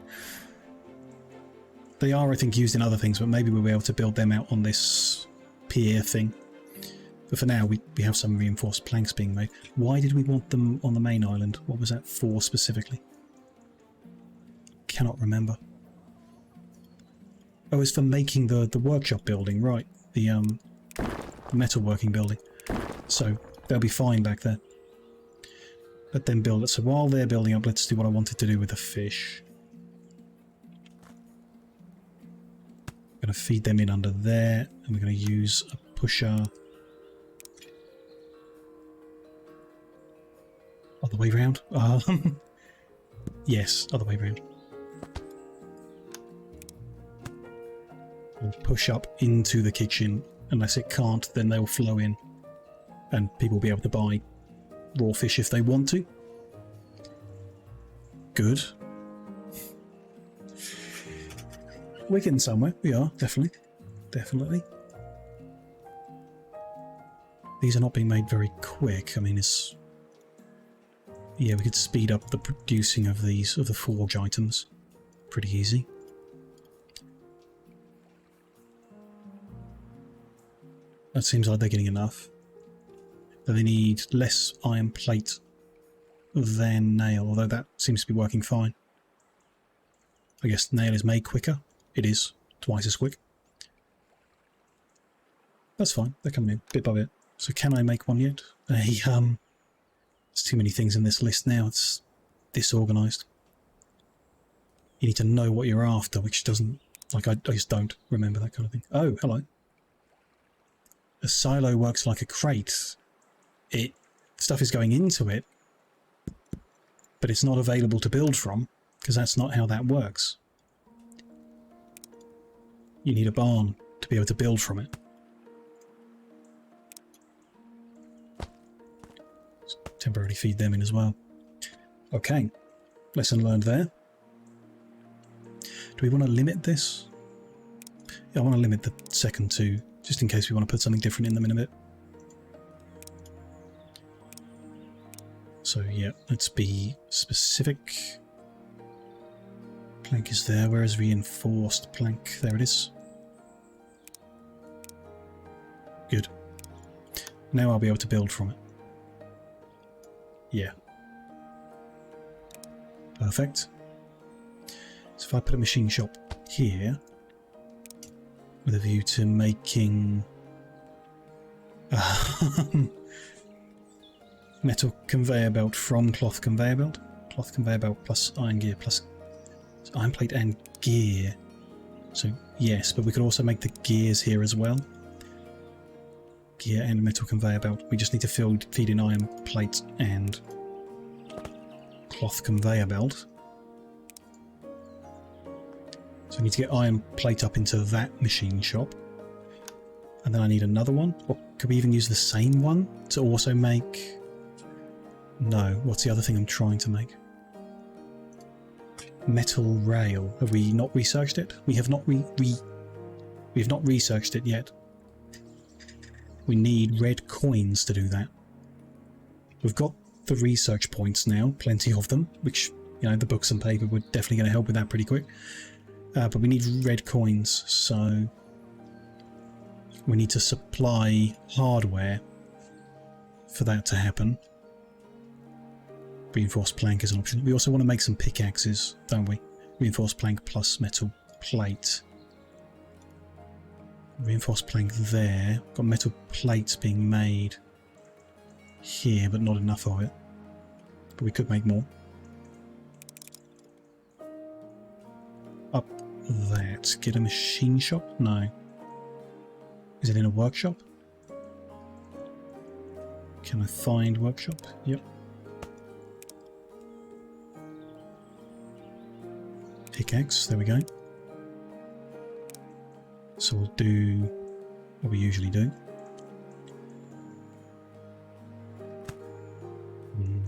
[SPEAKER 1] They are, I think, used in other things, but maybe we'll be able to build them out on this pier thing. But for now, we have some reinforced planks being made. Why did we want them on the main island? What was that for specifically? Cannot remember. Oh, it's for making the workshop building, right. The metalworking building. So they'll be fine back there. Let them build it. So while they're building up, let's do what I wanted to do with the fish. I'm going to feed them in under there, and we're going to use a pusher. Other way round? Yes, other way round. We'll push up into the kitchen. Unless it can't, then they'll flow in. And people will be able to buy raw fish if they want to. Good. We're getting somewhere. We are, definitely. Definitely. These are not being made very quick. I mean, it's... Yeah, we could speed up the producing of these, of the forge items. Pretty easy. That seems like they're getting enough. But they need less iron plate than nail, although that seems to be working fine. I guess nail is made quicker. It is. Twice as quick. That's fine. They're coming in bit by bit. So can I make one yet? There's too many things in this list now. It's disorganised. You need to know what you're after, which doesn't... Like, I just don't remember that kind of thing. Oh, hello. A silo works like a crate. Stuff is going into it, but it's not available to build from, because that's not how that works. You need a barn to be able to build from it. Just temporarily feed them in as well. Okay, lesson learned there. Do we want to limit this? Yeah, I want to limit the second two, just in case we want to put something different in them in a bit. So yeah, let's be specific. Plank is there. Where is reinforced plank? There it is. Good. Now I'll be able to build from it. Yeah. Perfect. So if I put a machine shop here, with a view to making metal conveyor belt from cloth conveyor belt. Cloth conveyor belt plus iron gear plus iron plate and gear. So yes, but we could also make the gears here as well. Gear and metal conveyor belt. We just need to feed in iron plate and cloth conveyor belt. So I need to get iron plate up into that machine shop. And then I need another one. Or could we even use the same one to also make... No, what's the other thing I'm trying to make? Metal rail. Have we not researched it? We have not we have not researched it yet. We need red coins to do that. We've got the research points now, plenty of them, which, you know, the books and paper were definitely going to help with that pretty quick. But we need red coins, so we need to supply hardware for that to happen. Reinforced plank is an option. We also want to make some pickaxes, don't we? Reinforced plank plus metal plate. Reinforced plank there. Got metal plates being made here, but not enough of it. But we could make more. Up that. Get a machine shop? No. Is it in a workshop? Can I find workshop? Yep. pickaxe. There we go. So we'll do what we usually do.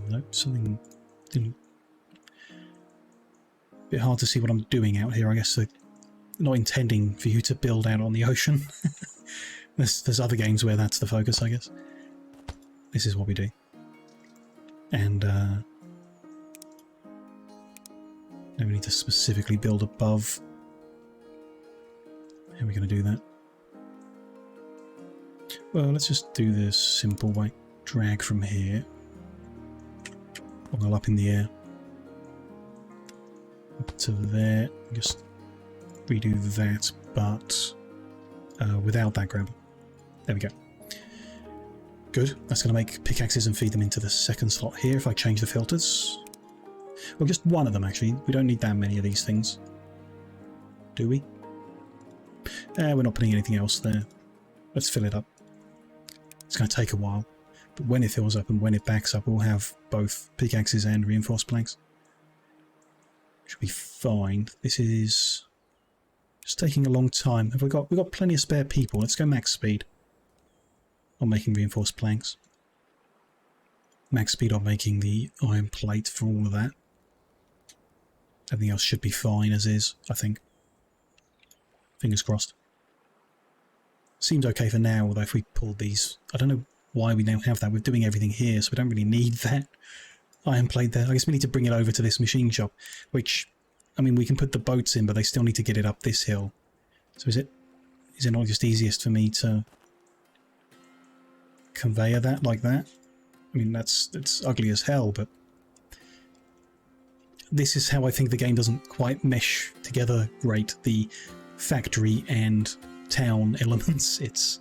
[SPEAKER 1] Nope, something didn't. Bit hard to see what I'm doing out here. I guess they're not intending for you to build out on the ocean. There's other games where that's the focus, I guess. This is what we do. And now we need to specifically build above. How are we going to do that? Well, let's just do this simple way. Drag from here. While up in the air. Up to there. Just redo that, but without that grabber. There we go. Good. That's going to make pickaxes and feed them into the second slot here if I change the filters. Well, just one of them actually. We don't need that many of these things. Do we? We're not putting anything else there. Let's fill it up. It's going to take a while. But when it fills up and when it backs up, we'll have both pickaxes and reinforced planks. Should be fine. This is just taking a long time. We've got plenty of spare people. Let's go max speed on making reinforced planks. Max speed on making the iron plate for all of that. Everything else should be fine as is, I think. Fingers crossed. Seems okay for now, although if we pulled these... I don't know why we now have that. We're doing everything here, so we don't really need that iron plate there. I guess we need to bring it over to this machine shop, which... I mean, we can put the boats in, but they still need to get it up this hill. So is it not just easiest for me to conveyor that like that? I mean, it's ugly as hell, but this is how I think the game doesn't quite mesh together great. The factory and town elements. It's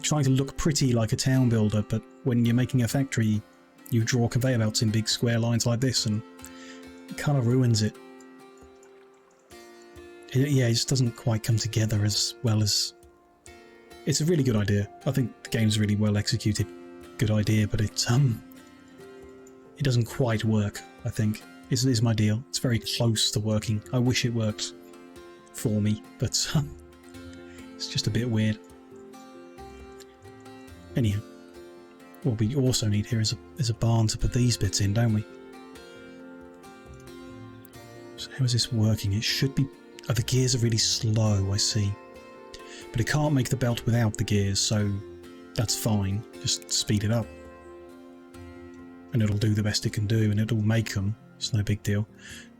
[SPEAKER 1] trying to look pretty like a town builder, but when you're making a factory, you draw conveyor belts in big square lines like this, and it kind of ruins it. Yeah, it just doesn't quite come together as well as... It's a really good idea. I think the game's really well executed. Good idea, but it doesn't quite work, I think. Is my deal. It's very close to working. I wish it worked for me, but it's just a bit weird. Anyhow, what we also need here is a barn to put these bits in, don't we? So how is this working? It should be... Oh, the gears are really slow, I see. But it can't make the belt without the gears, so that's fine. Just speed it up. And it'll do the best it can do, and it'll make them. It's no big deal.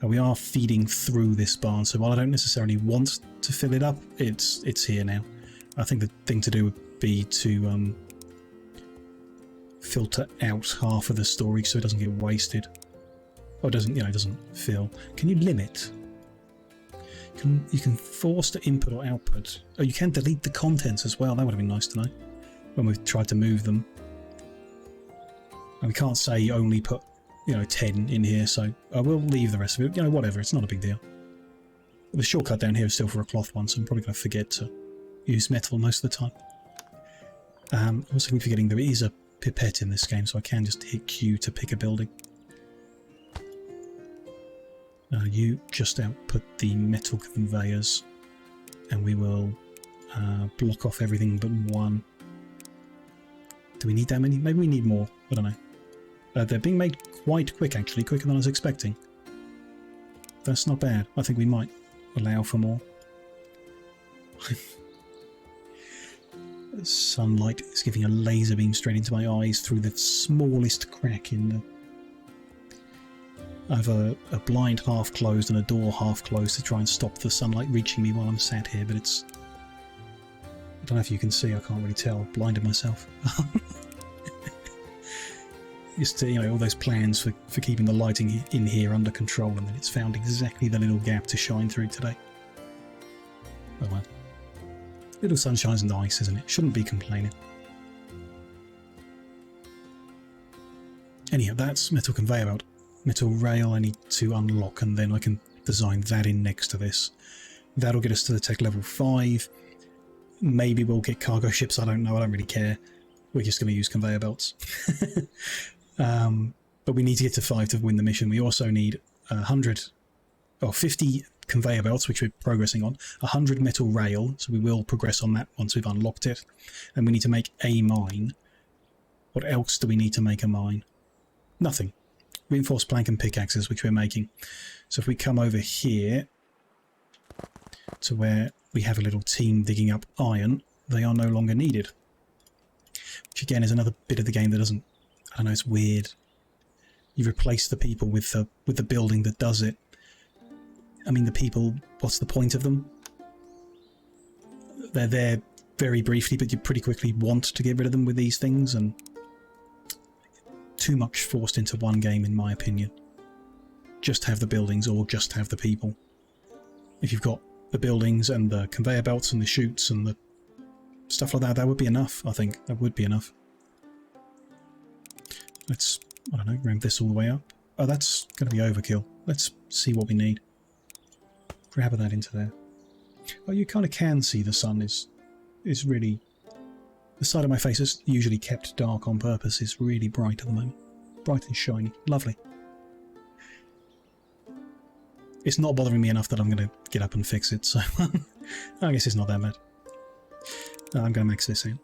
[SPEAKER 1] We are feeding through this barn, so while I don't necessarily want to fill it up, it's here now. I think the thing to do would be to filter out half of the storage so it doesn't get wasted. Oh, it doesn't fill. Can you limit? You can force the input or output. Oh, you can delete the contents as well. That would have been nice to know when we've tried to move them. And we can't say only put 10 in here, so I will leave the rest of it. Whatever, it's not a big deal. The shortcut down here is still for a cloth one, so I'm probably going to forget to use metal most of the time. Also keep forgetting there is a pipette in this game, so I can just hit Q to pick a building. You just output the metal conveyors, and we will block off everything but one. Do we need that many? Maybe we need more. I don't know. They're being made quite quick, actually, quicker than I was expecting. That's not bad. I think we might allow for more. Sunlight is giving a laser beam straight into my eyes through the smallest crack in the... I have a blind half closed and a door half closed to try and stop the sunlight reaching me while I'm sat here, but it's... I don't know if you can see, I can't really tell. I've blinded myself. Just all those plans for keeping the lighting in here under control, and then it's found exactly the little gap to shine through today. Oh well. Little sunshine's nice, isn't it? Shouldn't be complaining. Anyhow, that's metal conveyor belt. Metal rail I need to unlock, and then I can design that in next to this. That'll get us to the tech level 5. Maybe we'll get cargo ships, I don't know, I don't really care. We're just going to use conveyor belts. But we need to get to 5 to win the mission. We also need 100 oh, 50 conveyor belts, which we're progressing on, 100 metal rail, so we will progress on that once we've unlocked it, and we need to make a mine. What else do we need to make a mine? Nothing. Reinforced plank and pickaxes, which we're making. So if we come over here to where we have a little team digging up iron, they are no longer needed. Which again is another bit of the game that doesn't, I don't know, it's weird. You replace the people with the building that does it. I mean, the people, what's the point of them? They're there very briefly, but you pretty quickly want to get rid of them with these things, and too much forced into one game, in my opinion. Just have the buildings or just have the people. If you've got the buildings and the conveyor belts and the chutes and the stuff like that, that would be enough, I think. That would be enough. Let's, I don't know, ramp this all the way up. Oh, that's going to be overkill. Let's see what we need. Grab that into there. Oh, you kind of can see the sun is really... The side of my face is usually kept dark on purpose. It's really bright at the moment. Bright and shiny. Lovely. It's not bothering me enough that I'm going to get up and fix it, so I guess it's not that bad. I'm going to max this out.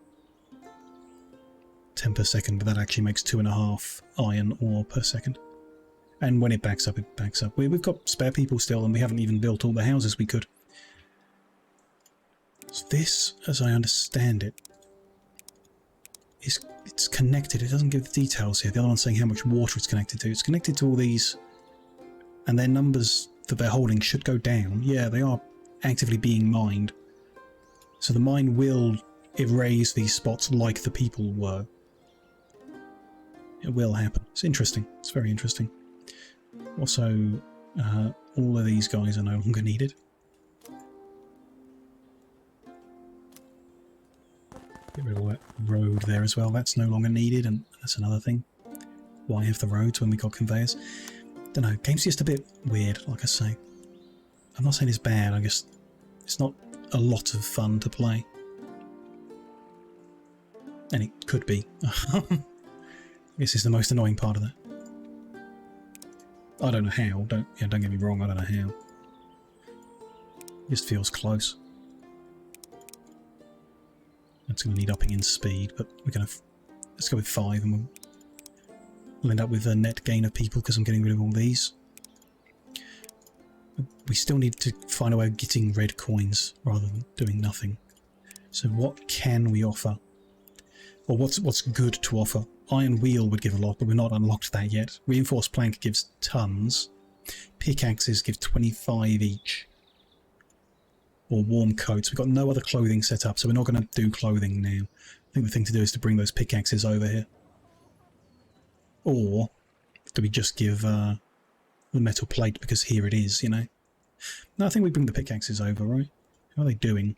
[SPEAKER 1] 10 per second, but that actually makes 2.5 iron ore per second. And when it backs up, it backs up. We've got spare people still, and we haven't even built all the houses we could. So this, as I understand it, it's connected. It doesn't give the details here. The other one's saying how much water it's connected to. It's connected to all these, and their numbers that they're holding should go down. Yeah, they are actively being mined. So the mine will erase these spots like the people were. It will happen. It's interesting. It's very interesting. Also, all of these guys are no longer needed. Get rid of that road there as well. That's no longer needed, and that's another thing. Why have the roads when we got conveyors? Don't know. Game's just a bit weird, like I say. I'm not saying it's bad. I guess it's not a lot of fun to play, and it could be. This is the most annoying part of that. I don't know how. Don't get me wrong. I don't know how. It just feels close. It's going to need upping in speed, but we're going to... Let's go with 5, and we'll end up with a net gain of people because I'm getting rid of all these. We still need to find a way of getting red coins rather than doing nothing. So what can we offer? Or what's good to offer? Iron wheel would give a lot, but we're not unlocked that yet. Reinforced plank gives tons. Pickaxes give 25 each. Or warm coats. We've got no other clothing set up, so we're not going to do clothing now. I think the thing to do is to bring those pickaxes over here. Or do we just give the metal plate because here it is, you know? No, I think we bring the pickaxes over, right? How are they doing?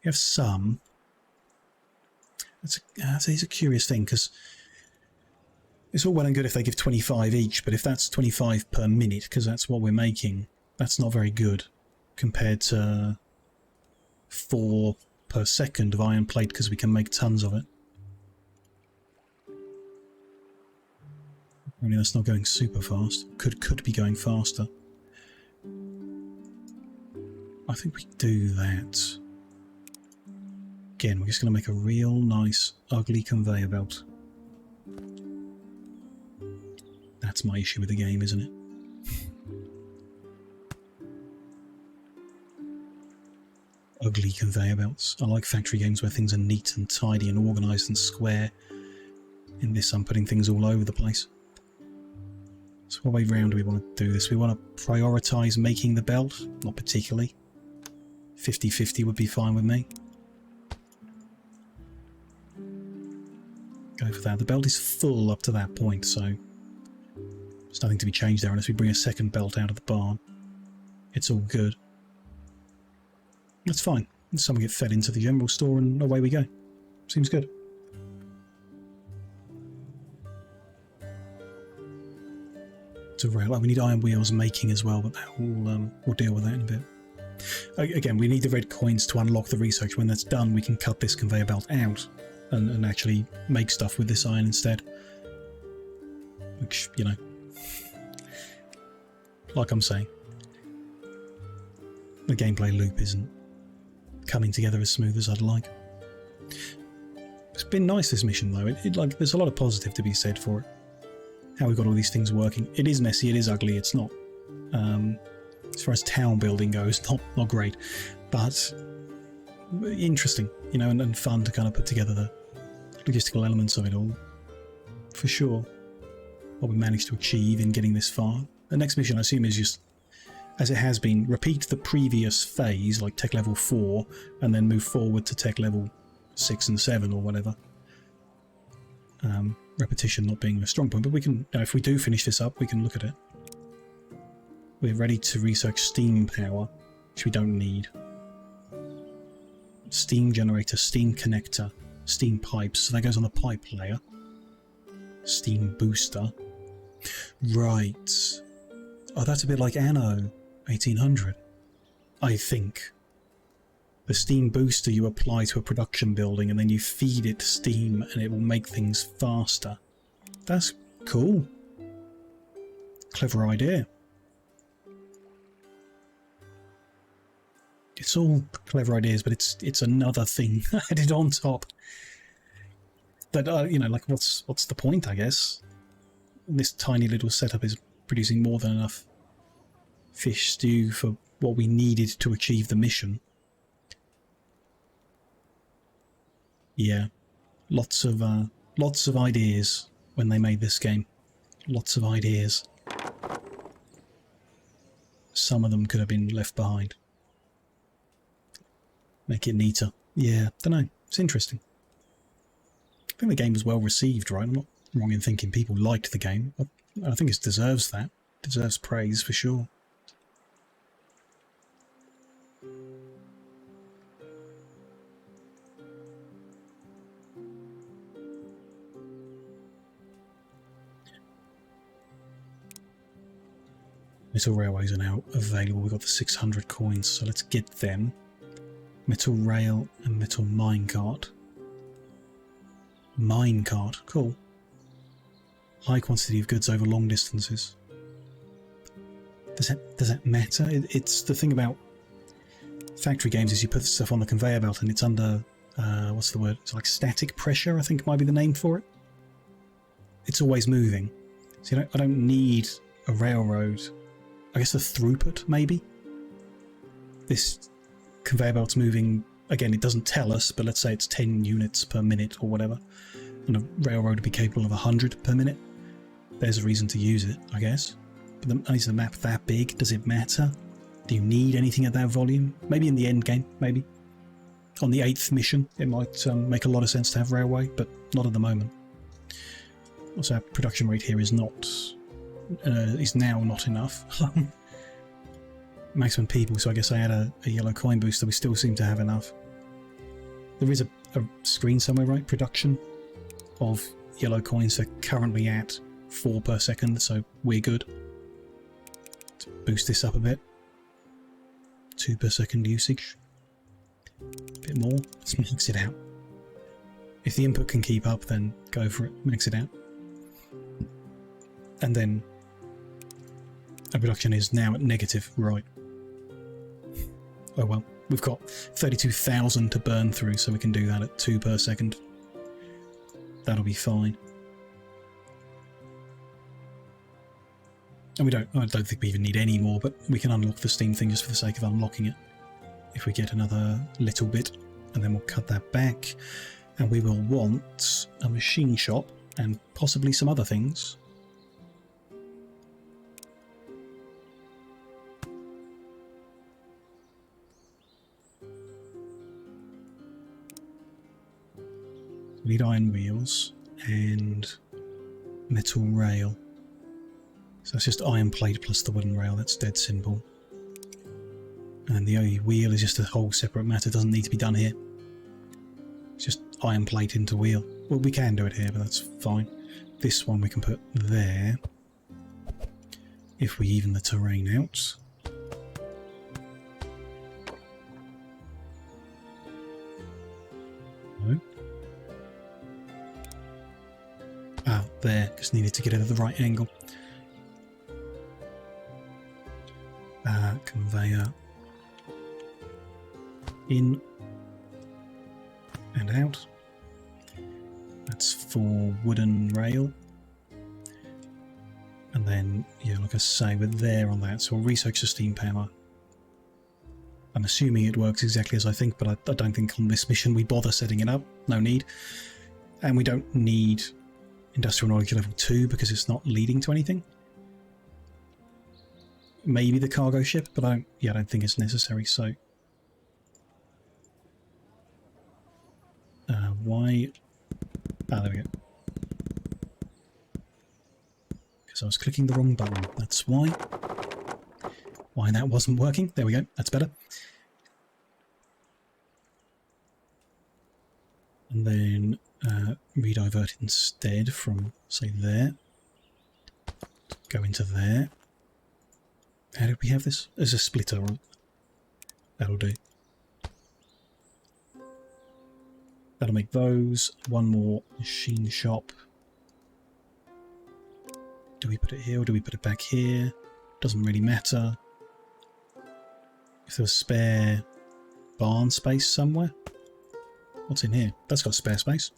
[SPEAKER 1] We have some. It's a curious thing, because it's all well and good if they give 25 each, but if that's 25 per minute, because that's what we're making, that's not very good compared to 4 per second of iron plate, because we can make tons of it. Only that's not going super fast. Could be going faster. I think we do that. Again, we're just going to make a real nice, ugly conveyor belt. That's my issue with the game, isn't it? Ugly conveyor belts. I like factory games where things are neat and tidy and organised and square. In this, I'm putting things all over the place. So what way round do we want to do this? We want to prioritise making the belt? Not particularly. 50-50 would be fine with me. Go for that. The belt is full up to that point, so there's nothing to be changed there unless we bring a second belt out of the barn. It's all good. That's fine. Some get fed into the general store and away we go. Seems good. To rail. Oh, we need iron wheels making as well, but we'll deal with that in a bit. Again, we need the red coins to unlock the research. When that's done, we can cut this conveyor belt out and actually make stuff with this iron instead. Which, you know, like I'm saying, the gameplay loop isn't coming together as smooth as I'd like. It's been nice, this mission, though. Like, there's a lot of positive to be said for it. How we've got all these things working. It is messy, it is ugly, it's not... as far as town building goes, not great. But interesting, you know, and fun to kind of put together the logistical elements of it all. For sure. What we managed to achieve in getting this far. The next mission, I assume, is just, as it has been, repeat the previous phase, like tech level 4, and then move forward to tech level 6 and 7 or whatever. Repetition not being a strong point, but we can, you know, if we do finish this up, we can look at it. We're ready to research steam power, which we don't need. Steam generator, steam connector, steam pipes, so that goes on the pipe layer. Steam booster. Right. Oh, that's a bit like Anno 1800, I think. The steam booster you apply to a production building and then you feed it steam and it will make things faster. That's cool. Clever idea. It's all clever ideas, but it's another thing added on top. That, you know, like, what's the point, I guess? This tiny little setup is producing more than enough fish stew for what we needed to achieve the mission. Yeah, lots of ideas when they made this game. Lots of ideas. Some of them could have been left behind. Make it neater. Yeah, don't know. It's interesting. I think the game was well received, right? I'm not wrong in thinking people liked the game. I think it deserves that. It deserves praise for sure. Metal railways are now available. We've got the 600 coins, so let's get them. Metal rail and metal minecart. Minecart, cool. High quantity of goods over long distances. Does that matter? It's the thing about factory games is you put stuff on the conveyor belt and it's under what's the word? It's like static pressure, I think might be the name for it. It's always moving. So I don't need a railroad. I guess the throughput, maybe? This conveyor belt's moving, again, it doesn't tell us, but let's say it's 10 units per minute or whatever. And a railroad would be capable of 100 per minute. There's a reason to use it, I guess. But is the map that big? Does it matter? Do you need anything at that volume? Maybe in the end game, maybe. On the 8th mission, it might make a lot of sense to have railway, but not at the moment. Also, our production rate here is not... is now not enough. Maximum people, so I guess I had a yellow coin booster. We still seem to have enough. There is a screen somewhere, right? Production of yellow coins. They're currently at 4 per second, so we're good. Let's boost this up a bit. 2 per second usage. A bit more. Let's max it out. If the input can keep up, then go for it. Max it out. And then our production is now at negative, right. Oh well, we've got 32,000 to burn through, so we can do that at 2 per second. That'll be fine. And I don't think we even need any more, but we can unlock the steam thing just for the sake of unlocking it. If we get another little bit, and then we'll cut that back. And we will want a machine shop, and possibly some other things. We need iron wheels and metal rail. So that's just iron plate plus the wooden rail, that's dead simple. And the wheel is just a whole separate matter, doesn't need to be done here. It's just iron plate into wheel. Well, we can do it here, but that's fine. This one we can put there. If we even the terrain out. No. Ah, there. Just needed to get it at the right angle. Conveyor. in and out. That's for wooden rail. And then, yeah, like I say, we're there on that, so we'll research the steam power. I'm assuming it works exactly as I think, but I don't think on this mission we bother setting it up. No need. And we don't need industrial knowledge level 2 because it's not leading to anything. Maybe the cargo ship, but I don't think it's necessary, so... why... Ah, there we go. Because I was clicking the wrong button, that's why. Why that wasn't working. There we go, that's better. And then redivert instead from, say, there. Go into there. How did we have this? As a splitter, right? That'll do. That'll make those. One more machine shop. Do we put it here or do we put it back here? Doesn't really matter. If there was spare barn space somewhere. What's in here? That's got spare space.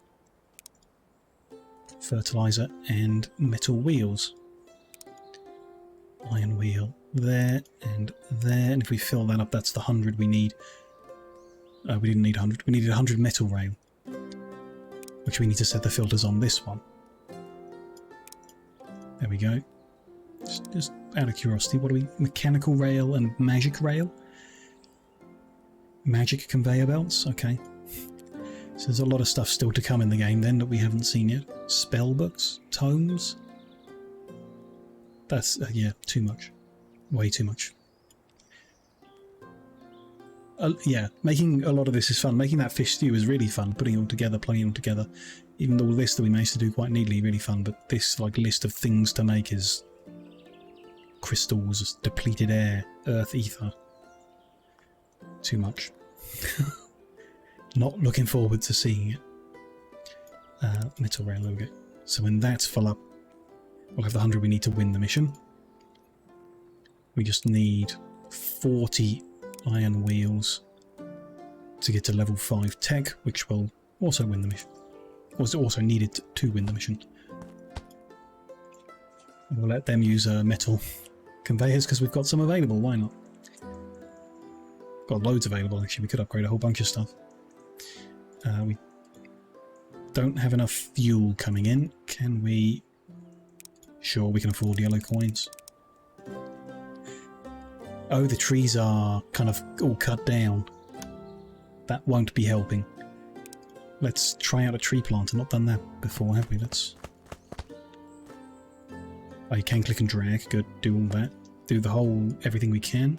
[SPEAKER 1] Fertilizer and metal wheels. Iron wheel there and there. And if we fill that up, that's the 100 we need. We didn't need 100. We needed 100 metal rail. Which we need to set the filters on this one. There we go. Just out of curiosity, what are we? Mechanical rail and magic rail? Magic conveyor belts? Okay. So there's a lot of stuff still to come in the game then that we haven't seen yet. Spell books? Tomes? That's, yeah, too much. Way too much. Yeah, making a lot of this is fun. Making that fish stew is really fun. Putting it all together, playing it all together. Even all this that we managed to do quite neatly, really fun. But this like list of things to make is crystals, depleted air, earth ether. Too much. Not looking forward to seeing it. Metal rail, there we go. So when that's full up, we'll have the 100 we need to win the mission. We just need 40 iron wheels to get to level 5 tech, which will also win the mission. Was also needed to win the mission. We'll let them use metal conveyors because we've got some available, why not? Got loads available actually, we could upgrade a whole bunch of stuff. We don't have enough fuel coming in. Can we... Sure, we can afford yellow coins. Oh, the trees are kind of all cut down. That won't be helping. Let's try out a tree planter. Not done that before, have we? Let's... Oh, you can click and drag. Good, do all that. Do the whole... everything we can.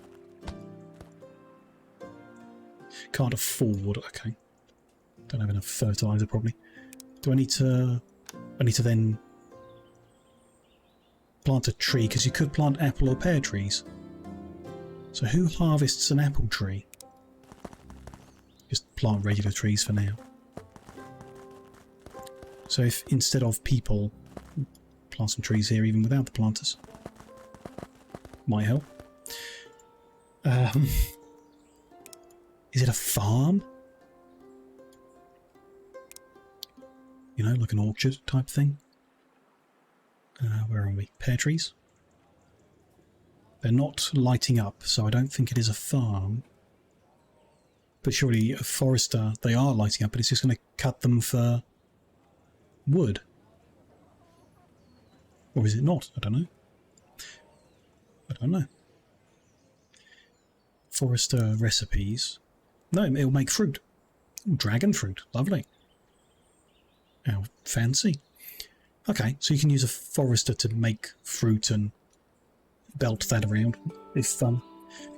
[SPEAKER 1] Can't afford... Okay. Don't have enough fertilizer, probably. Do I need to... I need to then... plant a tree, because you could plant apple or pear trees. So who harvests an apple tree? Just plant regular trees for now. So if instead of people, plant some trees here even without the planters. Might help. Is it a farm? You know, like an orchard type thing? Where are we? Pear trees? They're not lighting up, so I don't think it is a farm. But surely a forester, they are lighting up, but it's just going to cut them for wood. Or is it not? I don't know. I don't know. Forester recipes. No, it'll make fruit. Ooh, dragon fruit. Lovely. How fancy. Okay, so you can use a forester to make fruit and belt that around if you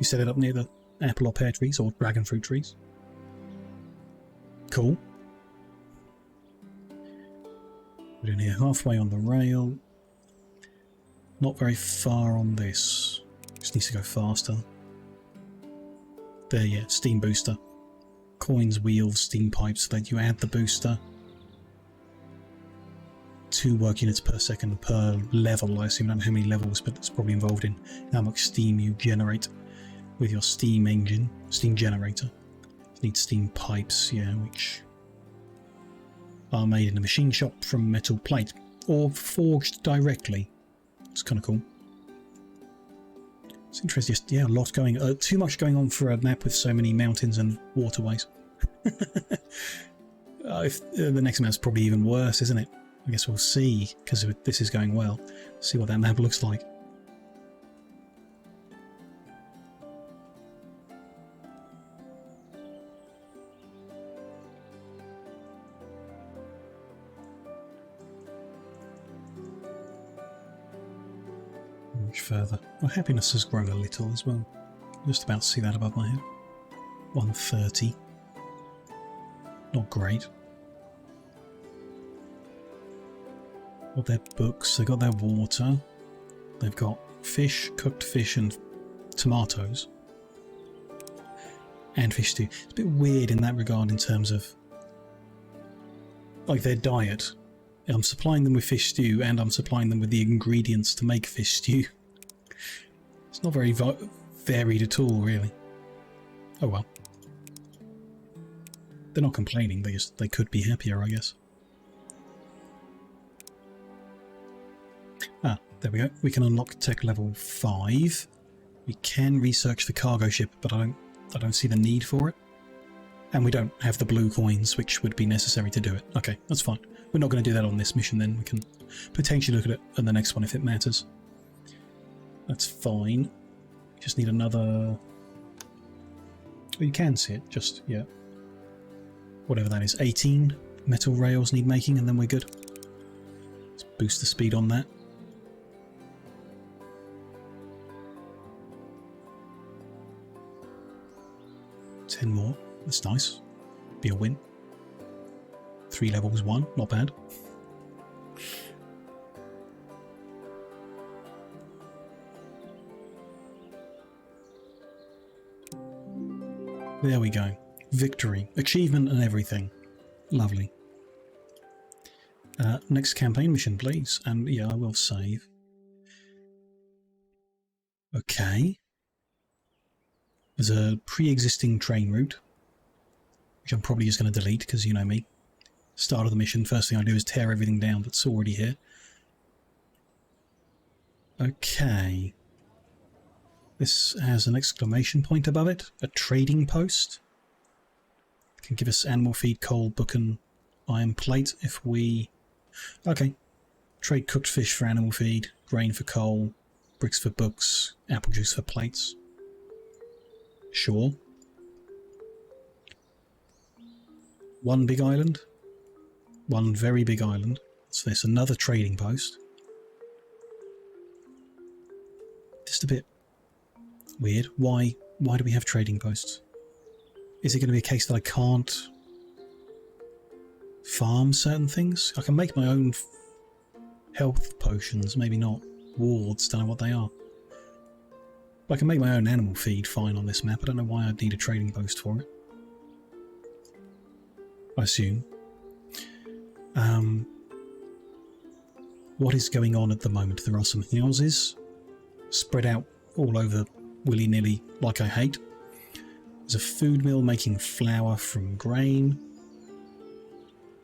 [SPEAKER 1] set it up near the apple or pear trees or dragon fruit trees. Cool. We're in here halfway on the rail. Not very far on this. Just needs to go faster. There, yeah, steam booster. Coins, wheels, steam pipes, so that you add the booster. 2 work units per second per level. I assume I don't know how many levels, but it's probably involved in how much steam you generate with your steam engine, steam generator. Need steam pipes, yeah, which are made in a machine shop from metal plate or forged directly. It's kind of cool. It's interesting. Just, yeah, a lot going. Too much going on for a map with so many mountains and waterways. If the next map's probably even worse, isn't it? I guess we'll see, because this is going well. See what that map looks like. Much further. Oh, happiness has grown a little as well. Just about to see that above my head. 130. Not great. Got their books, they've got their water, they've got fish, cooked fish and tomatoes. And fish stew. It's a bit weird in that regard in terms of like their diet. I'm supplying them with fish stew and I'm supplying them with the ingredients to make fish stew. It's not very varied at all, really. Oh well. They're not complaining, they could be happier, I guess. Ah, there we go. We can unlock tech level 5. We can research the cargo ship, but I don't see the need for it. And we don't have the blue coins, which would be necessary to do it. Okay, that's fine. We're not going to do that on this mission then. We can potentially look at it on the next one if it matters. That's fine. Just need another... Well, you can see it, just, yeah. Whatever that is, 18 metal rails need making and then we're good. Let's boost the speed on that. Ten more, that's nice. Be a win. 3 levels 1, not bad. There we go. Victory, achievement and everything. Lovely. Next campaign mission, please. And yeah, I will save. Okay. There's a pre-existing train route, which I'm probably just going to delete because you know me. Start of the mission, first thing I do is tear everything down that's already here. Okay. This has an exclamation point above it. A trading post. Can give us animal feed, coal, book and iron plate if we... Okay. Trade cooked fish for animal feed, grain for coal, bricks for books, apple juice for plates. Sure. One big island. One very big island. So there's another trading post. Just a bit weird. Why do we have trading posts? Is it going to be a case that I can't farm certain things? I can make my own health potions, maybe not wards, don't know what they are. I can make my own animal feed fine on this map. I don't know why I'd need a trading post for it. I assume. What is going on at the moment? There are some houses spread out all over willy-nilly like I hate. There's a food mill making flour from grain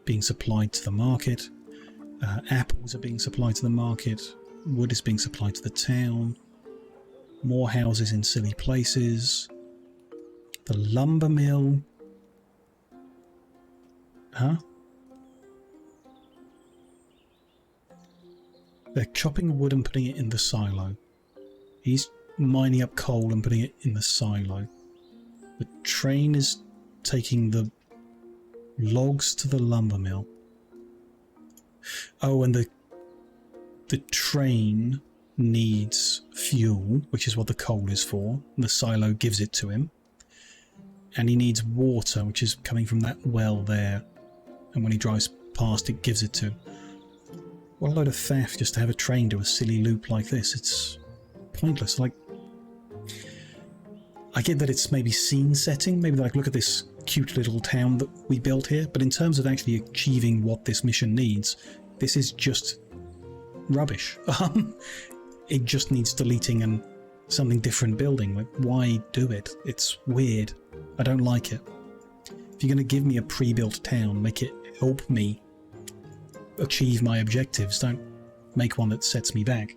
[SPEAKER 1] being supplied to the market. Apples are being supplied to the market. Wood is being supplied to the town. More houses in silly places. The lumber mill. Huh? They're chopping wood and putting it in the silo. He's mining up coal and putting it in the silo. The train is taking the logs to the lumber mill. Oh, and the train needs fuel, which is what the coal is for. The silo gives it to him. And he needs water, which is coming from that well there. And when he drives past, it gives it to him. What a load of faff just to have a train do a silly loop like this. It's pointless. Like, I get that it's maybe scene setting. Maybe like, look at this cute little town that we built here. But in terms of actually achieving what this mission needs, this is just rubbish. It just needs deleting and something different building. Like, why do it? It's weird. I don't like it. If you're going to give me a pre-built town, make it help me achieve my objectives. Don't make one that sets me back.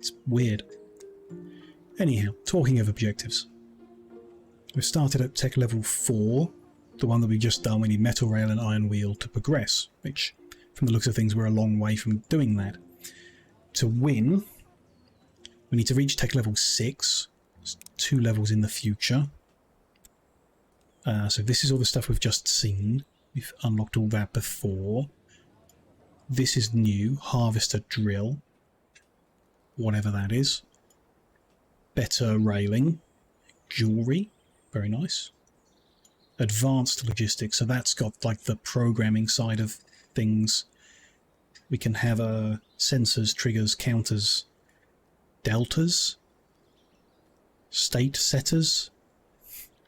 [SPEAKER 1] It's weird. Anyhow, talking of objectives. We've started at tech level 4. The one that we've just done, we need metal rail and iron wheel to progress, which, from the looks of things, we're a long way from doing that. To win, we need to reach tech level 6. It's 2 levels in the future. So this is all the stuff we've just seen. We've unlocked all that before. This is new. Harvester drill. Whatever that is. Better railing. Jewelry. Very nice. Advanced logistics. So that's got like the programming side of things. We can have sensors, triggers, counters, deltas, state setters,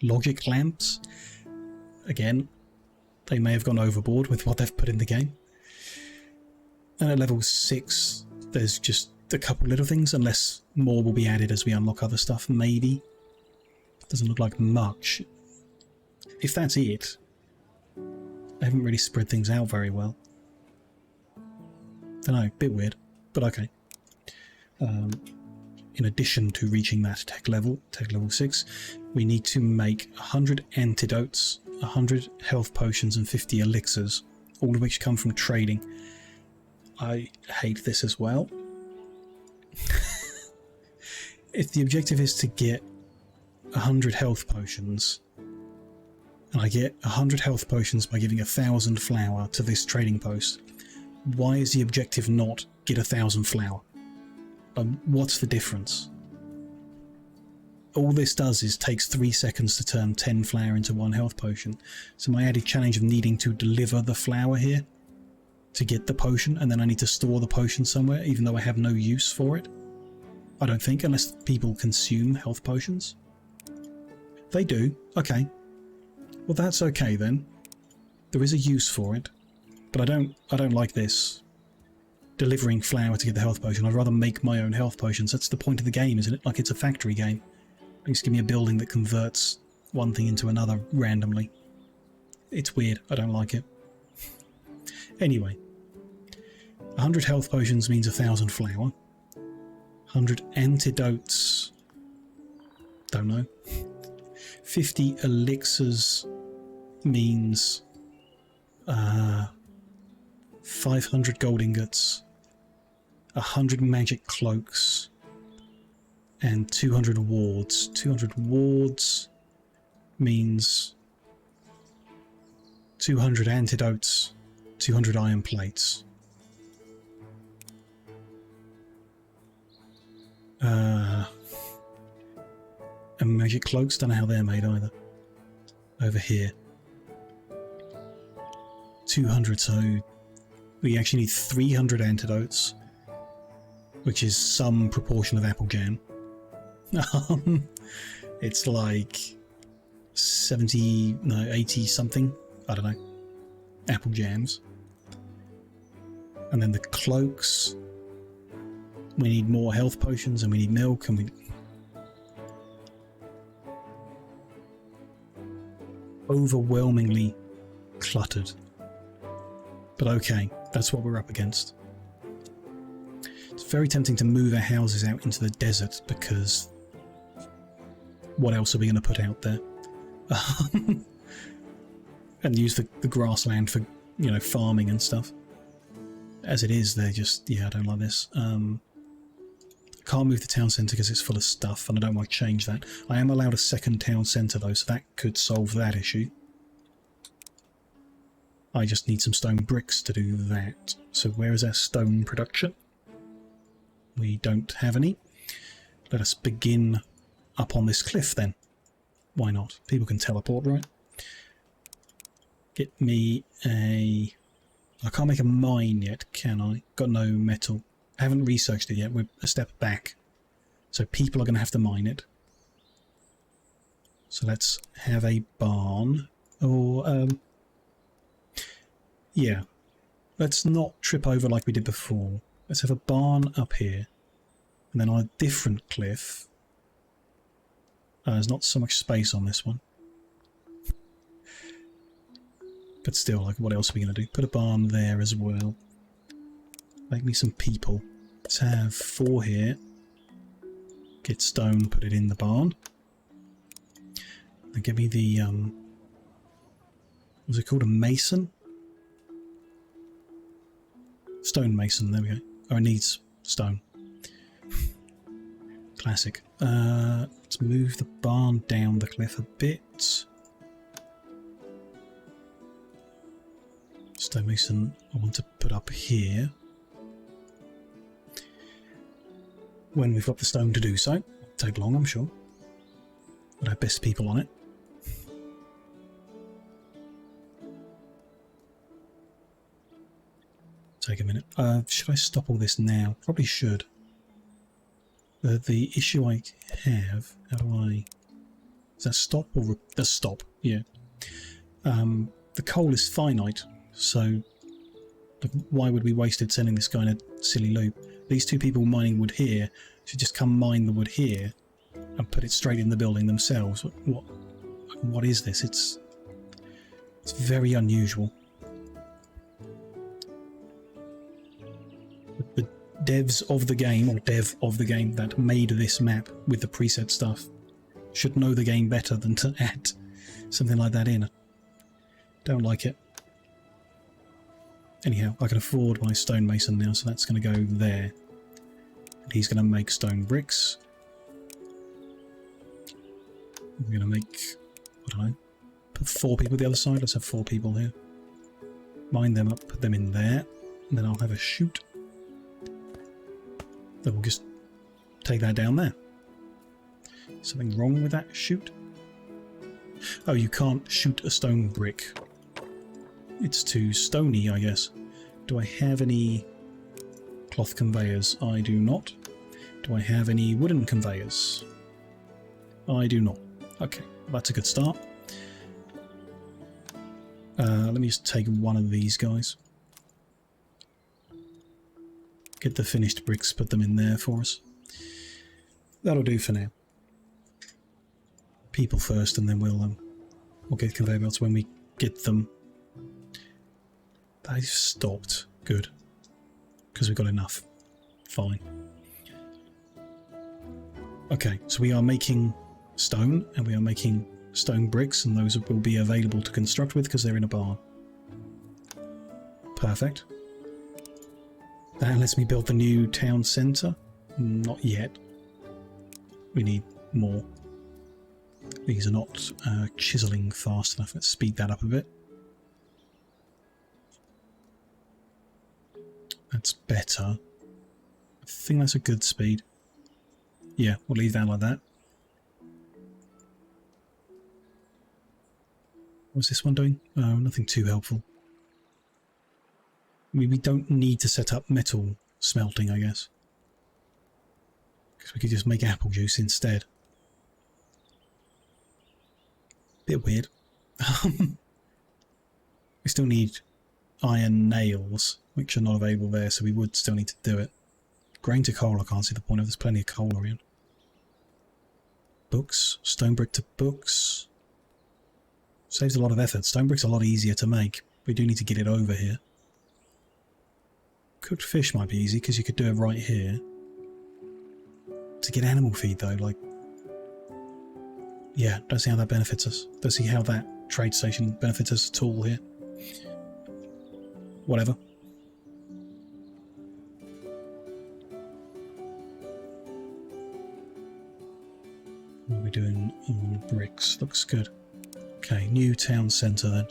[SPEAKER 1] logic lamps. Again, they may have gone overboard with what they've put in the game. And at level 6, there's just a couple little things, unless more will be added as we unlock other stuff, maybe. Doesn't look like much. If that's it, I haven't really spread things out very well. Dunno, bit weird, but okay. In addition to reaching that tech level 6, we need to make 100 antidotes, 100 health potions and 50 elixirs, all of which come from trading. I hate this as well. If the objective is to get 100 health potions, and I get 100 health potions by giving 1,000 flour to this trading post, why is the objective not get 1,000 flour? What's the difference? All this does is takes 3 seconds to turn 10 flour into 1 health potion. So my added challenge of needing to deliver the flour here to get the potion, and then I need to store the potion somewhere even though I have no use for it. I don't think, unless people consume health potions. They do. Okay. Well, that's okay then. There is a use for it, but I don't like this. Delivering flour to get the health potion. I'd rather make my own health potions. That's the point of the game, isn't it? Like it's a factory game. Just give me a building that converts one thing into another randomly. It's weird. I don't like it. Anyway. 100 health potions means 1,000 flour. 100 antidotes. Don't know. 50 elixirs means 500 gold ingots, 100 magic cloaks, and 200 wards. 200 wards means 200 antidotes, 200 iron plates. And magic cloaks, don't know how they're made either. Over here. 200, so we actually need 300 antidotes, which is some proportion of apple jam. It's like 70, no, 80 something, I don't know, apple jams. And then the cloaks, we need more health potions, and we need milk, and we... overwhelmingly cluttered. But okay, that's what we're up against. It's very tempting to move our houses out into the desert, because what else are we going to put out there? And use the grassland for, you know, farming and stuff. As it is, they're just... yeah, I don't like this. Can't move the town centre because it's full of stuff, and I don't want to change that. I am allowed a second town centre though, so that could solve that issue. I just need some stone bricks to do that. So where is our stone production? We don't have any. Let us begin up on this cliff then. Why not? People can teleport, right? Get me a... I can't make a mine yet, can I? Got no metal. I haven't researched it yet. We're a step back. So people are going to have to mine it. So let's have a barn. Or, yeah. Let's not trip over like we did before. Let's have a barn up here. And then on a different cliff. There's not so much space on this one. But still, like, what else are we going to do? Put a barn there as well. Make me some people. Let's have 4 here. Get stone, put it in the barn. And give me the, what's it called? A mason? Stone mason, there we go. Oh, it needs stone. Classic. Let's move the barn down the cliff a bit. Stonemason I want to put up here. When we've got the stone to do so. It'll take long, I'm sure. But our best people on it. Take a minute. Should I stop all this now? Probably should. The issue I have, how do I... Is that stop or... That's stop, yeah. The coal is finite, so why would we waste it sending this guy in a silly loop? These 2 people mining wood here should just come mine the wood here and put it straight in the building themselves. What is this? It's very unusual. The devs of the game, or dev of the game that made this map with the preset stuff should know the game better than to add something like that in. Don't like it. Anyhow, I can afford my stonemason now, so that's going to go there. And he's going to make stone bricks. I'm going to make, I don't know, put 4 people the other side. Let's have 4 people here. Mine them up, put them in there, and then I'll have a chute. Then we'll just take that down there. Something wrong with that chute? Oh, you can't shoot a stone brick. It's too stony, I guess. Do I have any cloth conveyors? I do not. Do I have any wooden conveyors? I do not. Okay, that's a good start. Let me just take one of these guys. Get the finished bricks, put them in there for us. That'll do for now. People first, and then we'll get conveyor belts when we get them. They've stopped. Good. Because we've got enough. Fine. Okay, so we are making stone, and we are making stone bricks, and those will be available to construct with because they're in a barn. Perfect. That lets me build the new town centre. Not yet. We need more. These are not chiselling fast enough. Let's speed that up a bit. That's better. I think that's a good speed. Yeah, we'll leave that like that. What's this one doing? Oh, nothing too helpful. I mean, we don't need to set up metal smelting, I guess. Because we could just make apple juice instead. Bit weird. We still need iron nails, which are not available there, so we would still need to do it. Grain to coal, I can't see the point of. There's plenty of coal around. Books. Stone brick to books. Saves a lot of effort. Stone brick's a lot easier to make. We do need to get it over here. Cooked fish might be easy, because you could do it right here. To get animal feed, though, like... Yeah, don't see how that benefits us. Don't see how that trade station benefits us at all here. Whatever. What are we doing on bricks? Looks good. Okay, new town centre then.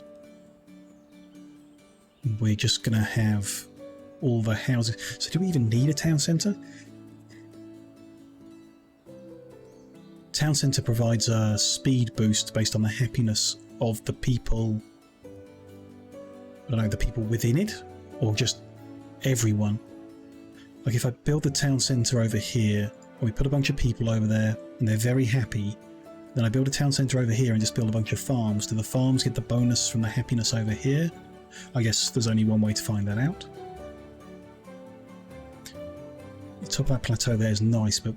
[SPEAKER 1] We're just going to have all the houses. So do we even need a town centre? Town centre provides a speed boost based on the happiness of the people. I don't know, the people within it, or just everyone. Like if I build the town centre over here, or we put a bunch of people over there, and they're very happy, then I build a town centre over here and just build a bunch of farms. Do the farms get the bonus from the happiness over here? I guess there's only one way to find that out. The top of that plateau there is nice, but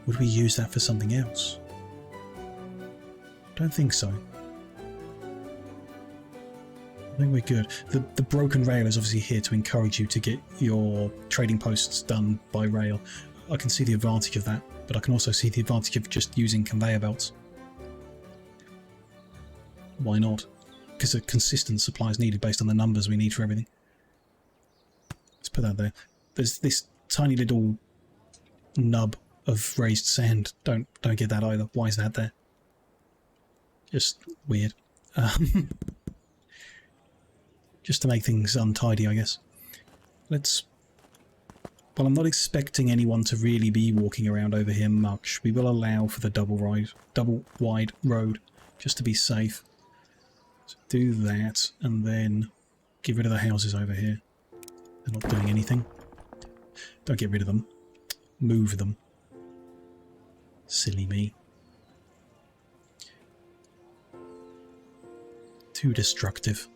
[SPEAKER 1] would we use that for something else? Don't think so. think we're good. The broken rail is obviously here to encourage you to get your trading posts done by rail. I can see the advantage of that, but I can also see the advantage of just using conveyor belts. Why not? Because a consistent supply is needed based on the numbers we need for everything. Let's put that there. There's this tiny little nub of raised sand. Don't get that either. Why is that there? Just weird. Just to make things untidy, I guess. Let's... Well, I'm not expecting anyone to really be walking around over here much. We will allow for the double wide road, just to be safe. So do that, and then get rid of the houses over here. They're not doing anything. Don't get rid of them. Move them. Silly me. Too destructive.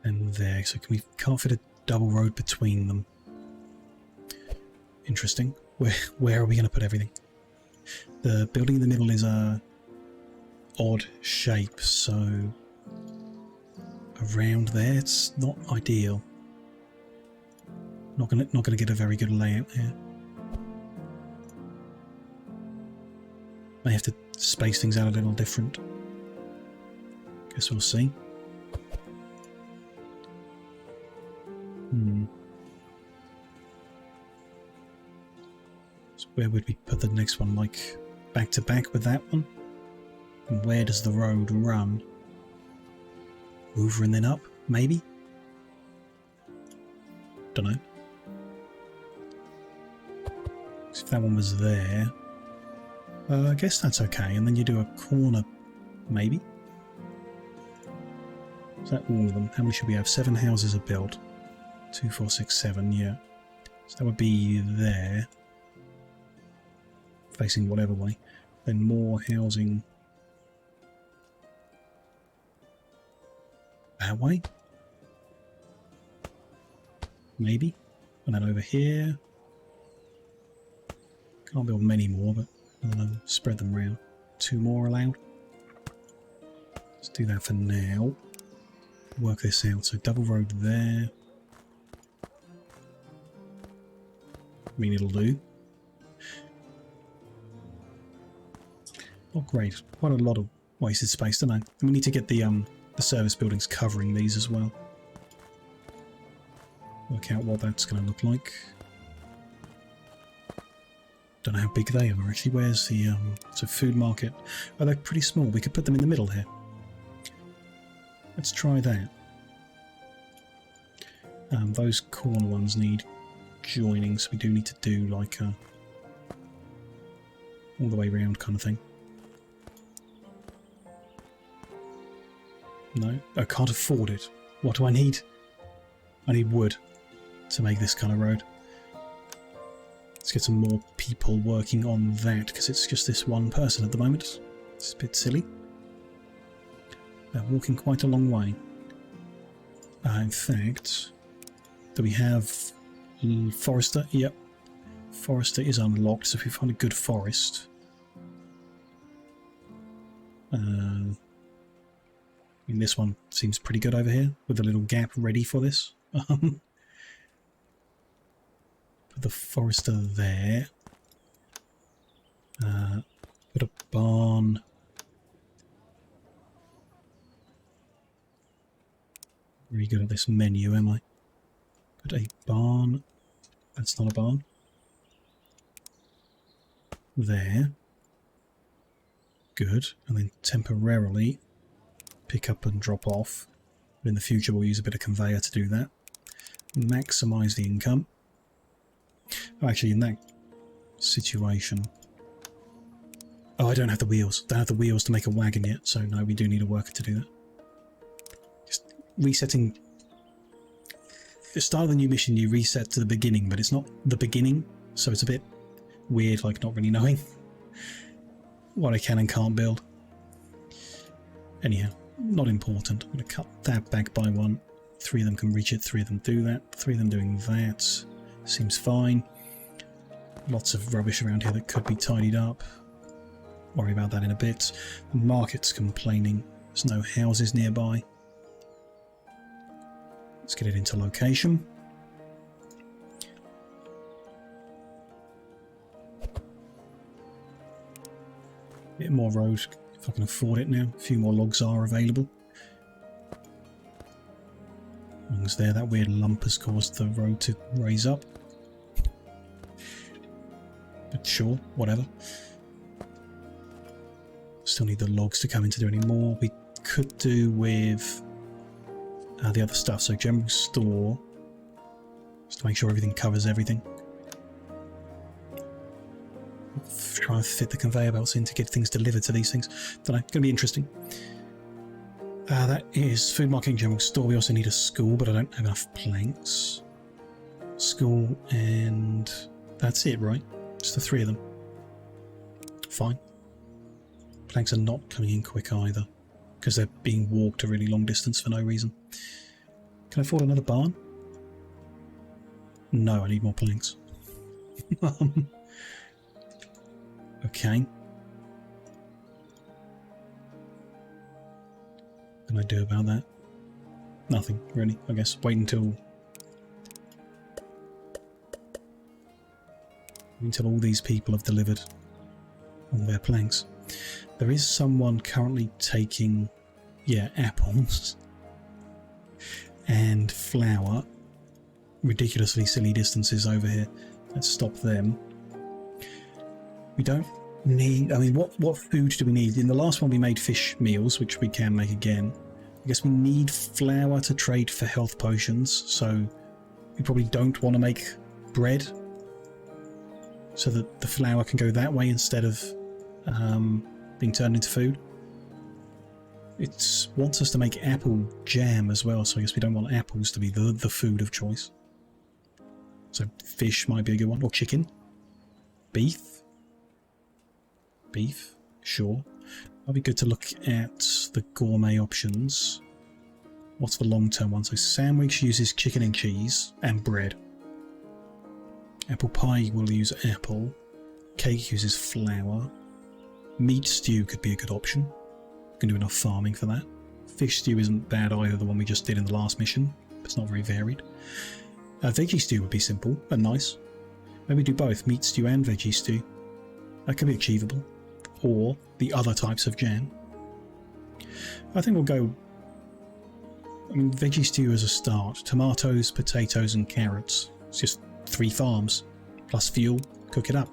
[SPEAKER 1] And there, so we can't fit a double road between them. Interesting. Where are we going to put everything? The building in the middle is a odd shape, so around there it's not ideal. Not gonna get a very good layout here. May have to space things out a little different. Guess we'll see. So where would we put the next one? Like back to back with that one? And where does the road run? Over and then up, maybe? Don't know. So if that one was there, I guess that's okay. And then you do a corner, maybe? Is that all of them? How many should we have? 7 houses are built. 2, 4, 6, 7, yeah. So that would be there. Facing whatever way. Then more housing that way. Maybe. And then over here. Can't build many more, but I'll spread them around. 2 more allowed. Let's do that for now. Work this out. So double road there. I mean, it'll do. Not great. Quite a lot of wasted space, don't I? And we need to get the service buildings covering these as well. Work out what that's going to look like. Don't know how big they are actually. Where's the so food market? Oh, they're pretty small. We could put them in the middle here. Let's try that. Those corner ones need joining, so we do need to do like a all the way around kind of thing. No, I can't afford it. What do I need? I need wood to make this kind of road. Let's get some more people working on that, because it's just this one person at the moment. It's a bit silly. They're walking quite a long way. In fact, do we have Forester? Yep. Forester is unlocked, so if we find a good forest. I mean, this one seems pretty good over here, with a little gap ready for this. Put the Forester there. Put a barn. Really good at this menu, am I? Put a barn. That's not a barn. There. Good. And then temporarily pick up and drop off. But in the future we'll use a bit of conveyor to do that. Maximise the income. Oh, actually, in that situation... Oh, I don't have the wheels. Don't have the wheels to make a wagon yet, so no, we do need a worker to do that. Just resetting... At the start of the new mission, you reset to the beginning, but it's not the beginning, so it's a bit weird, like not really knowing what I can and can't build. Anyhow, not important. I'm going to cut that back by 1. 3 of them can reach it, 3 of them do that, 3 of them doing that. Seems fine. Lots of rubbish around here that could be tidied up. Worry about that in a bit. The market's complaining. There's no houses nearby. Let's get it into location. Bit more road if I can afford it now. A few more logs are available. As long as there, that weird lump has caused the road to raise up. But sure, whatever. Still need the logs to come in to do any more. We could do with the other stuff. So general store, just to make sure everything covers everything. Try and fit the conveyor belts in to get things delivered to these things. Don't know, going to be interesting. That is food marketing, general store. We also need a school, but I don't have enough planks. School, and that's it, right? Just the 3 of them. Fine. Planks are not coming in quick either, because they're being walked a really long distance for no reason. Can I afford another barn? No, I need more planks. Okay. What can I do about that? Nothing, really. I guess wait until all these people have delivered all their planks. There is someone currently taking, yeah, apples and flour ridiculously silly distances over here. Let's stop them. We don't need, I mean, what food do we need? In the last one we made fish meals, which we can make again. I guess we need flour to trade for health potions, so we probably don't want to make bread, so that the flour can go that way instead of being turned into food. It wants us to make apple jam as well, so I guess we don't want apples to be the food of choice. So fish might be a good one, or chicken. Beef. Beef, sure. Might be good to look at the gourmet options. What's the long-term one? So sandwich uses chicken and cheese and bread. Apple pie will use apple. Cake uses flour. Meat stew could be a good option. Can do enough farming for that. Fish stew isn't bad either, the one we just did in the last mission. It's not very varied. Veggie stew would be simple and nice. Maybe do both, meat stew and veggie stew. That could be achievable. Or the other types of jam. I think we'll go, I mean, veggie stew as a start. Tomatoes, potatoes and carrots. It's just 3 farms. Plus fuel. Cook it up.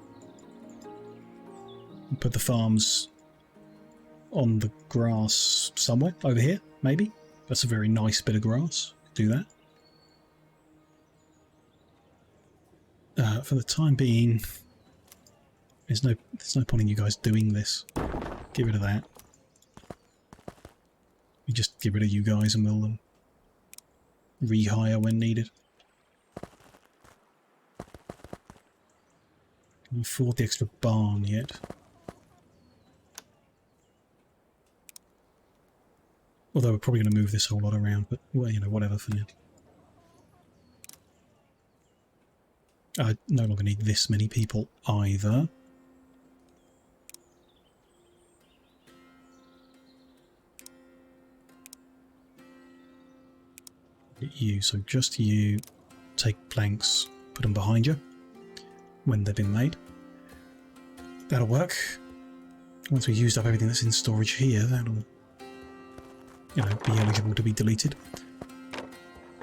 [SPEAKER 1] And put the farms on the grass somewhere. Over here, maybe. That's a very nice bit of grass. Do that. For the time being, there's no point in you guys doing this. Get rid of that. We just get rid of you guys and we'll rehire when needed. Can we afford the extra barn yet? Although we're probably going to move this whole lot around, but well, you know, whatever for now. I no longer need this many people either. You, so just you, take planks, put them behind you when they've been made. That'll work. Once we've used up everything that's in storage here, that'll, you know, be eligible to be deleted.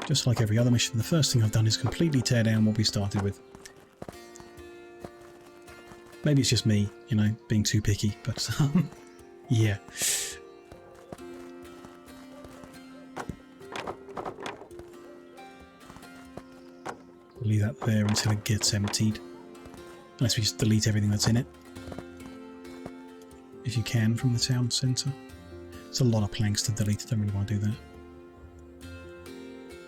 [SPEAKER 1] Just like every other mission, the first thing I've done is completely tear down what we started with. Maybe it's just me, you know, being too picky, but yeah. We'll leave that there until it gets emptied. Unless we just delete everything that's in it. If you can, from the town centre. It's a lot of planks to delete, I don't really want to do that.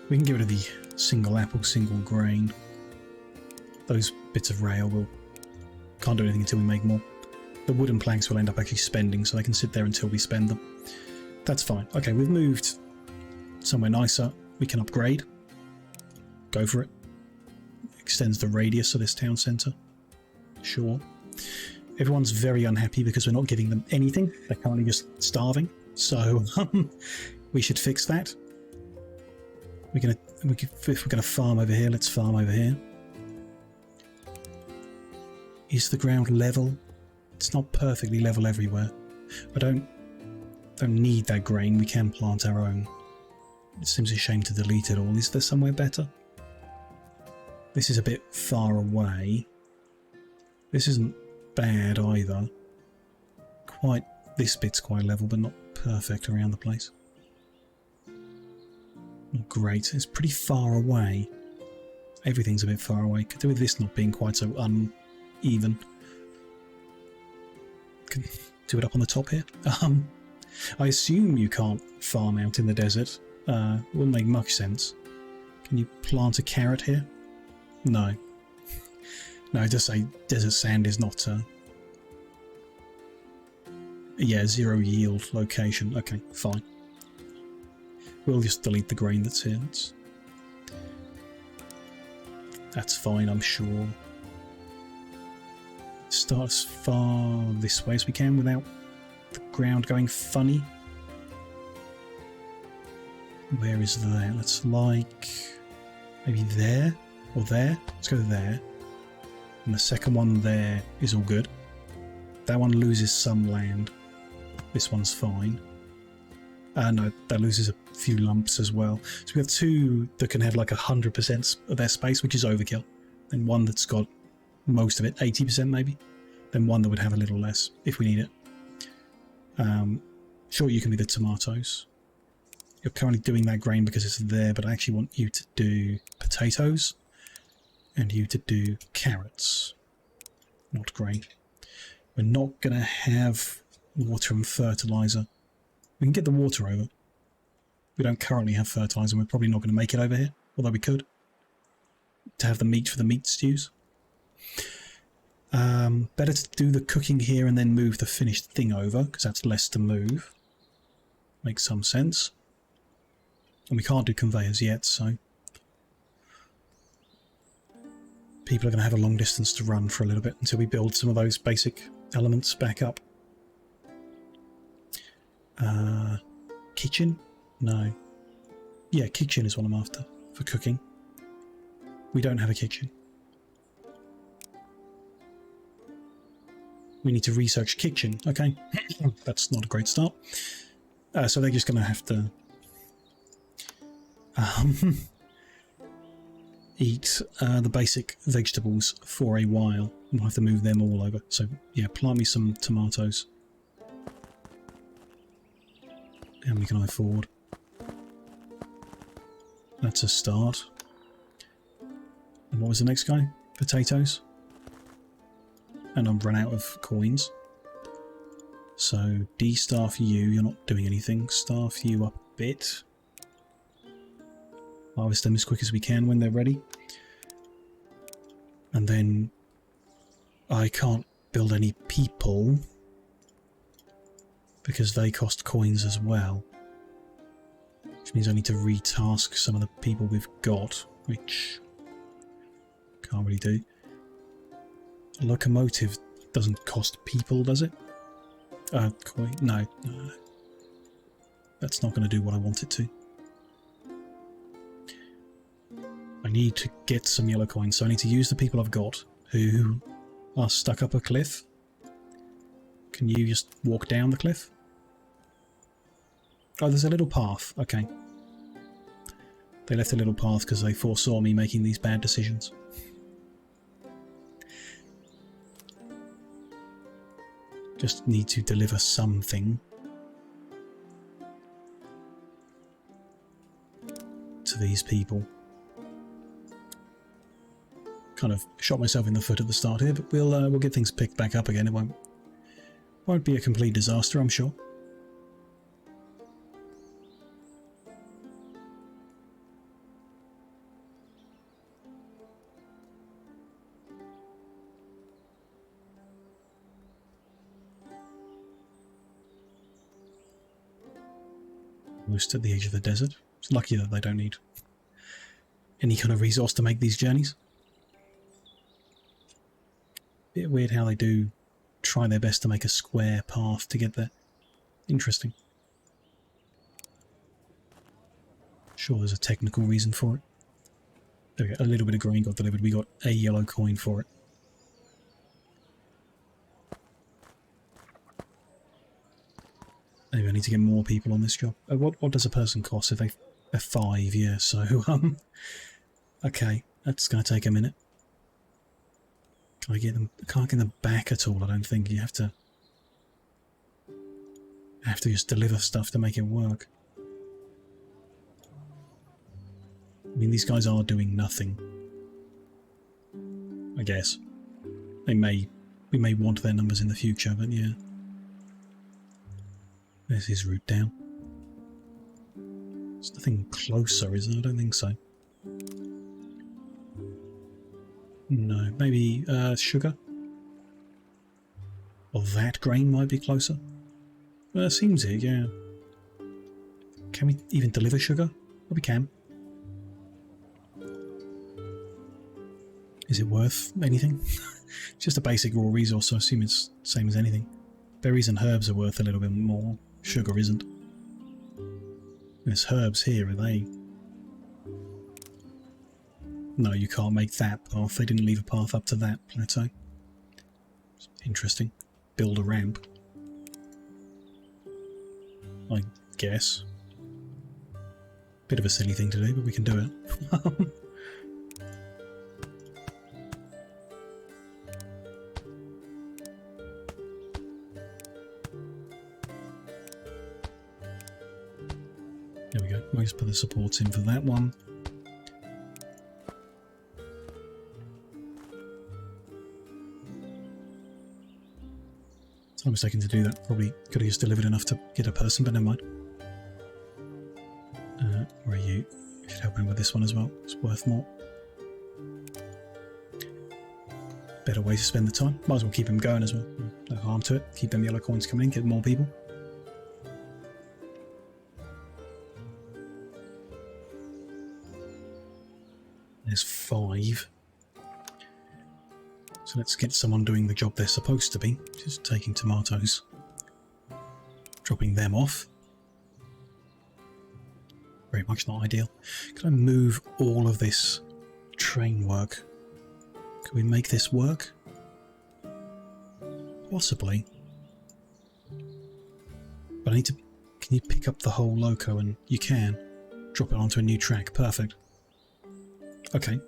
[SPEAKER 1] We can get rid of the single apple, single grain. Those bits of rail will can't do anything until we make more. The wooden planks will end up actually spending, so they can sit there until we spend them. That's fine. Okay, we've moved somewhere nicer. We can upgrade. Go for it. Extends the radius of this town centre. Sure. Everyone's very unhappy because we're not giving them anything. They're currently just starving. So we should fix that. If we're gonna farm over here, let's farm over here. Is the ground level? It's not perfectly level everywhere. I don't need that grain. We can plant our own. It seems a shame to delete it all. Is there somewhere better? This is a bit far away. This isn't bad either. This bit's quite level, but not perfect around the place. Not great. It's pretty far away. Everything's a bit far away. Could do with this not being quite so uneven. Can do it up on the top here. I assume you can't farm out in the desert. Wouldn't make much sense. Can you plant a carrot here? No. No, just say desert sand is not yeah, 0 yield location. Okay, fine. We'll just delete the grain that's here. That's fine, I'm sure. Start as far this way as we can without the ground going funny. Where is there? Let's like maybe there or there. Let's go there. And the second one there is all good. That one loses some land. This one's fine. No, that loses a few lumps as well. So we have two that can have like 100% of their space, which is overkill. Then one that's got most of it, 80% maybe. Then one that would have a little less if we need it. Sure, you can be the tomatoes. You're currently doing that grain because it's there, but I actually want you to do potatoes and you to do carrots, not grain. We're not going to have water and fertilizer. We can get the water over. We don't currently have fertilizer, and we're probably not going to make it over here, although we could, to have the meat for the meat stews. Better to do the cooking here and then move the finished thing over, because that's less to move. Makes some sense. And we can't do conveyors yet, so people are going to have a long distance to run for a little bit until we build some of those basic elements back up. Kitchen? No. Yeah, kitchen is what I'm after for cooking. We don't have a kitchen. We need to research kitchen. Okay, that's not a great start. So they're just going to have to eat the basic vegetables for a while. We'll have to move them all over. So yeah, plant me some tomatoes. How many can I afford? That's a start. And what was the next guy? Potatoes. And I've run out of coins. So de-staff you, you're not doing anything. Staff you up a bit. Harvest them as quick as we can when they're ready. And then I can't build any people because they cost coins as well. Which means I need to retask some of the people we've got, which can't really do. A locomotive doesn't cost people, does it? Coin? No. That's not going to do what I want it to. I need to get some yellow coins, so I need to use the people I've got who are stuck up a cliff. Can you just walk down the cliff? Oh, there's a little path. Okay. They left a little path because they foresaw me making these bad decisions. Just need to deliver something to these people. Kind of shot myself in the foot at the start here, but we'll get things picked back up again. It won't be a complete disaster, I'm sure. Almost at the edge of the desert. It's lucky that they don't need any kind of resource to make these journeys. Bit weird how they do try their best to make a square path to get there. Interesting. Sure, there's a technical reason for it. There we go. A little bit of grain got delivered. We got a yellow coin for it. Maybe I need to get more people on this job. What does a person cost if they're 5? Yeah, so okay, that's going to take a minute. Can I get them? I can't get them back at all. I don't think. You have to just deliver stuff to make it work. I mean, these guys are doing nothing. I guess we may want their numbers in the future, but yeah. There's his route down. There's nothing closer, is there? I don't think so. No, maybe sugar? Or that grain might be closer. Well, it seems it, yeah. Can we even deliver sugar? Well, we can. Is it worth anything? Just a basic raw resource, so I assume it's the same as anything. Berries and herbs are worth a little bit more. Sugar isn't. There's herbs here, are they? No, you can't make that path. They didn't leave a path up to that plateau. Interesting. Build a ramp. I guess. Bit of a silly thing to do, but we can do it. There we go. We'll just put the supports in for that one. Time it's taken to do that. Probably could have just delivered enough to get a person, but never mind. Where are you? You should help him with this one as well. It's worth more. Better way to spend the time. Might as well keep him going as well. No harm to it. Keep them yellow coins coming in, get more people. There's 5. So let's get someone doing the job they're supposed to be. Just taking tomatoes. Dropping them off. Very much not ideal. Can I move all of this train work? Can we make this work? Possibly. But I need to... Can you pick up the whole loco? And you can. Drop it onto a new track. Perfect. Okay.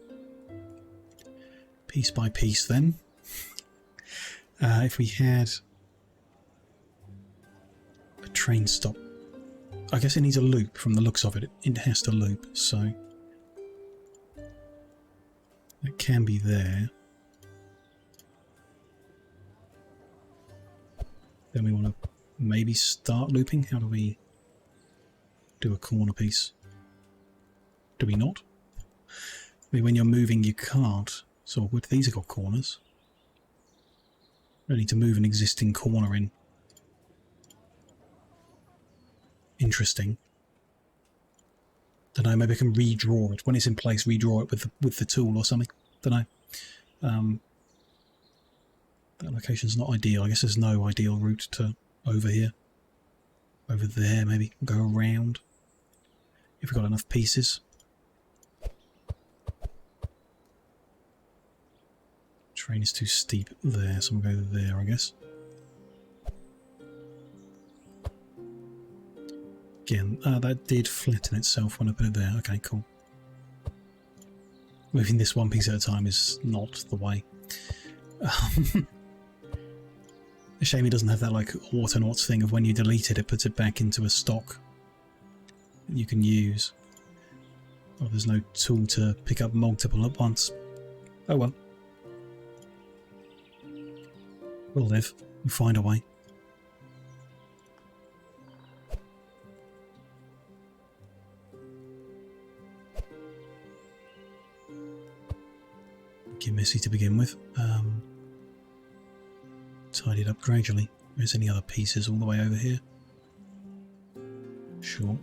[SPEAKER 1] Piece by piece then. If we had a train stop, I guess it needs a loop from the looks of it. It has to loop, so it can be there. Then we want to maybe start looping. How do we do a corner piece? Do we not? I mean, when you're moving, you can't. So these have got corners. I need to move an existing corner in. Interesting. Don't know. Maybe I can redraw it when it's in place. Redraw it with the tool or something. Don't know. That location's not ideal. I guess there's no ideal route to over here. Over there, maybe we'll go around if we've got enough pieces. Train is too steep there, so we'll go there, I guess. Again, that did flatten itself when I put it there. Okay, cool. Moving this one piece at a time is not the way. A shame it doesn't have that like Autonauts thing of when you delete it, it puts it back into a stock that you can use. Oh, there's no tool to pick up multiple at once. Oh well. We'll live. We'll find a way. Get messy to begin with. Tidy it up gradually. There's any other pieces all the way over here? Sure.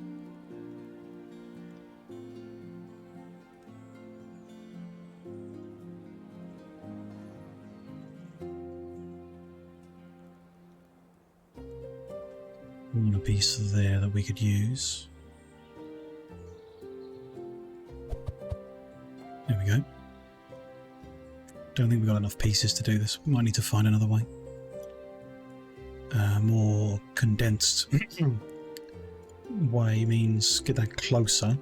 [SPEAKER 1] A piece there that we could use. Don't think we've got enough pieces to do this. We might need to find another way. More condensed way means get that closer.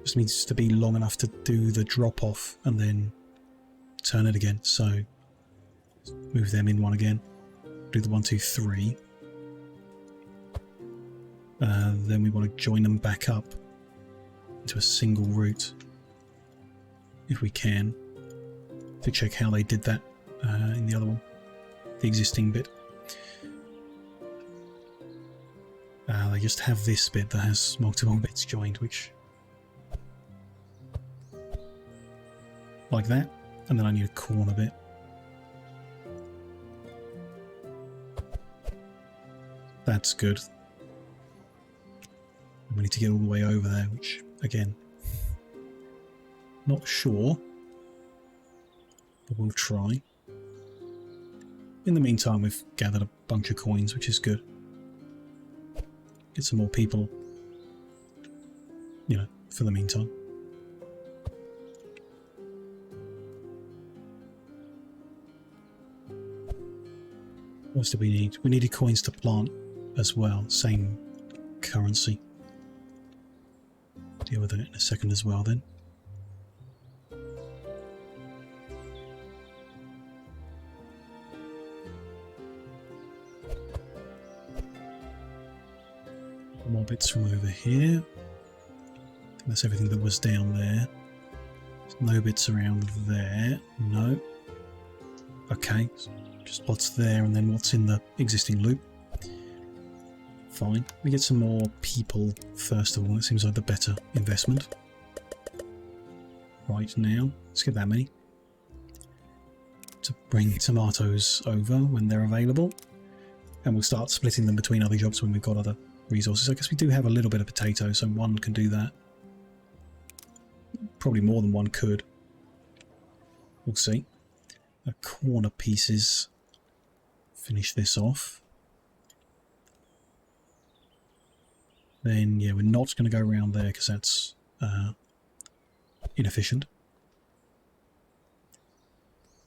[SPEAKER 1] Just needs to be long enough to do the drop off and then turn it again. So move them in one again. Do the 1, 2, 3. Then we want to join them back up into a single route if we can. To check how they did that in the other one, the existing bit. They just have this bit that has multiple bits joined, which like that, and then I need a corner bit. That's good. We need to get all the way over there, which again, not sure, but we'll try. In the meantime, we've gathered a bunch of coins, which is good. Get some more people, you know, for the meantime. What else do we need? We needed coins to plant as well, same currency. Deal with it in a second as well then. More bits from over here. I think that's everything that was down there. There's no bits around there. No. Okay. Just what's there and then what's in the existing loop. Fine. We get some more people first of all. It seems like the better investment. Right now. Let's get that many. To bring tomatoes over when they're available. And we'll start splitting them between other jobs when we've got other resources. I guess we do have a little bit of potato, so one can do that. Probably more than one could. We'll see. A corner pieces. Finish this off. Then, yeah, we're not going to go around there because that's inefficient.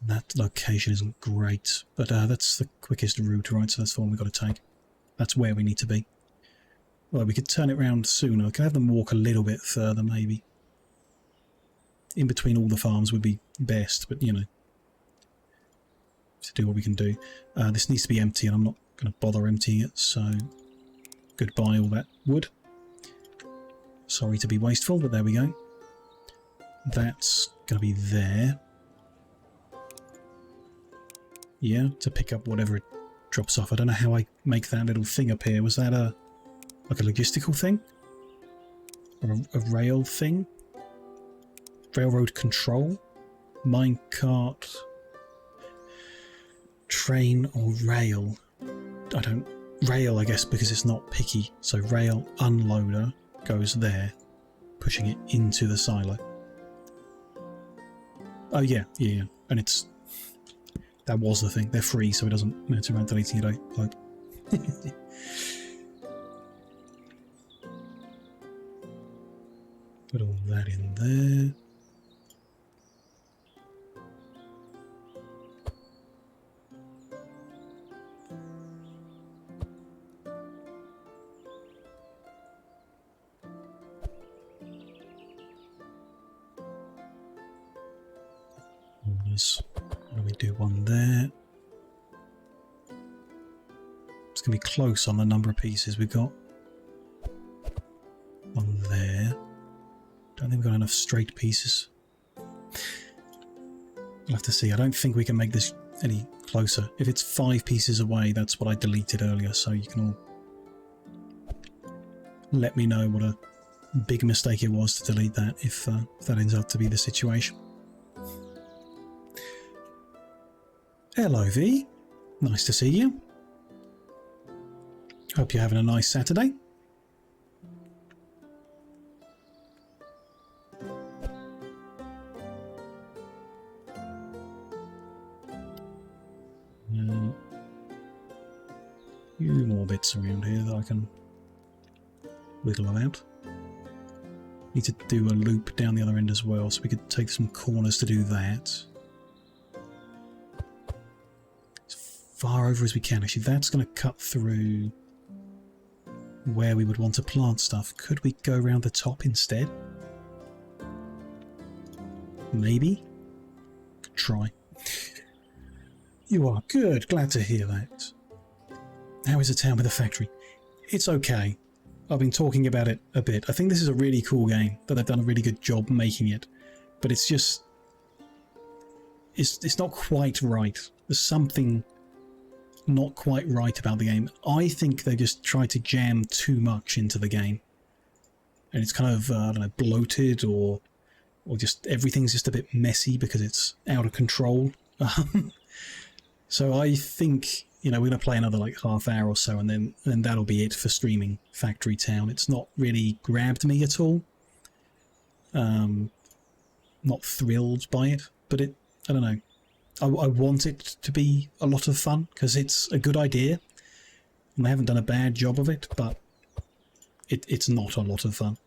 [SPEAKER 1] That location isn't great, but that's the quickest route, right? So that's the one we've got to take. That's where we need to be. Well, we could turn it round sooner. We could have them walk a little bit further, maybe. In between all the farms would be best, but, you know, to do what we can do. This needs to be empty, and I'm not going to bother emptying it, so goodbye all that wood. Sorry to be wasteful, but there we go. That's going to be there. Yeah, to pick up whatever it drops off. I don't know how I make that little thing appear. Was that a like a logistical thing? Or a rail thing? Railroad control? Minecart? Train or rail? I don't... Rail, I guess, because it's not picky. So rail unloader goes there, pushing it into the silo. Oh yeah, yeah. And it's... That was the thing. They're free, so it doesn't matter about deleting it, I hope. Put all that in there. Let me do one there. It's going to be close on the number of pieces we've got. One there. Don't think we've got enough straight pieces. We'll have to see. I don't think we can make this any closer. If it's 5 pieces away, that's what I deleted earlier, so you can all let me know what a big mistake it was to delete that if that ends up to be the situation. Hello V, nice to see you. Hope you're having a nice Saturday. Few more bits around here that I can whittle about. Need to do a loop down the other end as well, so we could take some corners to do that. As far over as we can. Actually, that's going to cut through where we would want to plant stuff. Could we go around the top instead? Maybe? Could try. You are good. Glad to hear that. How is the town with the factory? It's okay. I've been talking about it a bit. I think this is a really cool game, that they've done a really good job making it. But it's just... It's not quite right. There's something not quite right about the game. I think they just tried to jam too much into the game. And it's kind of, I don't know, bloated or just everything's just a bit messy because it's out of control. So I think, you know, we're going to play another like half hour or so and then that'll be it for streaming Factory Town. It's not really grabbed me at all. Not thrilled by it, but I don't know. I want it to be a lot of fun because it's a good idea and they haven't done a bad job of it, but it's not a lot of fun.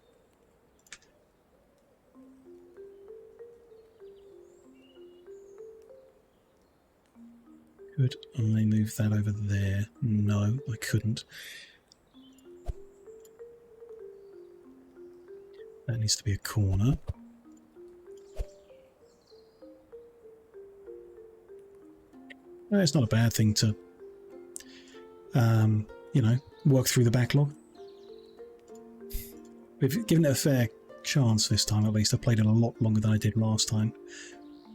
[SPEAKER 1] Could I move that over there? No, I couldn't. That needs to be a corner. It's not a bad thing to, you know, work through the backlog. We've given it a fair chance this time, at least. I played it a lot longer than I did last time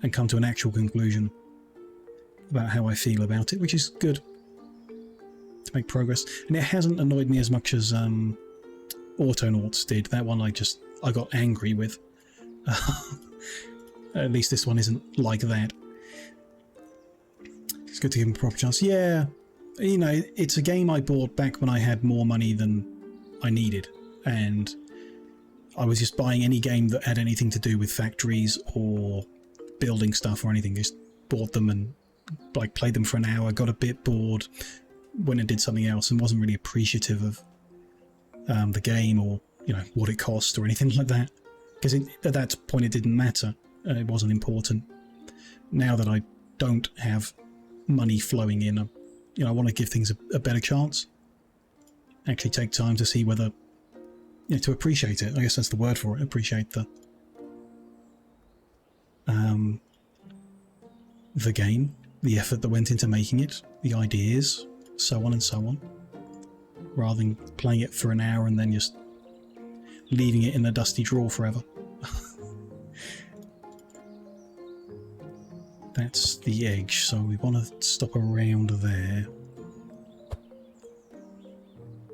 [SPEAKER 1] and come to an actual conclusion about how I feel about it, which is good to make progress. And it hasn't annoyed me as much as Autonauts did. That one I got angry with. At least this one isn't like that. It's good to give him a proper chance. Yeah, you know, it's a game I bought back when I had more money than I needed, and I was just buying any game that had anything to do with factories or building stuff or anything. Just bought them and like played them for an hour, got a bit bored, went and did something else, and wasn't really appreciative of the game or, you know, what it cost or anything like that. Because at that point it didn't matter. It wasn't important. Now that I don't have money flowing in, you know, I want to give things a better chance. Actually take time to see whether, you know, to appreciate it. I guess that's the word for it. Appreciate the game, the effort that went into making it, the ideas, so on and so on. Rather than playing it for an hour and then just leaving it in a dusty drawer forever. That's the edge, so we want to stop around there.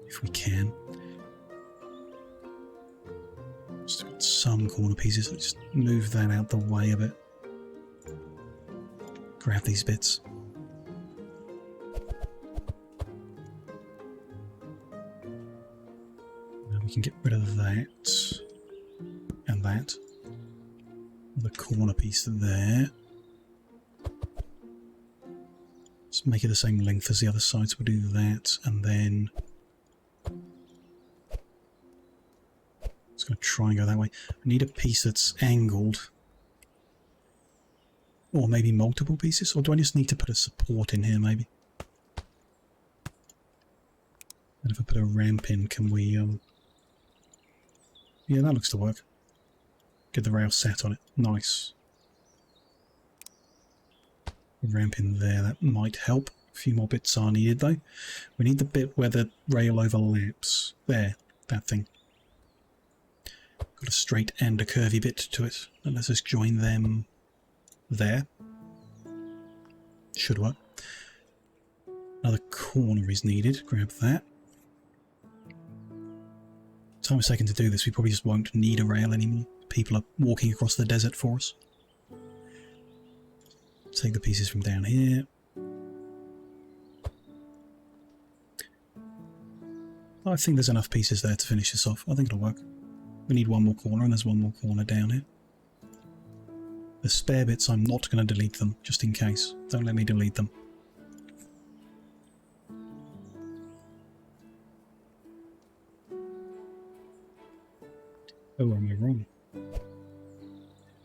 [SPEAKER 1] If we can. Still got some corner pieces, let's just move that out the way a bit. Grab these bits. Now we can get rid of that. And that. The corner piece there. Let's make it the same length as the other side, so we'll do that, and then just going to try and go that way. I need a piece that's angled, or maybe multiple pieces, or do I just need to put a support in here maybe? And if I put a ramp in, can we, yeah, that looks to work. Get the rail sat on it, nice. Ramp in there, that might help. A few more bits are needed though. We need the bit where the rail overlaps. There, that thing. Got a straight and a curvy bit to it. And let's just join them there. Should work. Another corner is needed. Grab that. Time a second to do this. We probably just won't need a rail anymore. People are walking across the desert for us. Take the pieces from down here. I think there's enough pieces there to finish this off. I think it'll work. We need one more corner, and there's one more corner down here. The spare bits, I'm not going to delete them, just in case. Don't let me delete them. Oh, am I wrong?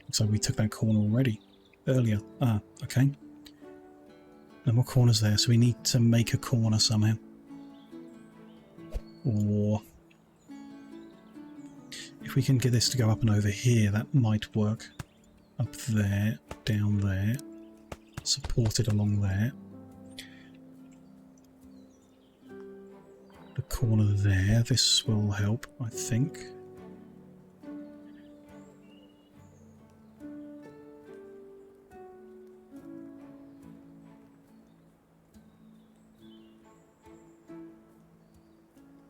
[SPEAKER 1] Looks like we took that corner already. Earlier. Ah, okay. No more corners there, so we need to make a corner somehow. Or if we can get this to go up and over here, that might work. Up there, down there, supported along there. The corner there, this will help, I think.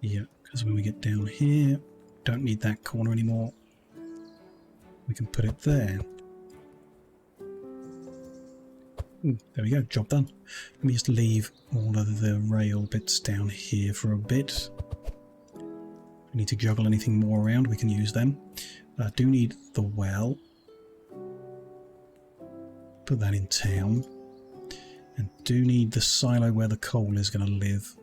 [SPEAKER 1] Yeah, because when we get down here, don't need that corner anymore. We can put it there. Ooh, there we go, job done. Let me just leave all of the rail bits down here for a bit. If we need to juggle anything more around, we can use them. I do need the well. Put that in town. And do need the silo where the coal is going to live.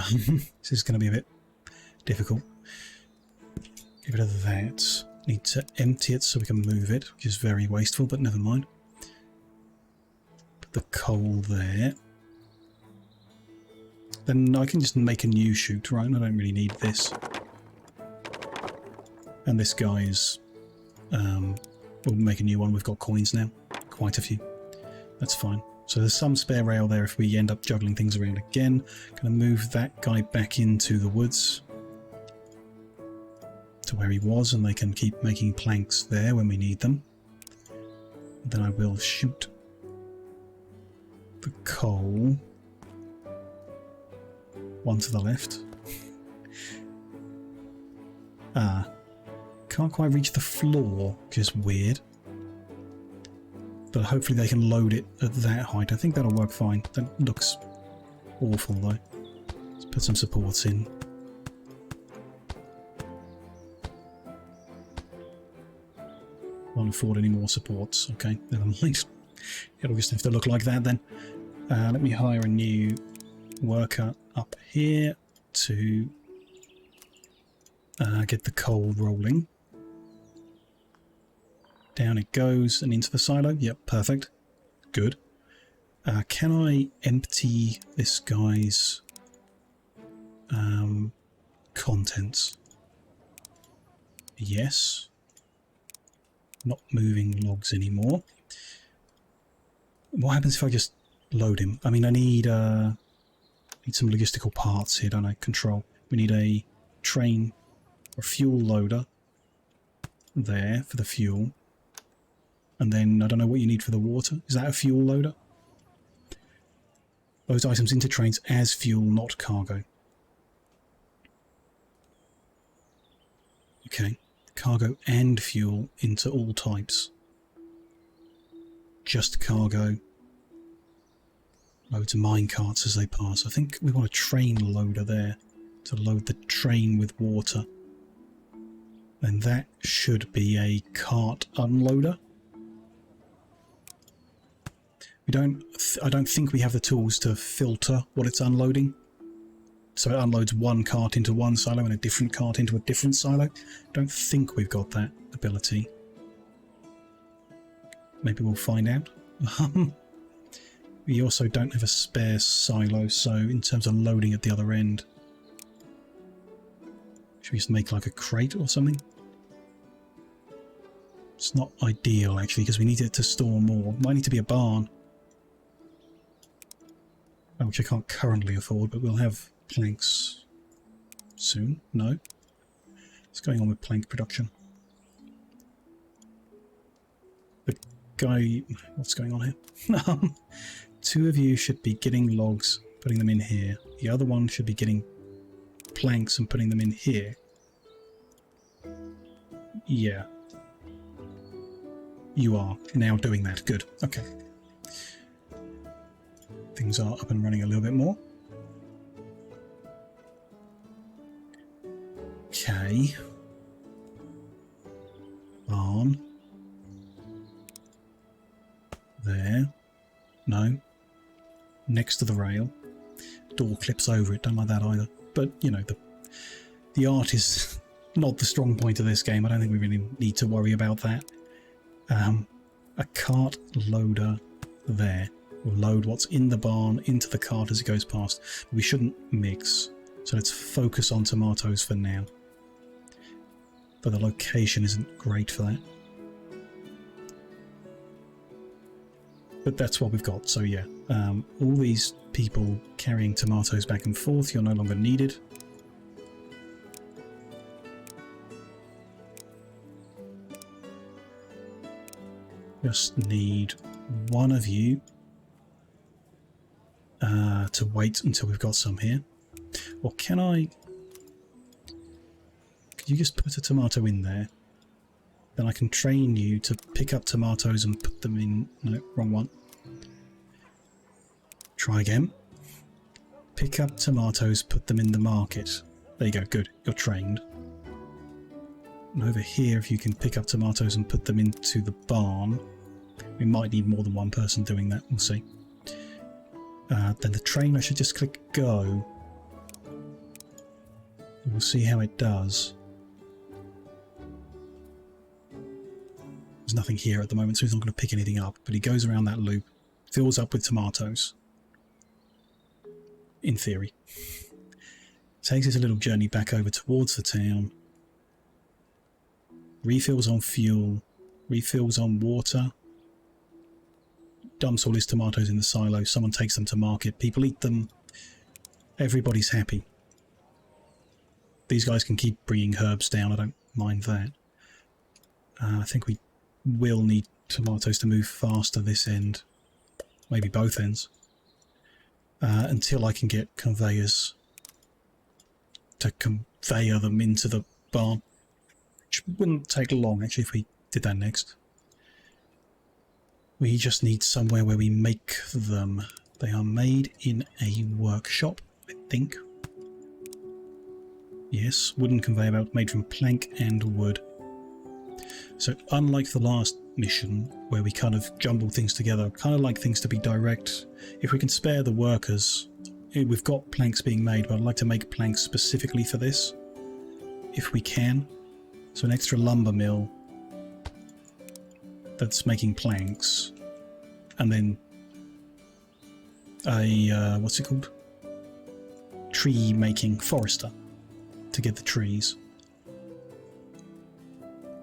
[SPEAKER 1] This is going to be a bit difficult. Get rid of that. Need to empty it so we can move it, which is very wasteful, but never mind. Put the coal there. Then I can just make a new chute, right? I don't really need this. And this guy's... we'll make a new one. We've got coins now. Quite a few. That's fine. So there's some spare rail there if we end up juggling things around again. Going to move that guy back into the woods to where he was, and they can keep making planks there when we need them. Then I will shoot the coal. One to the left. Can't quite reach the floor, which is weird. But hopefully they can load it at that height. I think that'll work fine. That looks awful though. Let's put some supports in. Won't afford any more supports. Okay, never mind. It'll just have to look like that then. Let me hire a new worker up here to get the coal rolling. Down it goes and into the silo. Yep, perfect. Good. Can I empty this guy's contents? Yes. Not moving logs anymore. What happens if I just load him? I mean, I need some logistical parts here, don't I? Control. We need a train or fuel loader there for the fuel. And then, I don't know what you need for the water. Is that a fuel loader? Those items into trains as fuel, not cargo. Okay. Cargo and fuel into all types. Just cargo. Loads of mine carts as they pass. I think we want a train loader there to load the train with water. And that should be a cart unloader. I don't think we have the tools to filter what it's unloading. So it unloads one cart into one silo and a different cart into a different silo. Don't think we've got that ability. Maybe we'll find out. We also don't have a spare silo, so in terms of loading at the other end, should we just make like a crate or something? It's not ideal actually, because we need it to store more. Might need to be a barn. Which I can't currently afford, but we'll have planks soon. No? What's going on with plank production? The guy... What's going on here? Two of you should be getting logs, putting them in here. The other one should be getting planks and putting them in here. Yeah. You are now doing that. Good. Okay. Things are up and running a little bit more. Okay. Barn. There. No. Next to the rail. Door clips over it. Don't like that either. But, you know, The art is not the strong point of this game. I don't think we really need to worry about that. A cart loader there will load what's in the barn into the cart as it goes past. We shouldn't mix, so let's focus on tomatoes for now. But the location isn't great for that. But that's what we've got, so yeah. All these people carrying tomatoes back and forth, you're no longer needed. Just need one of you to wait until we've got some here. Or can I... Could you just put a tomato in there? Then I can train you to pick up tomatoes and put them in... No, wrong one. Try again. Pick up tomatoes, put them in the market. There you go, good. You're trained. And over here, if you can pick up tomatoes and put them into the barn... We might need more than one person doing that, we'll see. Then the train, I should just click go. And we'll see how it does. There's nothing here at the moment, so he's not going to pick anything up, but he goes around that loop, fills up with tomatoes. In theory. Takes us a little journey back over towards the town. Refills on fuel. Refills on water. Dumps all his tomatoes in the silo. Someone takes them to market. People eat them. Everybody's happy. These guys can keep bringing herbs down. I don't mind that. I think we will need tomatoes to move faster this end. Maybe both ends. Until I can get conveyors to conveyor them into the barn. Which wouldn't take long, actually, if we did that next. We just need somewhere where we make them. They are made in a workshop, I think. Yes, wooden conveyor belt made from plank and wood. So unlike the last mission, where we kind of jumble things together, I kind of like things to be direct. If we can spare the workers, we've got planks being made, but I'd like to make planks specifically for this, if we can. So an extra lumber mill that's making planks, and then a what's it called, tree making forester to get the trees.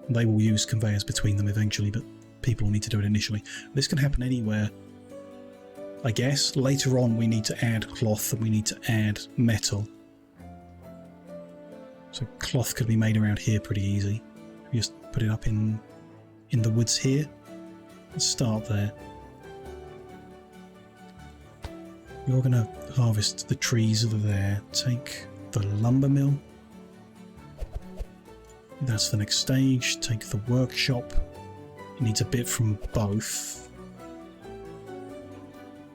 [SPEAKER 1] They will use conveyors between them eventually, but people will need to do it initially. This can happen anywhere, I guess. Later on we need to add cloth and we need to add metal, so cloth could be made around here pretty easy. We just put it up in the woods here. Let's start there. You're going to harvest the trees that are there. Take the lumber mill. That's the next stage. Take the workshop. It needs a bit from both.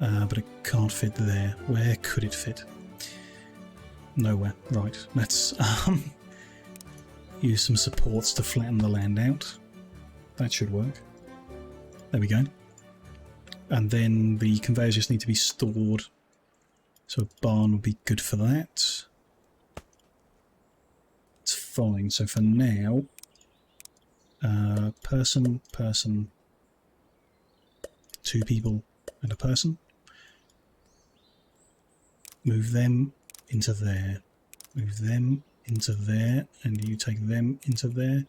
[SPEAKER 1] But it can't fit there. Where could it fit? Nowhere. Right. Let's use some supports to flatten the land out. That should work. There we go. And then the conveyors just need to be stored. So a barn would be good for that. It's fine. So for now, person, two people and a person. Move them into there. Move them into there, and you take them into there.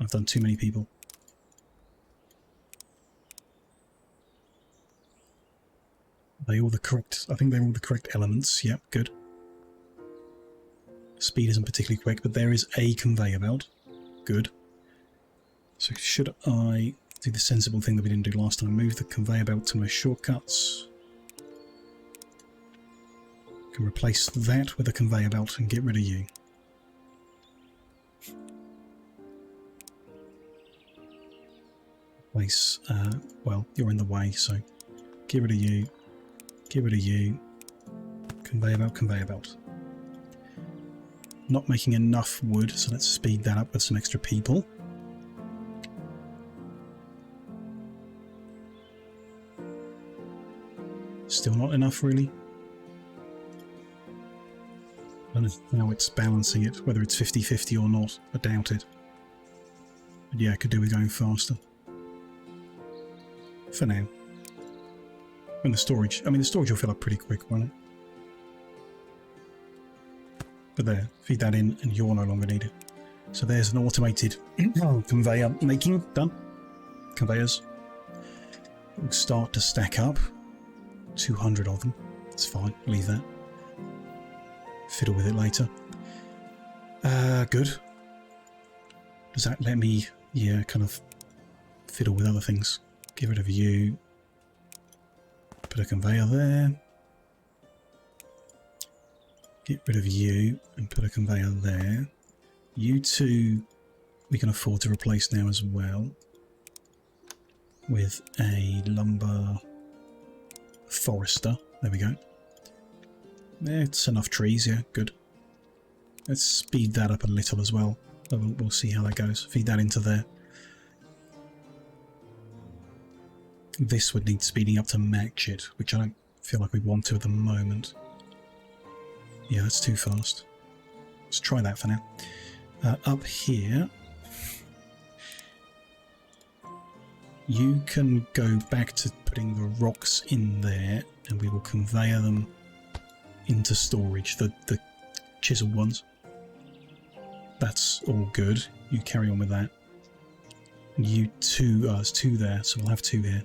[SPEAKER 1] I've done too many people. Are they all the correct? I think they're all the correct elements. Yep, good. Speed isn't particularly quick, but there is a conveyor belt. Good. So should I do the sensible thing that we didn't do last time? Move the conveyor belt to my shortcuts. Can replace that with a conveyor belt and get rid of you. Place, well, you're in the way, so get rid of you. Get rid of you. Conveyor belt, conveyor belt. Not making enough wood, so let's speed that up with some extra people. Still not enough, really? I don't know how it's balancing it, whether it's 50-50 or not. I doubt it. But yeah, I could do with going faster. For now. And the storage, I mean the storage will fill up pretty quick, won't it? But there, feed that in and you're no longer needed. So there's an automated conveyor making, done. Conveyors. We'll start to stack up. 200 of them. It's fine, leave that. Fiddle with it later. Good. Does that let me, yeah, kind of fiddle with other things? Get rid of you. Put a conveyor there. Get rid of you and put a conveyor there. You two we can afford to replace now as well. With a lumber forester. There we go. It's enough trees, yeah, good. Let's speed that up a little as well. We'll see how that goes. Feed that into there. This would need speeding up to match it, which I don't feel like we want to at the moment. Yeah, that's too fast. Let's try that for now. Up here, you can go back to putting the rocks in there, and we will conveyor them into storage, the chiseled ones. That's all good. You carry on with that. You two, there's two there, so we'll have two here.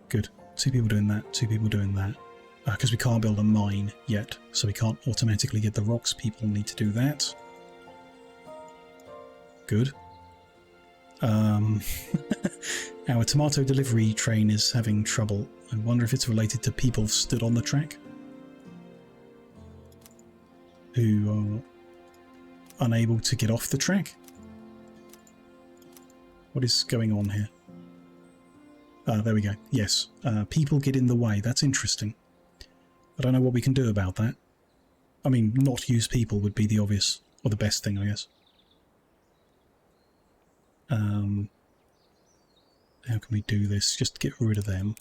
[SPEAKER 1] Good. Two people doing that, two people doing that. Because we can't build a mine yet, so we can't automatically get the rocks. People need to do that. Good. Our tomato delivery train is having trouble. I wonder if it's related to people stood on the track who are unable to get off the track. What is going on here? There we go. Yes, people get in the way. That's interesting. I don't know what we can do about that. I mean, not use people would be the obvious, or the best thing, I guess. How can we do this? Just get rid of them.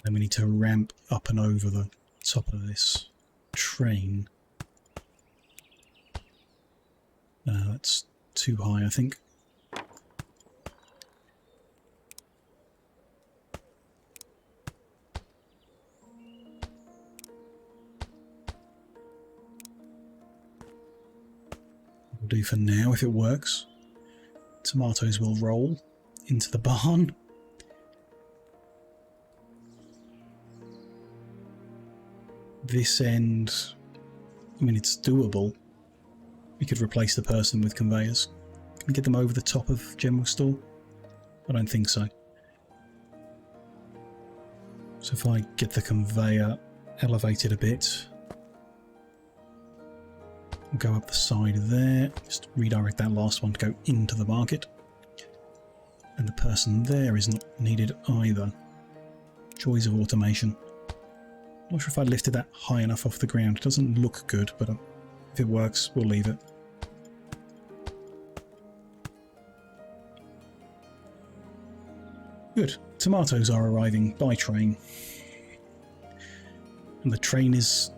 [SPEAKER 1] Then we need to ramp up and over the top of this train. That's too high, I think. Will do for now if it works. Tomatoes will roll into the barn. This end, I mean, it's doable. We could replace the person with conveyors. Can we get them over the top of general store? I don't think so. So if I get the conveyor elevated a bit, go up the side there, just redirect that last one to go into the market. And the person there isn't needed either. Joys of automation. Not sure if I lifted that high enough off the ground. It doesn't look good, but if it works, we'll leave it. Good. Tomatoes are arriving by train. And the train is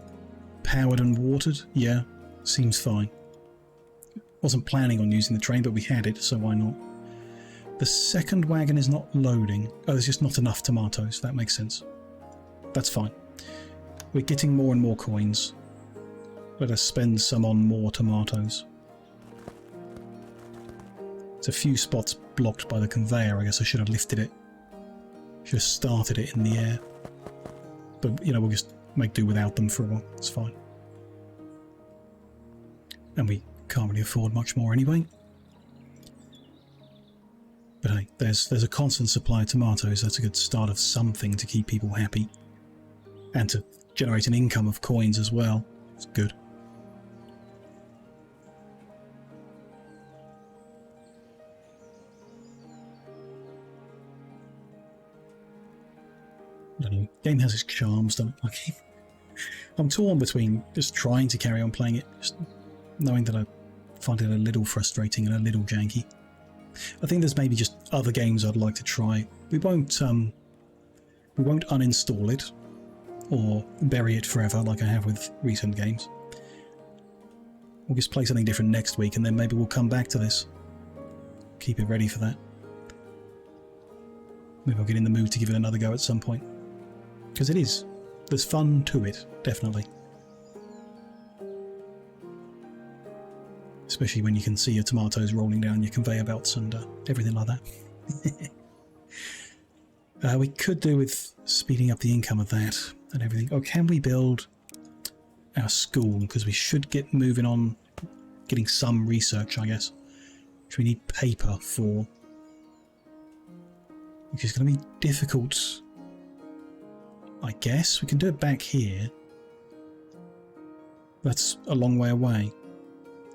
[SPEAKER 1] powered and watered? Yeah. Seems fine. Wasn't planning on using the train, but we had it, so why not? The second wagon is not loading. Oh, there's just not enough tomatoes. That makes sense. That's fine. We're getting more and more coins. Let us spend some on more tomatoes. There's a few spots blocked by the conveyor. I guess I should have lifted it. Should have started it in the air. But, you know, we'll just make do without them for a while. It's fine. And we can't really afford much more anyway. But hey, there's a constant supply of tomatoes. That's a good start of something to keep people happy. And to generate an income of coins as well. It's good. I don't know. Game has its charms, don't it? I'm torn between just trying to carry on playing it, just knowing that I find it a little frustrating and a little janky. I think there's maybe just other games I'd like to try. We won't We won't uninstall it or bury it forever like I have with recent games. We'll just play something different next week and then maybe we'll come back to this. Keep it ready for that. Maybe I'll get in the mood to give it another go at some point. Because it is. There's fun to it, definitely. Especially when you can see your tomatoes rolling down your conveyor belts and everything like that. We could do with speeding up the income of that and everything. Or can we build our school? Because we should get moving on getting some research, I guess. Which we need paper for. Which is going to be difficult. I guess we can do it back here. That's a long way away.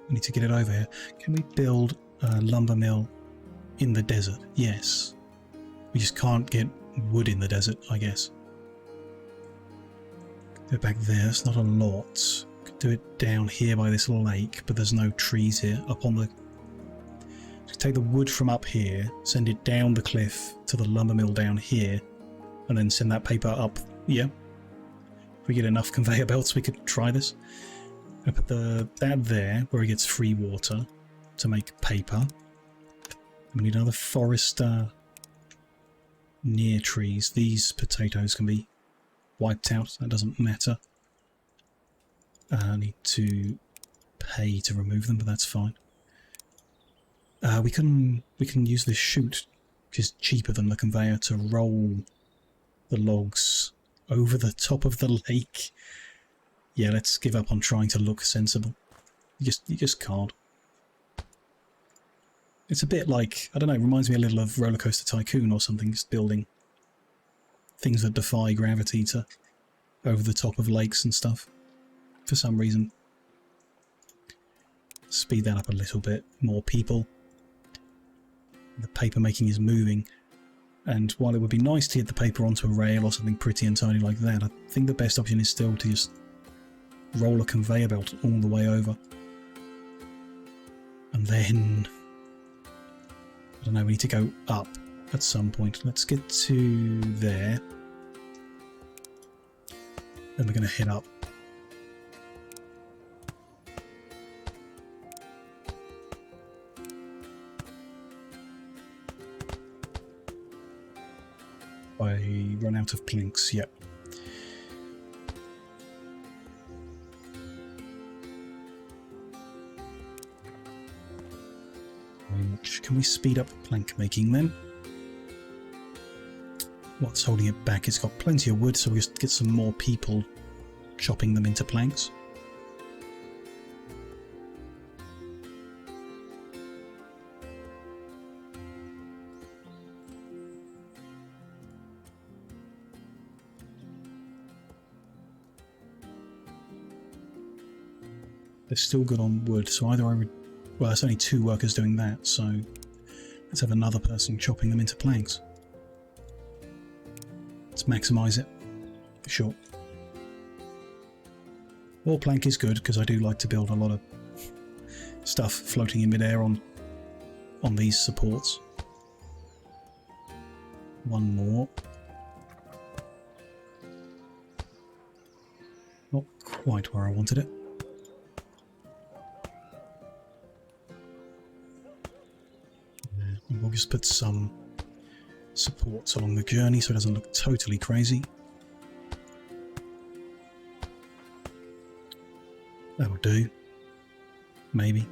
[SPEAKER 1] We need to get it over here. Can we build a lumber mill in the desert? Yes. We just can't get wood in the desert, I guess. Do it back there. It's not a lot. Could do it down here by this lake, but there's no trees here. Up on the... So take the wood from up here, send it down the cliff to the lumber mill down here, and then send that paper up. Yeah. If we get enough conveyor belts, we could try this. I put that there, where it gets free water, to make paper. We need another forest near trees. These potatoes can be wiped out, that doesn't matter. I need to pay to remove them, but that's fine. We can use this chute, which is cheaper than the conveyor, to roll the logs over the top of the lake. Yeah, let's give up on trying to look sensible. You just can't. It's a bit like, I don't know, it reminds me a little of Roller Coaster Tycoon or something, just building things that defy gravity to over the top of lakes and stuff. For some reason. Speed that up a little bit. More people. The paper making is moving. And while it would be nice to get the paper onto a rail or something pretty and tiny like that, I think the best option is still to just roll a conveyor belt all the way over. And then... I don't know, we need to go up at some point. Let's get to there. Then we're going to head up. I run out of planks, yep. Can we speed up plank making then? What's holding it back? It's got plenty of wood, so we just get some more people chopping them into planks. They're still good on wood, so either I would... Well, there's only 2 workers doing that, so let's have another person chopping them into planks. Let's maximise it, for sure. More plank is good, because I do like to build a lot of stuff floating in midair on these supports. One more. Not quite where I wanted it. We'll just put some supports along the journey so it doesn't look totally crazy. That'll do. Maybe.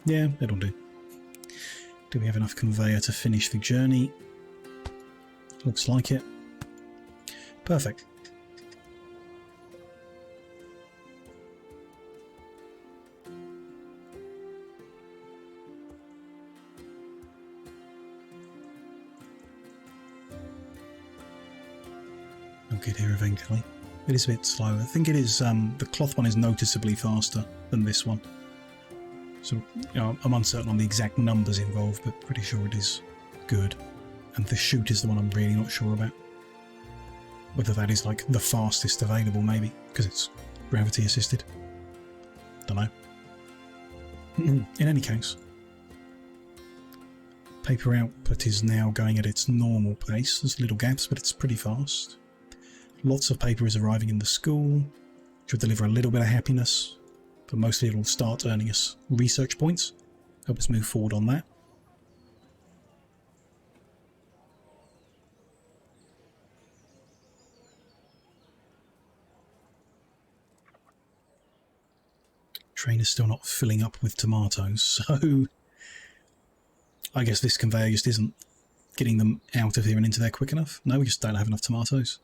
[SPEAKER 1] Yeah, it'll do. Do we have enough conveyor to finish the journey? Looks like it. Perfect. I'll get here eventually. It is a bit slow. I think it is, the cloth one is noticeably faster than this one. So, you know, I'm uncertain on the exact numbers involved, but pretty sure it is good. And the chute is the one I'm really not sure about. Whether that is like the fastest available, maybe, because it's gravity assisted. Don't know. In any case, Paper output is now going at its normal pace. There's little gaps, but it's pretty fast. Lots of paper is arriving in the school, which will deliver a little bit of happiness, but mostly it'll start earning us research points. Help us move forward on that. Train is still not filling up with tomatoes, so I guess this conveyor just isn't getting them out of here and into there quick enough. No, we just don't have enough tomatoes.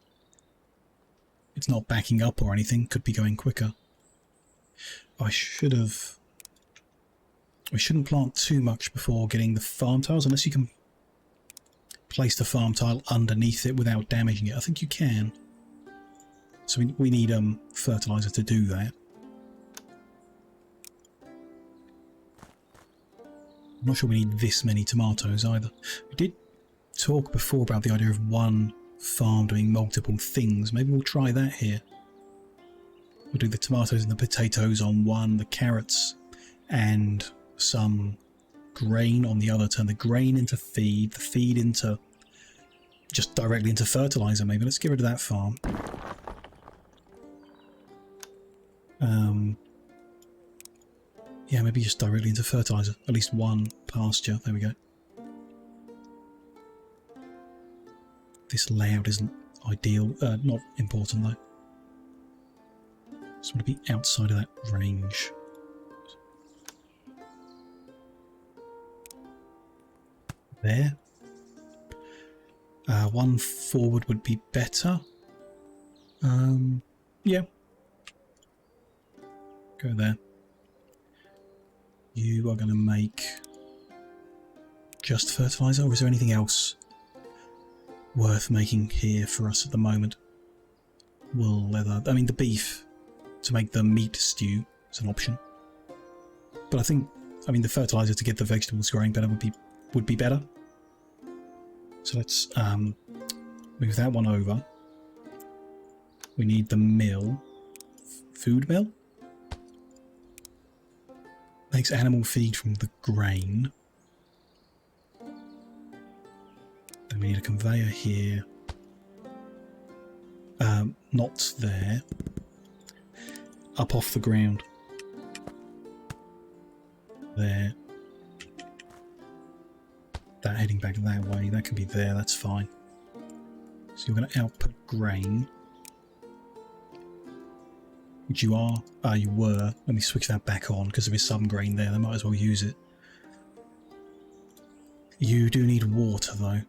[SPEAKER 1] It's not backing up or anything, could be going quicker. We shouldn't plant too much before getting the farm tiles, unless you can place the farm tile underneath it without damaging it. I think you can. So we need fertilizer to do that. I'm not sure we need this many tomatoes either. We did talk before about the idea of one farm doing multiple things. Maybe we'll try that here. We'll do the tomatoes and the potatoes on one, the carrots and some grain on the other. Turn the grain into feed, the feed into just directly into fertilizer maybe. Let's get rid of that farm. Yeah, maybe just directly into fertilizer. At least one pasture. There we go. This layout isn't ideal. Not important though. Just want to be outside of that range. There. One forward would be better. Yeah. Go there. You are going to make just fertilizer, or is there anything else worth making here for us at the moment? Wool, leather, I mean the beef to make the meat stew is an option. But I mean the fertilizer to get the vegetables growing better would be better. So let's move that one over. We need the mill, food mill. Makes animal feed from the grain. Then we need a conveyor here. Not there. Up off the ground. There. That heading back that way. That can be there, that's fine. So you're going to output grain. Which you are. You were. Let me switch that back on because there is some grain there. They might as well use it. You do need water though,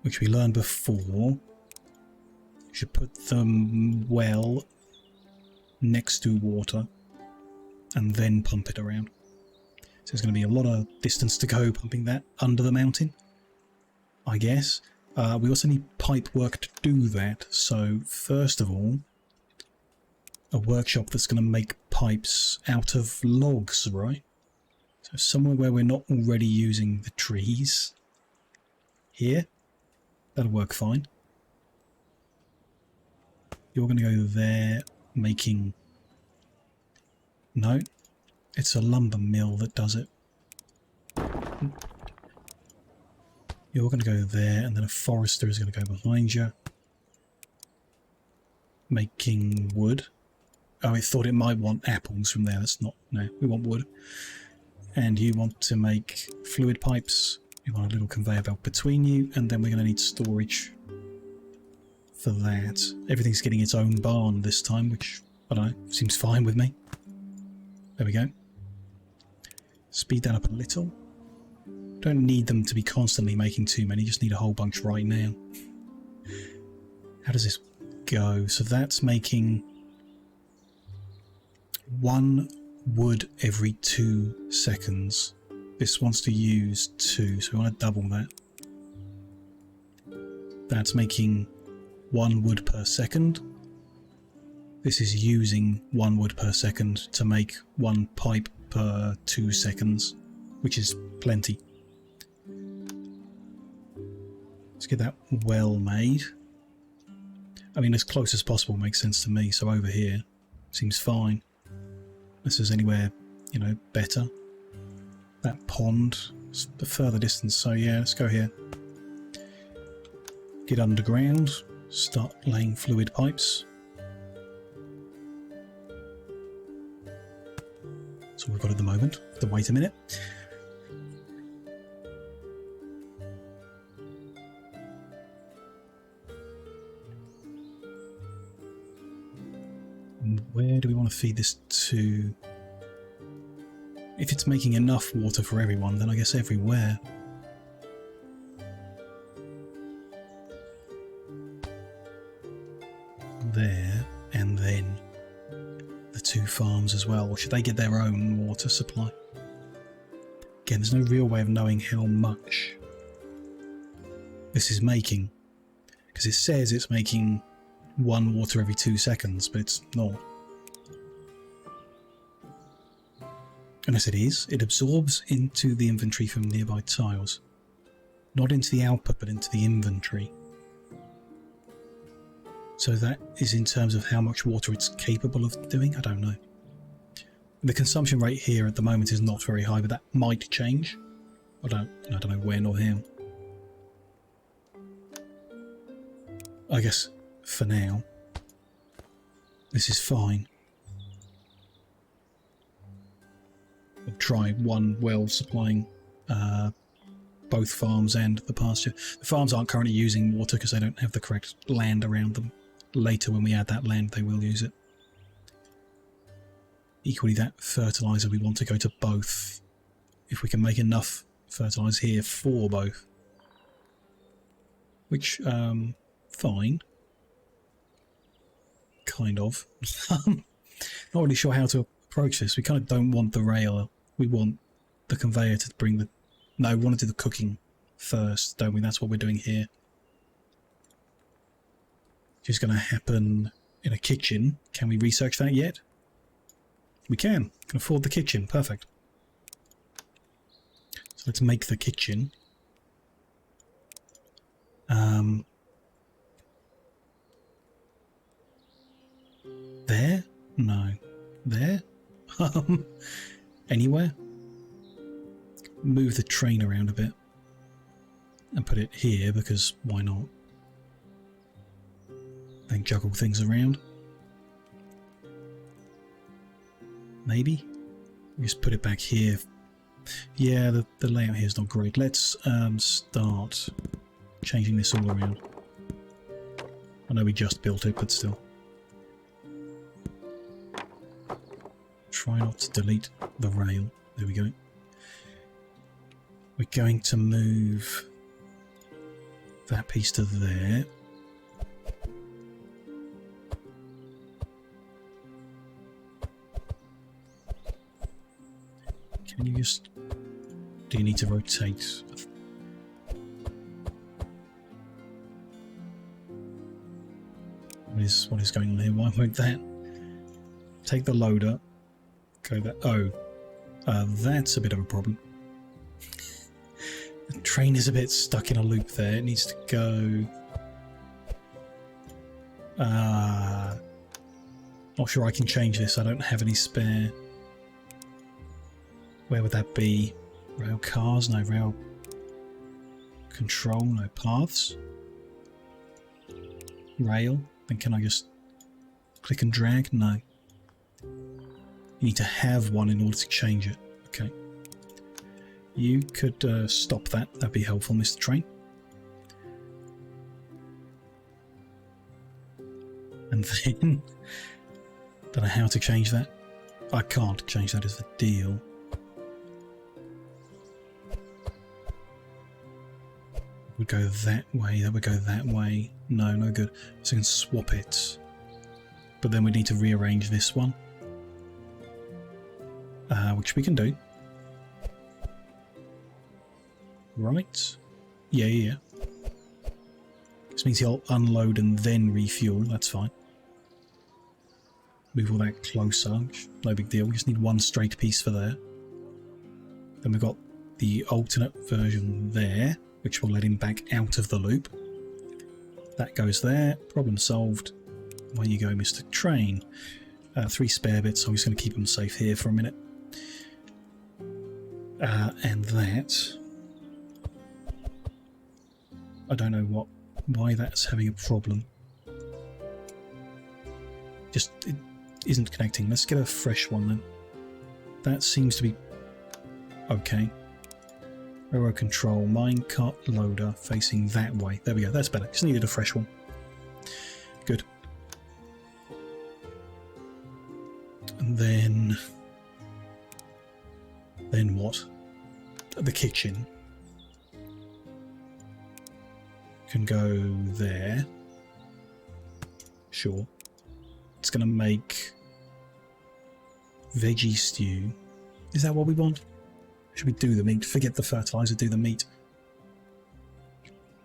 [SPEAKER 1] which we learned before. You should put them well next to water and then pump it around. So there's going to be a lot of distance to go pumping that under the mountain, I guess. We also need pipe work to do that. So first of all, a workshop that's going to make pipes out of logs, right? So somewhere where we're not already using the trees. Here. That'll work fine. You're going to go there, making... No. It's a lumber mill that does it. You're going to go there, and then a forester is going to go behind you. Making wood. Oh, it thought it might want apples from there. That's not... No, we want wood. And you want to make fluid pipes. You want a little conveyor belt between you, and then we're going to need storage for that. Everything's getting its own barn this time, which, I don't know, seems fine with me. There we go. Speed that up a little. Don't need them to be constantly making too many, just need a whole bunch right now. How does this go? So that's making 1 wood every 2 seconds. This wants to use 2, so we want to double that. That's making 1 wood per second. This is using 1 wood per second to make 1 pipe per 2 seconds, which is plenty. Let's get that well made. I mean, as close as possible makes sense to me, so over here seems fine. Unless there's anywhere, you know, better. That pond It's the further distance, so yeah, let's go here. Get underground, start laying fluid pipes. That's all we've got at the moment. Have to wait a minute. Where do we want to feed this to? If it's making enough water for everyone, then I guess everywhere. There, and then the 2 farms as well. Or should they get their own water supply? Again, there's no real way of knowing how much this is making, because it says it's making 1 water every 2 seconds, but it's not. Unless it is, it absorbs into the inventory from nearby tiles. Not into the output, but into the inventory. So that is in terms of how much water it's capable of doing? I don't know. The consumption rate here at the moment is not very high, but that might change. I don't know when or how. I guess for now, this is fine. We'll try one well supplying both farms and the pasture. The farms aren't currently using water because they don't have the correct land around them. Later, when we add that land, they will use it. Equally, that fertilizer, we want to go to both. If we can make enough fertilizer here for both. Which, fine. Kind of. Not really sure how to approach this. We kind of don't want the rail. We want the conveyor to bring the... No, we want to do the cooking first, don't we? That's what we're doing here. Which is going to happen in a kitchen. Can we research that yet? We can. Can afford the kitchen. Perfect. So let's make the kitchen. There? No. There? Anywhere? Move the train around a bit. And put it here, because why not? Then juggle things around. Maybe? Just put it back here. Yeah, the layout here is not great. Let's start changing this all around. I know we just built it, but still. Try not to delete the rail. There we go. We're going to move that piece to there. Can you just... Do you need to rotate? What is going on here? Why won't that? Take the loader. Go that. Oh. That's a bit of a problem. The train is a bit stuck in a loop there. It needs to go... Not sure I can change this. I don't have any spare... Where would that be? Rail cars? No. Rail control? No. Paths? Rail? Then can I just click and drag? No. You need to have one in order to change it. Okay. You could stop that. That'd be helpful, Mr. Train. And then... Don't know how to change that. I can't change that, is the deal. Would go that way, that would go that way. No, no good. So we can swap it. But then we need to rearrange this one. Which we can do. Right. Yeah. This means he'll unload and then refuel. That's fine. Move all that closer. No big deal. We just need one straight piece for there. Then we've got the alternate version there, which will let him back out of the loop. That goes there. Problem solved. Where you go, Mr. Train? 3 spare bits, so I'm just going to keep them safe here for a minute. And that I don't know why that's having a problem. Just, it isn't connecting. Let's get a fresh one then. That seems to be okay. Railroad control, minecart loader facing that way. There we go, that's better. Just needed a fresh one. Good. And then what? The kitchen can go there. Sure. It's going to make veggie stew. Is that what we want? Should we do the meat? Forget the fertilizer, do the meat.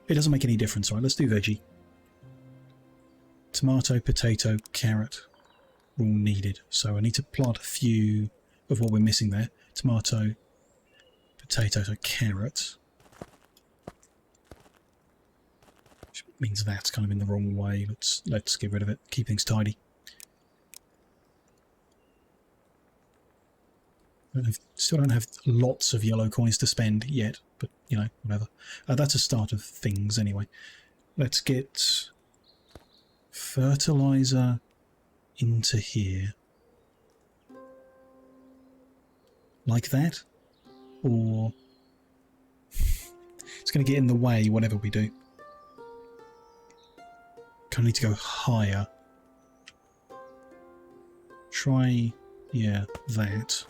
[SPEAKER 1] It doesn't make any difference, right? Let's do veggie. Tomato, potato, carrot are all needed. So I need to plant a few of what we're missing there. Tomato, potato, so carrot. Which means that's kind of in the wrong way. Let's get rid of it. Keep things tidy. Still don't have lots of yellow coins to spend yet, but you know, whatever. That's a start of things anyway. Let's get fertilizer into here. Like that? Or it's going to get in the way whatever we do. Kind of need to go higher. Try, yeah, that.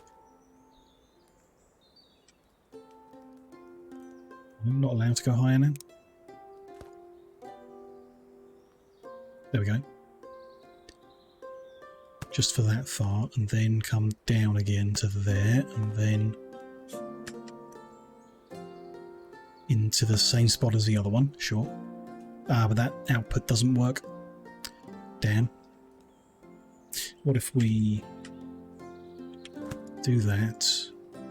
[SPEAKER 1] I'm not allowed to go higher now. There we go. Just for that far, and then come down again to there, and then into the same spot as the other one, sure. But that output doesn't work. Damn. What if we do that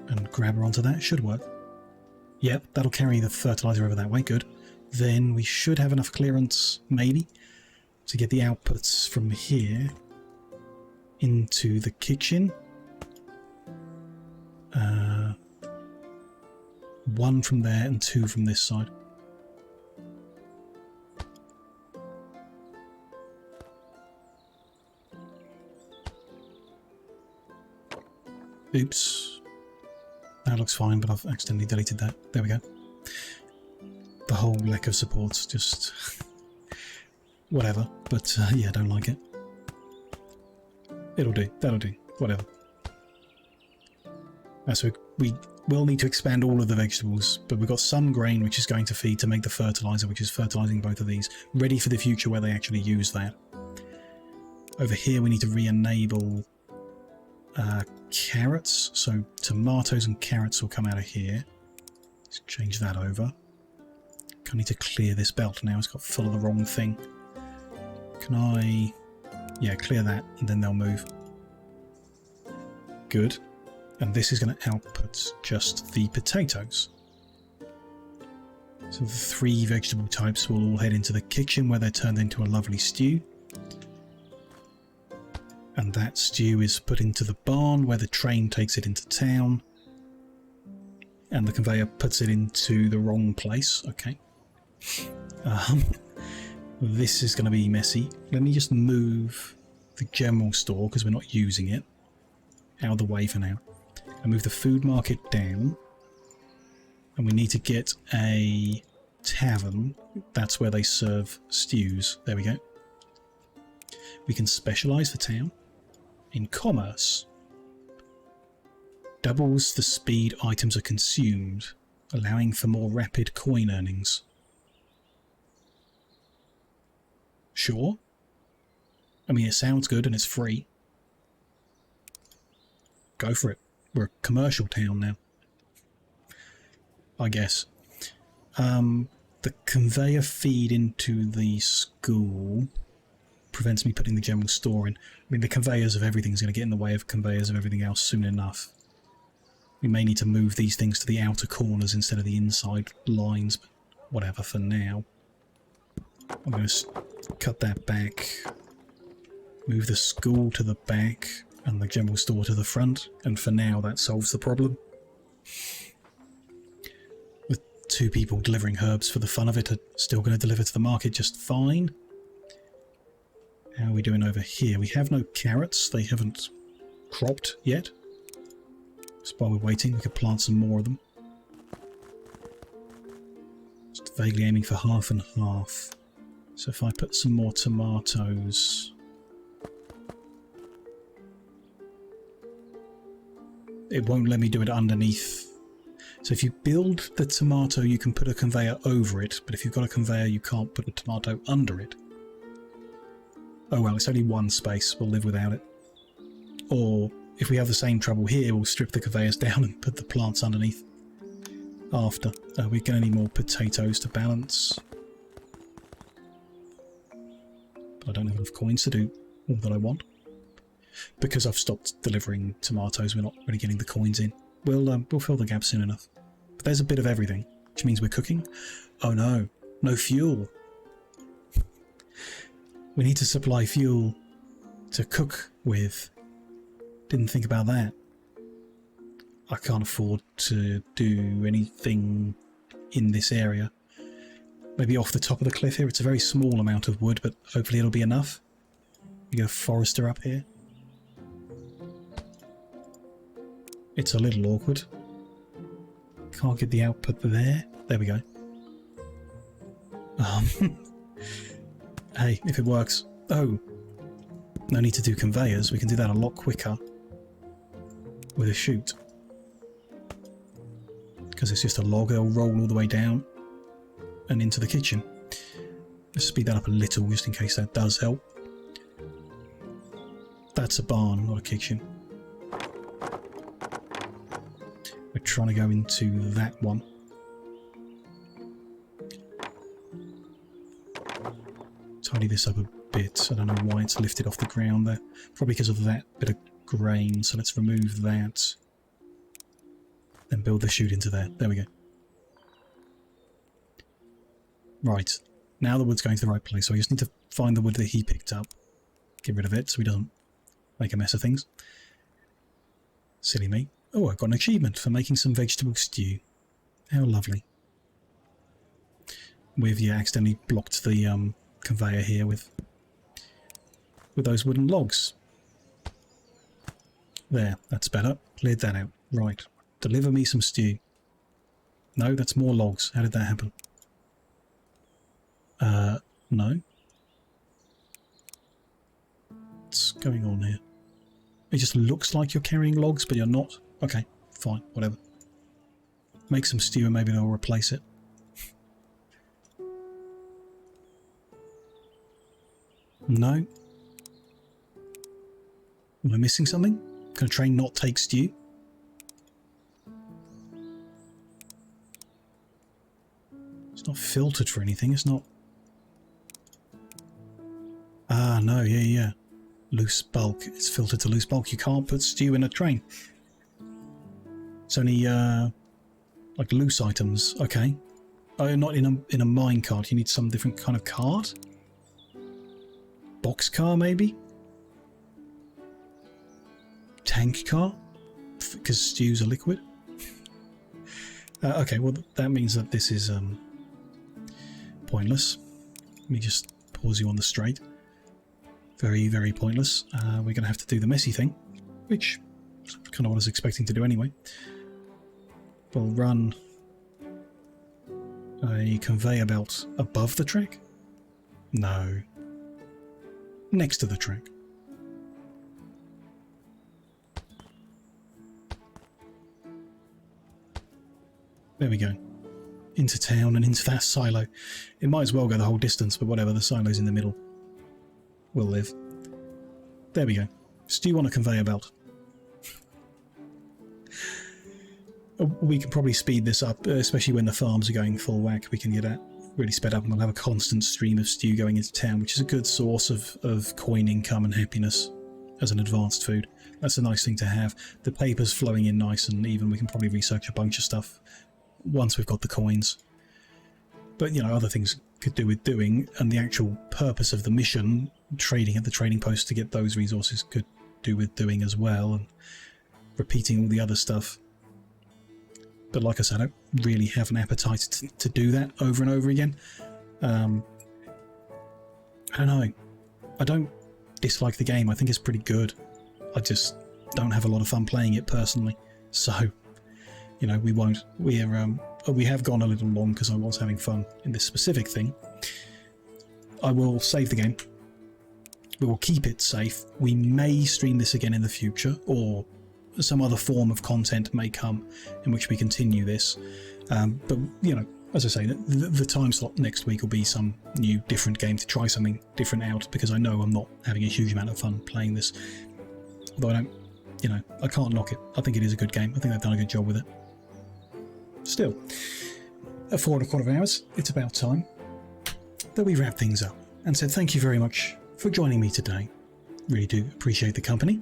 [SPEAKER 1] and grab her onto that? Should work. Yep, that'll carry the fertilizer over that way, good. Then we should have enough clearance, maybe, to get the outputs from here into the kitchen. One from there and two from this side. Oops. That looks fine, but I've accidentally deleted that. There we go. The whole lack of support's just whatever, but yeah, don't like it. It'll do, that'll do, whatever. So we will need to expand all of the vegetables, but we've got some grain which is going to feed to make the fertilizer, which is fertilizing both of these, ready for the future where they actually use that. Over here we need to re-enable carrots, so tomatoes and carrots will come out of here. Let's change that over. I need to clear this belt now, it's got full of the wrong thing. Can I... yeah, clear that and then they'll move. Good. And this is going to output just the potatoes. So the three vegetable types will all head into the kitchen where they're turned into a lovely stew. And that stew is put into the barn where the train takes it into town. And the conveyor puts it into the wrong place. Okay. This is going to be messy. Let me just move the general store, because we're not using it, out of the way for now. And move the food market down. And we need to get a tavern. That's where they serve stews. There we go. We can specialise the town in commerce. Doubles the speed items are consumed, allowing for more rapid coin earnings. Sure. I mean, it sounds good and it's free. Go for it. We're a commercial town now, I guess. The conveyor feed into the school prevents me putting the general store in. I mean, the conveyors of everything is going to get in the way of conveyors of everything else soon enough. We may need to move these things to the outer corners instead of the inside lines, but whatever for now. I'm going to cut that back, move the school to the back and the general store to the front, and for now that solves the problem. The 2 people delivering herbs for the fun of it are still going to deliver to the market just fine. How are we doing over here? We have no carrots. They haven't cropped yet. So while we're waiting, we could plant some more of them. Just vaguely aiming for half and half. So if I put some more tomatoes... It won't let me do it underneath. So if you build the tomato, you can put a conveyor over it, but if you've got a conveyor, you can't put a tomato under it. Oh well, it's only one space, we'll live without it. Or, if we have the same trouble here, we'll strip the conveyors down and put the plants underneath after. We're going to need more potatoes to balance. But I don't have enough coins to do all that I want. Because I've stopped delivering tomatoes, we're not really getting the coins in. We'll fill the gap soon enough. But there's a bit of everything, which means we're cooking. Oh no, no fuel. We need to supply fuel to cook with. Didn't think about that. I can't afford to do anything in this area. Maybe off the top of the cliff here. It's a very small amount of wood, but hopefully it'll be enough. We get a forester up here. It's a little awkward. Can't get the output there. There we go. Hey, if it works. Oh, no need to do conveyors. We can do that a lot quicker with a chute. Because it's just a log, it'll roll all the way down and into the kitchen. Let's speed that up a little just in case that does help. That's a barn, not a kitchen. We're trying to go into that one. Tidy this up a bit. I don't know why it's lifted off the ground there. Probably because of that bit of grain. So let's remove that. Then build the chute into there. There we go. Right. Now the wood's going to the right place. So I just need to find the wood that he picked up. Get rid of it so he doesn't make a mess of things. Silly me. Oh, I got an achievement for making some vegetable stew. How lovely. We've accidentally blocked the conveyor here with those wooden logs. There, that's better. Cleared that out. Right. Deliver me some stew. No, that's more logs. How did that happen? No. What's going on here? It just looks like you're carrying logs, but you're not. Okay, fine, whatever. Make some stew and maybe they'll replace it. No. Am I missing something? Can a train not take stew? It's not filtered for anything, it's not... Ah, no, yeah. Loose bulk. It's filtered to loose bulk. You can't put stew in a train. It's only, like loose items. Okay. Oh, not in a mine cart. You need some different kind of cart? Boxcar, maybe? Tank car? Because stews are liquid? Okay, well, that means that this is, pointless. Let me just pause you on the straight. Very, very pointless. We're going to have to do the messy thing, which is kind of what I was expecting to do anyway. We'll run a conveyor belt above the track? No. Next to the track. There we go. Into town and into that silo. It might as well go the whole distance, but whatever, the silo's in the middle. We'll live. There we go. Stew on a conveyor belt. We can probably speed this up, especially when the farms are going full whack. We can get that really sped up and we'll have a constant stream of stew going into town, which is a good source of coin income and happiness as an advanced food. That's a nice thing to have. The paper's flowing in nice and even. We can probably research a bunch of stuff once we've got the coins. But, you know, other things could do with doing, and the actual purpose of the mission, trading at the trading post to get those resources, could do with doing as well, and repeating all the other stuff. But like I said, I don't really have an appetite to do that over and over again. I don't know. I don't dislike the game. I think it's pretty good. I just don't have a lot of fun playing it personally. So, you know, we won't. We have gone a little long because I was having fun in this specific thing. I will save the game. We will keep it safe. We may stream this again in the future, or some other form of content may come in which we continue this. But, you know, as I say, the time slot next week will be some new, different game to try something different out, because I know I'm not having a huge amount of fun playing this. Although I don't, you know, I can't knock it. I think it is a good game. I think they've done a good job with it. Still, at 4¼ hours, it's about time that we wrap things up. And said thank you very much for joining me today. Really do appreciate the company.